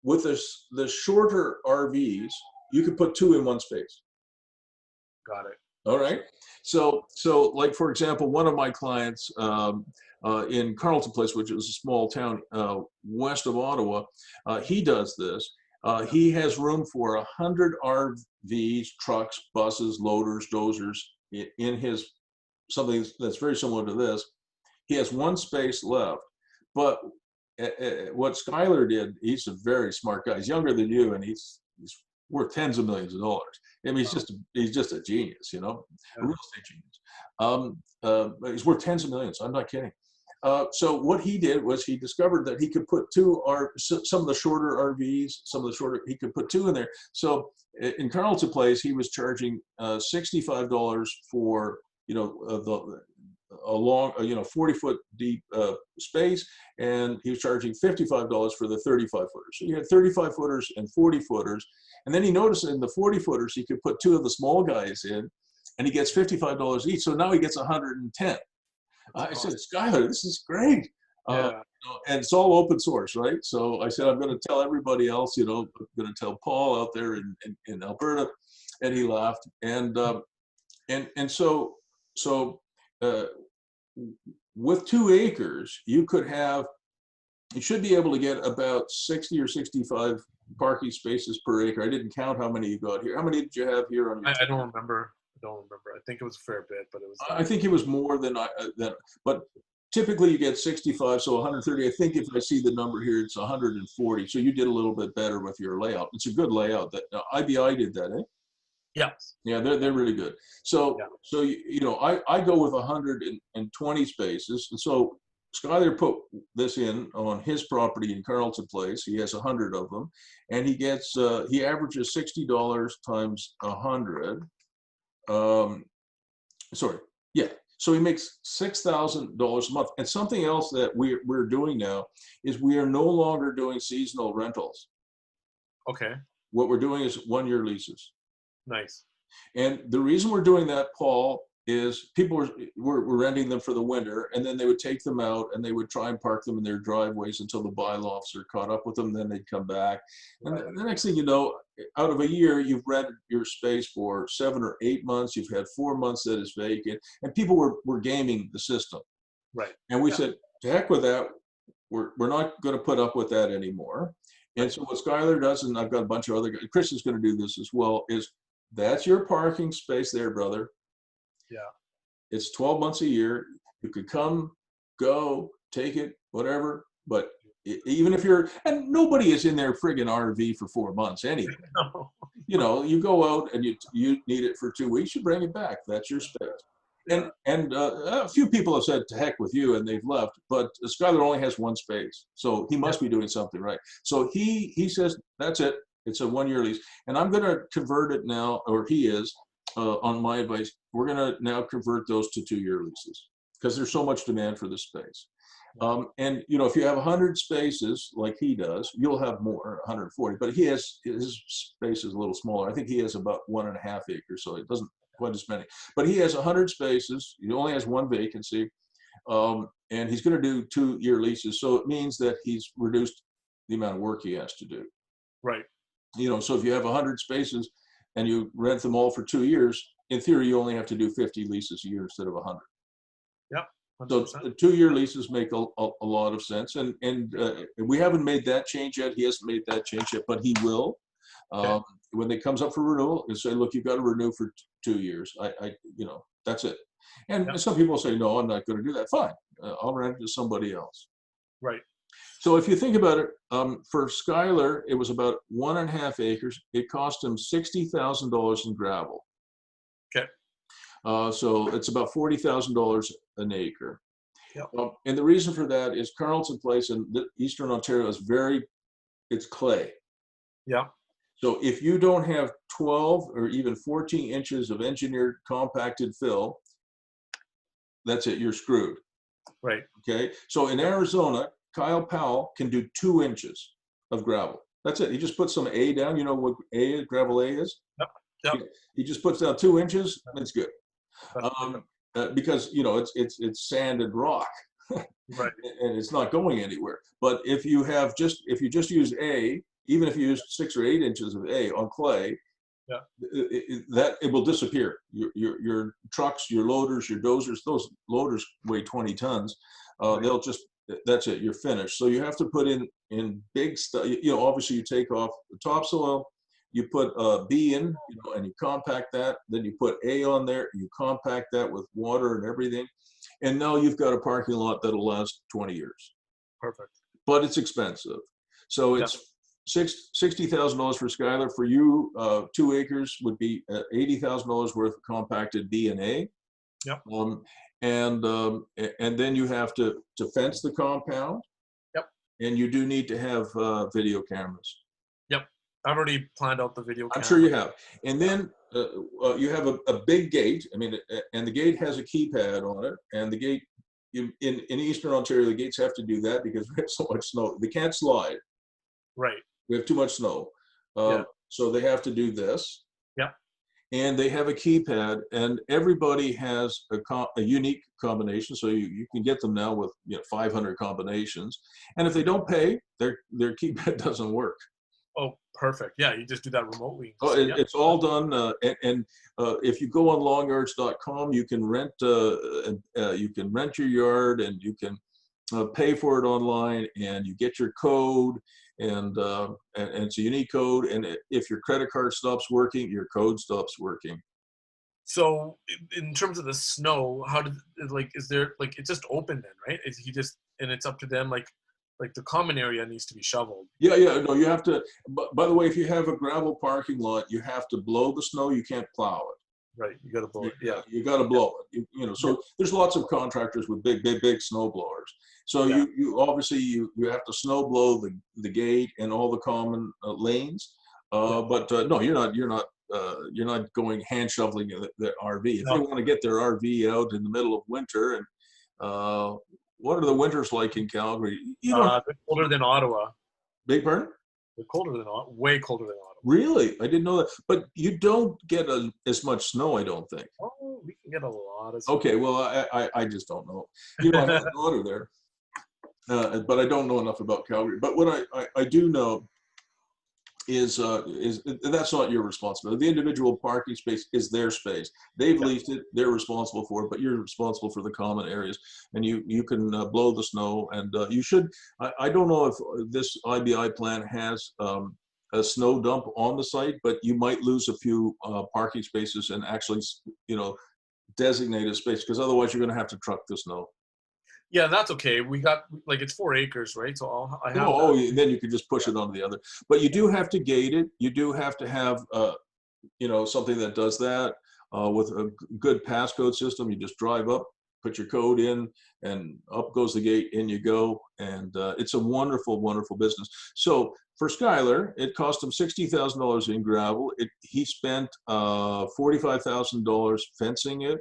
with the shorter RVs, you could put 2 in one space. Got it. All right. So like, for example, one of my clients in Carleton Place, which is a small town west of Ottawa, he does this. He has room for 100 RVs, trucks, buses, loaders, dozers in his, something that's very similar to this. He has 1 space left, but what Skylar did, he's a very smart guy. He's younger than you, and he's worth tens of millions of dollars. I mean, he's just a genius, you know, a real estate genius. He's worth tens of millions. I'm not kidding. So what he did was he discovered that he could put some of the shorter RVs, he could put 2 in there. So in Carleton Place, he was charging $65 for, you know, a long, 40-foot deep space, and he was charging $55 for the 35-footers. So you had 35-footers and 40-footers, and then he noticed in the 40-footers he could put 2 of the small guys in, and he gets $55 each. So now he gets 110. I said, Skylar, this is great. And it's all open source, right? So I said, I'm going to tell everybody else, you know, I'm going to tell Paul out there in Alberta, and he laughed. And so with 2 acres, you should be able to get about 60 or 65 parking spaces per acre. I didn't count how many you got here. How many did you have here on your I don't remember. I think it was a fair bit, but it was. I think it was more than but typically you get 65, so 130. I think if I see the number here, it's 140. So you did a little bit better with your layout. It's a good layout. That IBI did that, eh? Yes. Yeah, they're really good. So you know, I go with 120 spaces, and so Skyler put this in on his property in Carleton Place. He has 100 of them, and he gets he averages $60 times 100. So he makes $6,000 a month. And something else that we're doing now is we are no longer doing seasonal rentals. Okay. What we're doing is 1-year leases. Nice. And the reason we're doing that, Paul, is people were renting them for the winter, and then they would take them out and they would try and park them in their driveways until the bylaw officer caught up with them. Then they'd come back. And the next thing you know, out of a year, you've rented your space for 7 or 8 months. You've had 4 months that is vacant, and people were gaming the system. Right. And we said, to heck with that. We're not going to put up with that anymore. And so what Skylar does, and I've got a bunch of other guys, Chris is going to do this as well, is that's your parking space there, brother. Yeah. It's 12 months a year. You could come, go, take it, whatever. But even if you're, and nobody is in their friggin' RV for 4 months anyway. No. You know, you go out and you need it for 2 weeks, you bring it back. That's your space. Yeah. And a few people have said to heck with you and they've left, but Skylar only has 1 space. So he must be doing something right. So he says, that's it. It's a 1-year lease. And I'm going to convert it now, or he is, on my advice, we're going to now convert those to 2-year leases because there's so much demand for this space. And, you know, if you have 100 spaces like he does, you'll have more, 140, but his space is a little smaller. I think he has about 1.5 acres, so it doesn't quite as many, but he has 100 spaces. He only has 1 vacancy, and he's going to do 2-year leases. So it means that he's reduced the amount of work he has to do. Right. You know, so if you have 100 spaces and you rent them all for 2 years, in theory, you only have to do 50 leases a year instead of 100. Yep. 100%. So the 2-year leases make a lot of sense. And we haven't made that change yet. He hasn't made that change yet, but he will. When it comes up for renewal, and say, look, you've got to renew for 2 years. You know, that's it. And some people say, no, I'm not going to do that. Fine. I'll rent it to somebody else. Right. So if you think about it, for Skylar, it was about 1.5 acres. It cost him $60,000 in gravel. Okay. So it's about $40,000 an acre. Yep. And the reason for that is Carleton Place in Eastern Ontario is it's clay. Yeah. So if you don't have 12 or even 14 inches of engineered compacted fill, that's it, you're screwed. Right. Okay. So in Arizona, Kyle Powell can do 2 inches of gravel. That's it. He just puts some A down. You know what gravel A is? Yep. Yep. He just puts down 2 inches. It's good. Because you know it's sand and rock, right, and it's not going anywhere. But if you just use A, even if you use 6 or 8 inches of A on clay, it will disappear. Your trucks, your loaders, your dozers, those loaders weigh 20 tons. They'll just, that's it, you're finished. So you have to put in big stuff. You know, obviously you take off the topsoil, you put B in, you know, and you compact that. Then you put A on there, you compact that with water and everything. And now you've got a parking lot that'll last 20 years. Perfect. But it's expensive. So it's $60,000 for Skylar. For you, 2 acres would be $80,000 worth of compacted B and A. Yep. And then you have to fence the compound. Yep. And you do need to have video cameras. Yep. I've already planned out the video camera. I'm sure you have. And then you have a big gate. I mean, and the gate has a keypad on it. And the gate, in Eastern Ontario, the gates have to do that because we have so much snow. They can't slide. Right. We have too much snow. So they have to do this. Yeah. And they have a keypad, and everybody has a unique combination. So you can get them now with 500 combinations. And if they don't pay, their keypad doesn't work. Oh, perfect. Yeah, you just do that remotely. Oh, it's all done. And if you go on longyards.com, you can rent your yard, and you can pay for it online, and you get your code, and it's a unique code. And if your credit card stops working, your code stops working. So in terms of the snow, is there it's just open then, right? Is he just, and it's up to them, like the common area needs to be shoveled. Yeah, no, you have to. By the way, if you have a gravel parking lot, you have to blow the snow. You can't plow it. Right, you got to blow it. Yeah, you got to blow it. So there's lots of contractors with big snow blowers. So you obviously you have to snow blow the gate and all the common lanes. But no, you're not you're not going hand shoveling the RV. If No. they want to get their RV out in the middle of winter, and what are the winters like in Calgary? You don't. They're colder than Ottawa. Big pardon? They're colder than Ottawa. Way colder than Ottawa. Really? I didn't know that. But you don't get as much snow, I don't think. Oh, we can get a lot of snow. Okay, well, I just don't know. You know, I have a daughter there, but I don't know enough about Calgary. But what I do know is that's not your responsibility. The individual parking space is their space. They've leased it. They're responsible for it, but you're responsible for the common areas. And you can blow the snow. And you should. I don't know if this IBI plan has a snow dump on the site, but you might lose a few parking spaces and actually, designate a space, because otherwise you're going to have to truck the snow. Yeah, that's okay. We got, like, it's 4 acres, right? So I have. Then you can just push it onto the other. But you do have to gate it. You do have to have, something that does that with a good passcode system. You just drive up, put your code in, and up goes the gate, in you go. And it's a wonderful, wonderful business. So for Skylar, it cost him $60,000 in gravel. He spent $45,000 fencing it.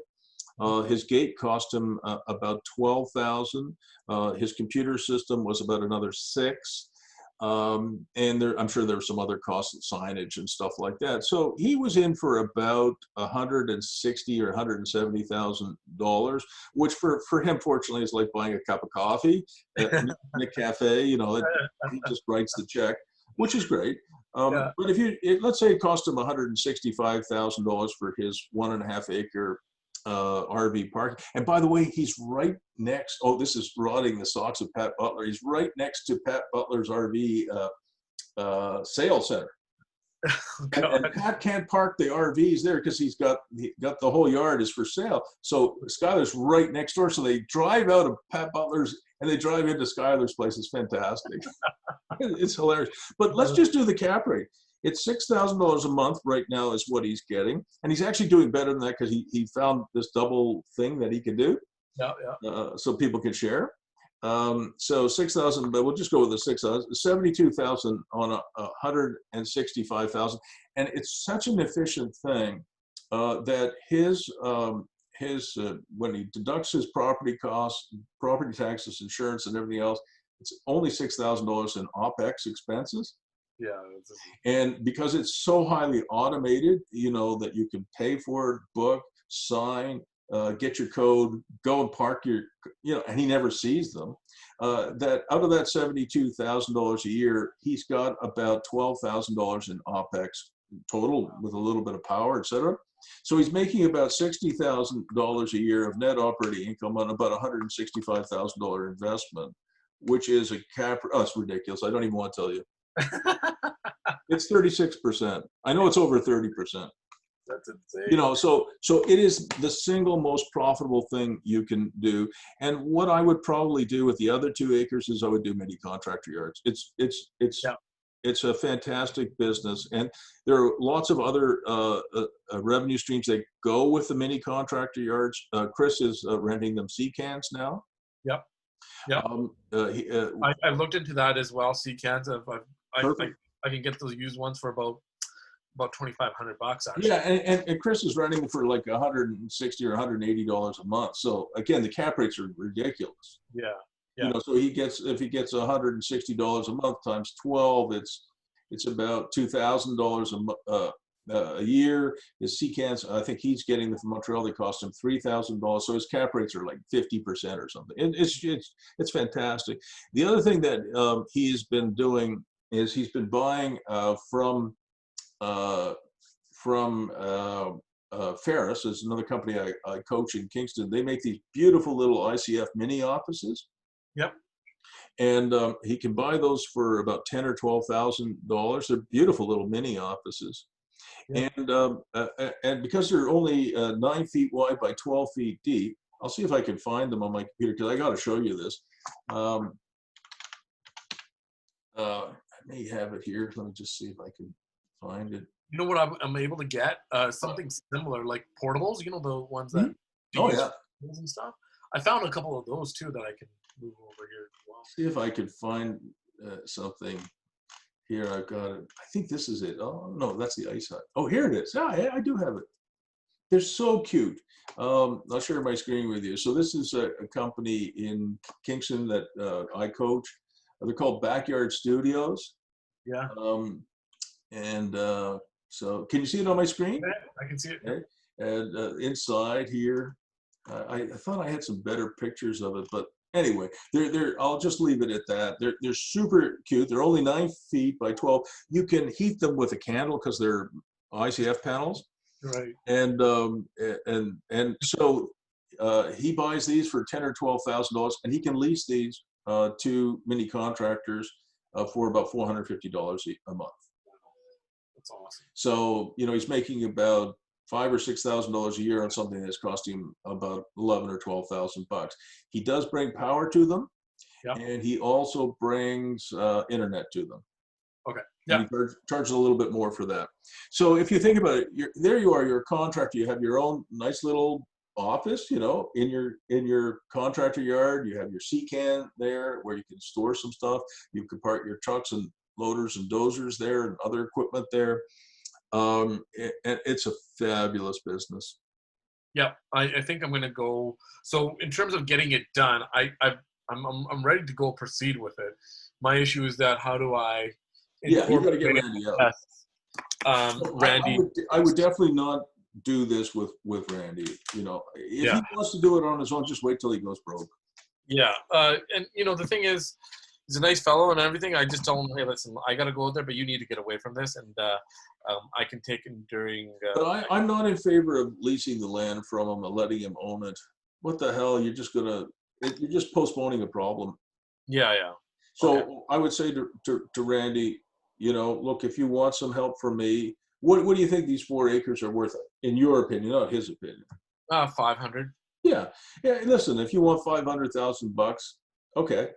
His gate cost him about $12,000. His computer system was about another $6,000. And I'm sure there were some other costs of signage and stuff like that. So he was in for about $160,000 or $170,000, which for him, fortunately, is like buying a cup of coffee in a cafe. He just writes the check, which is great. But let's say it cost him $165,000 for his 1.5 acre RV park. And by the way, he's right next. Oh, this is rotting the socks of Pat Butler. He's right next to Pat Butler's RV sale center. And Pat can't park the RVs there because he got the whole yard is for sale. So Skylar's right next door. So they drive out of Pat Butler's and they drive into Skylar's place. It's fantastic. It's hilarious. But let's just do the cap rate. It's $6,000 a month right now is what he's getting. And he's actually doing better than that because he found this double thing that he can do. So people can share. So 6,000, but we'll just go with the 6,000, 72,000 on 165,000. And it's such an efficient thing that his when he deducts his property costs, property taxes, insurance, and everything else, it's only $6,000 in OPEX expenses. Yeah. And because it's so highly automated, that you can pay for it, book, sign, get your code, go and park your, and he never sees them. That out of that $72,000 a year, he's got about $12,000 in OPEX total with a little bit of power, et cetera. So he's making about $60,000 a year of net operating income on about $165,000 investment, which is a cap. Oh, it's ridiculous. I don't even want to tell you. It's 36%. I know it's over 30%. That's insane. So it is the single most profitable thing you can do. And what I would probably do with the other 2 acres is I would do mini contractor yards. It's a fantastic business, and there are lots of other revenue streams that go with the mini contractor yards. Chris is renting them sea cans now. Yep. I looked into that as well. Sea cans. I can get those used ones for about $2,500 actually. Yeah, and Chris is renting for like $160 or $180 a month. So again, the cap rates are ridiculous. Yeah. So if he gets $160 a month times 12, it's about $2,000 a year. His sea cans, I think he's getting them from Montreal. They cost him $3,000. So his cap rates are like 50% or something. It's fantastic. The other thing that he's been doing is he's been buying from Ferris, is another company I coach in Kingston. They make these beautiful little ICF mini offices. Yep. And he can buy those for about $10,000 or $12,000. They're beautiful little mini offices. Yep. And because they're only 9 feet wide by 12 feet deep, I'll see if I can find them on my computer because I got to show you this. I may have it here. Let me just see if I can find it. You know what I'm able to get? Something similar, like portables. The ones that and stuff. I found a couple of those too that I can move over here as well. See if I can find something here I've got it. I think this is it. Oh no, that's the ice hut. Oh, here it is. Yeah, I do have it. They're so cute. I'll share my screen with you. So this is a company in Kingston that I coach. They're called Backyard Studios. Yeah. And so can you see it on my screen? Okay, I can see it. Okay. And inside here, I thought I had some better pictures of it, but anyway, I'll just leave it at that. They're super cute. They're only 9 feet by 12. You can heat them with a candle because they're ICF panels. Right. And so he buys these for $10,000 or $12,000, and he can lease these to mini contractors for about $450 a month. That's awesome. So he's making about $5,000 or $6,000 a year on something that's costing him about $11,000 or $12,000. He does bring power to them, and he also brings internet to them. Okay. Yeah. And he charges a little bit more for that. So if you think about it, there you are, you're a contractor. You have your own nice little office, in your contractor yard. You have your sea can there where you can store some stuff. You can park your trucks and loaders and dozers there and other equipment there. And it's a fabulous business. Yeah, I think I'm going to go. So in terms of getting it done, I'm ready to go proceed with it. My issue is that how do I? Yeah, you got to get Randy out. Randy, I would definitely not do this with Randy. If he wants to do it on his own, just wait till he goes broke. Yeah, and the thing is, he's a nice fellow and everything. I just told him, hey, listen, I got to go out there, but you need to get away from this, and I can take him during. But I'm not in favor of leasing the land from him and letting him own it. What the hell? You're just postponing a problem. Yeah. So okay. I would say to Randy, look, if you want some help from me, what do you think these 4 acres are worth, in your opinion, not his opinion? 500. Yeah. Listen, if you want $500,000, okay.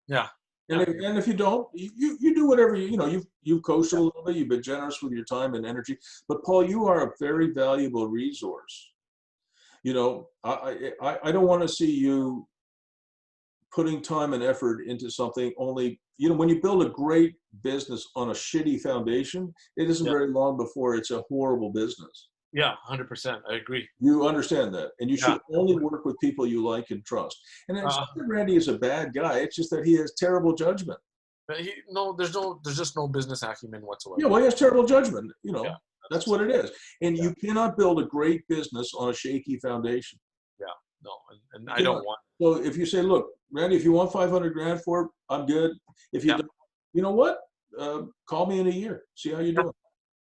Yeah. And if you don't, you do whatever you've coached a little bit. You've been generous with your time and energy. But Paul, you are a very valuable resource. I don't want to see you putting time and effort into something only. When you build a great business on a shitty foundation, it isn't very long before it's a horrible business. Yeah, 100%. I agree. You understand that, and you should only work with people you like and trust. And it's not that Randy is a bad guy. It's just that he has terrible judgment. There's just no business acumen whatsoever. Yeah, well, he has terrible judgment. That's what it is. And you cannot build a great business on a shaky foundation. Yeah, no, and I don't want. So if you say, look, Randy, if you want $500,000 for it, I'm good. If you don't, you know what? Call me in a year. See how you're doing.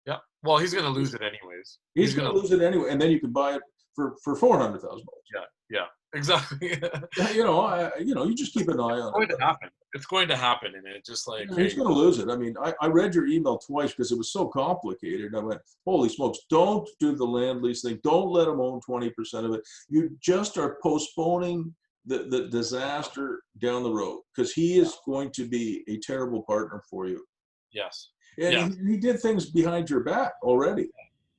Yeah. Well, he's going to lose it anyways. He's going to lose it anyway, and then you can buy it for $400,000. Yeah, exactly. You just keep an eye on it. It's going to happen. It's going to happen, and it's just like he's going to lose it. I mean, I read your email twice because it was so complicated. I went, holy smokes! Don't do the land lease thing. Don't let him own 20% of it. You just are postponing the disaster down the road because he is going to be a terrible partner for you. Yes. And he did things behind your back already.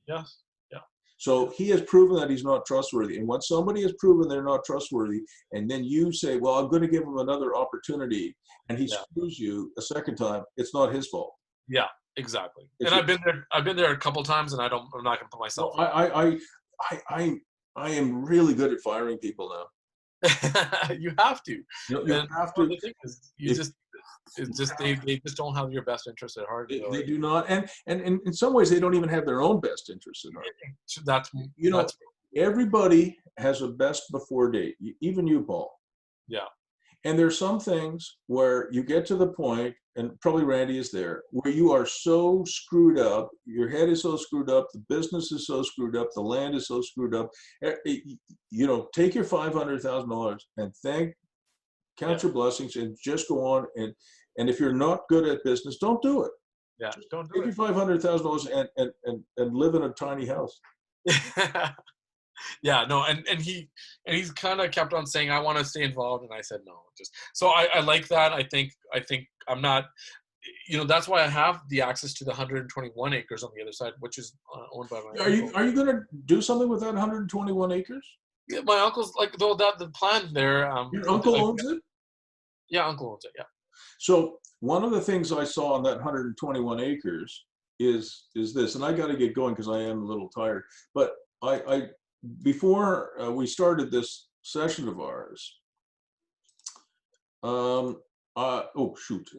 Yes. Yeah. So he has proven that he's not trustworthy. And when somebody has proven they're not trustworthy, and then you say, well, I'm going to give him another opportunity, and he screws you a second time, it's not his fault. Yeah, exactly. And I've been there a couple times, and I'm not going to put myself. I am really good at firing people now. You have to. You have to. The thing is, they just don't have your best interest at heart. They do not, and in some ways they don't even have their own best interest at heart. That's everybody has a best before date, even you, Paul. Yeah. And there's some things where you get to the point, and probably Randy is there, where you are so screwed up, your head is so screwed up, the business is so screwed up, the land is so screwed up. Take your $500,000 and count your blessings and just go on. And if you're not good at business, don't do it. Yeah, just don't do it. Take your $500,000 and live in a tiny house. Yeah, no, and he's kind of kept on saying, I want to stay involved, and I said no. So I like that. I think I'm not. That's why I have the access to the 121 acres on the other side, which is owned by my. Are you going to do something with that 121 acres? Yeah, my uncle's the plan there. Your uncle owns it? Yeah, uncle owns it. Yeah. So one of the things I saw on that 121 acres is this, and I got to get going because I am a little tired. But I before we started this session of ours, oh shoot,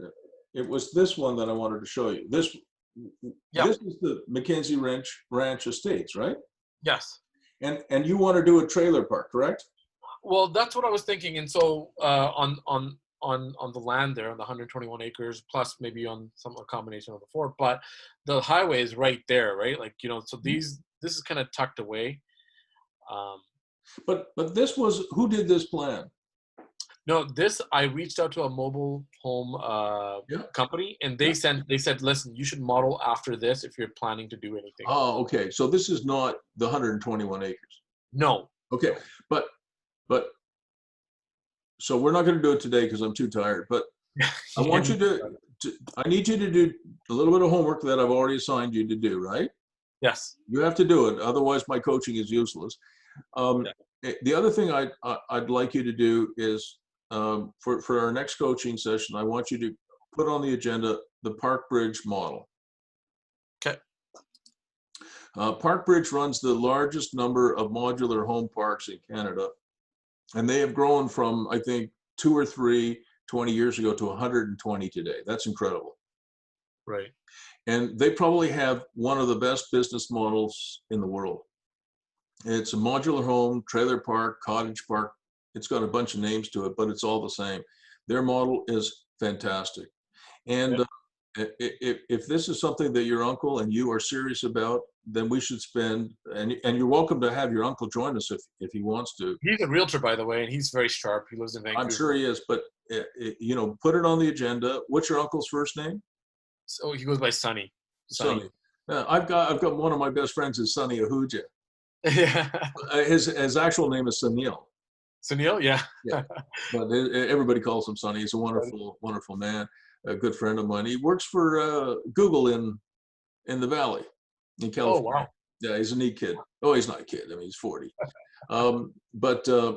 it was this one that I wanted to show you. This is the Mackenzie Ranch Estates, right? Yes. And you want to do a trailer park, correct? Well, that's what I was thinking. And so on the land there, on the 121 acres, plus maybe on a combination of the 4, but the highway is right there, right? Like, so this is kind of tucked away. But this was, who did this plan? No, I reached out to a mobile home company, and they said, listen, you should model after this if you're planning to do anything. Oh, okay. So this is not the 121 acres. No. Okay, but so we're not going to do it today because I'm too tired. But I want you to. I need you to do a little bit of homework that I've already assigned you to do. Right? Yes. You have to do it. Otherwise, my coaching is useless. The other thing I'd like you to do is for our next coaching session, I want you to put on the agenda the Park Bridge model. Okay. Park Bridge runs the largest number of modular home parks in Canada, and they have grown from, I think, 2 or 3 20 years ago to 120 today. That's incredible. Right. And they probably have one of the best business models in the world. It's a modular home, trailer park, cottage park. It's got a bunch of names to it, but it's all the same. Their model is fantastic. And if this is something that your uncle and you are serious about, then we should spend, and you're welcome to have your uncle join us if he wants to. He's a realtor, by the way, and he's very sharp. He lives in Vancouver. I'm sure he is, but put it on the agenda. What's your uncle's first name? So he goes by Sonny. Sonny. I've got one of my best friends is Sonny Ahuja. Yeah. His actual name is Sunil. Sunil, yeah. Yeah. But everybody calls him Sonny. He's a wonderful, wonderful man. A good friend of mine. He works for Google in the Valley, in California. Oh, wow. Yeah, he's a neat kid. Oh, he's not a kid. I mean, he's 40.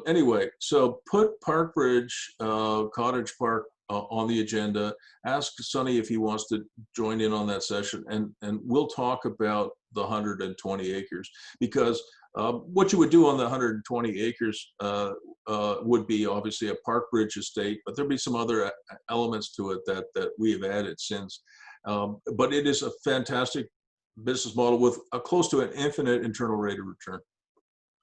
Anyway, so put Park Bridge Cottage Park on the agenda. Ask Sonny if he wants to join in on that session, and we'll talk about the 120 acres, because what you would do on the 120 acres would be obviously a Park Bridge estate, but there'll be some other elements to it that we have added since. But it is a fantastic business model with close to an infinite internal rate of return.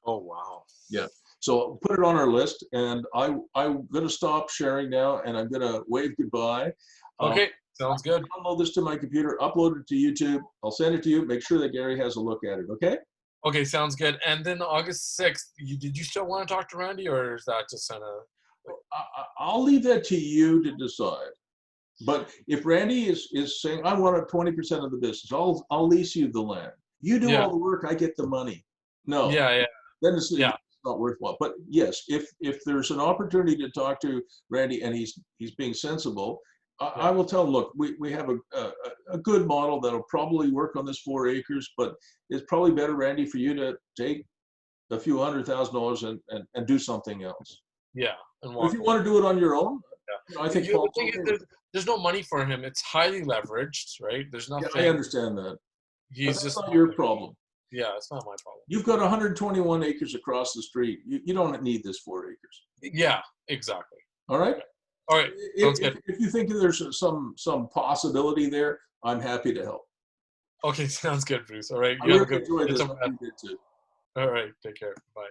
Oh, wow. Yeah. So put it on our list, and I'm going to stop sharing now, and I'm going to wave goodbye. Okay, sounds good. I'll download this to my computer, upload it to YouTube. I'll send it to you. Make sure that Gary has a look at it, okay? Okay, sounds good. And then August 6th, did you still want to talk to Randy, or is that just kind of... I'll leave that to you to decide. But if Randy is saying, I want 20% of the business, I'll lease you the land. You do all the work, I get the money. No. Yeah. Then it's not worthwhile. But yes, if there's an opportunity to talk to Randy and he's being sensible, I will tell him, look, we have a good model that'll probably work on this 4 acres, but it's probably better, Randy, for you to take a few $100,000 and do something else. Yeah. And if you want to do it on your own, I think the thing is, there's no money for him. It's highly leveraged, right? There's nothing. Yeah, I understand that. He's just not your problem. Yeah, it's not my problem. You've got 121 acres across the street. You don't need this 4 acres. Yeah, exactly. All right. All right. Sounds good. If you think there's some possibility there, I'm happy to help. Okay, sounds good, Bruce. All right. You have a good enjoy this. All right. Take care. Bye.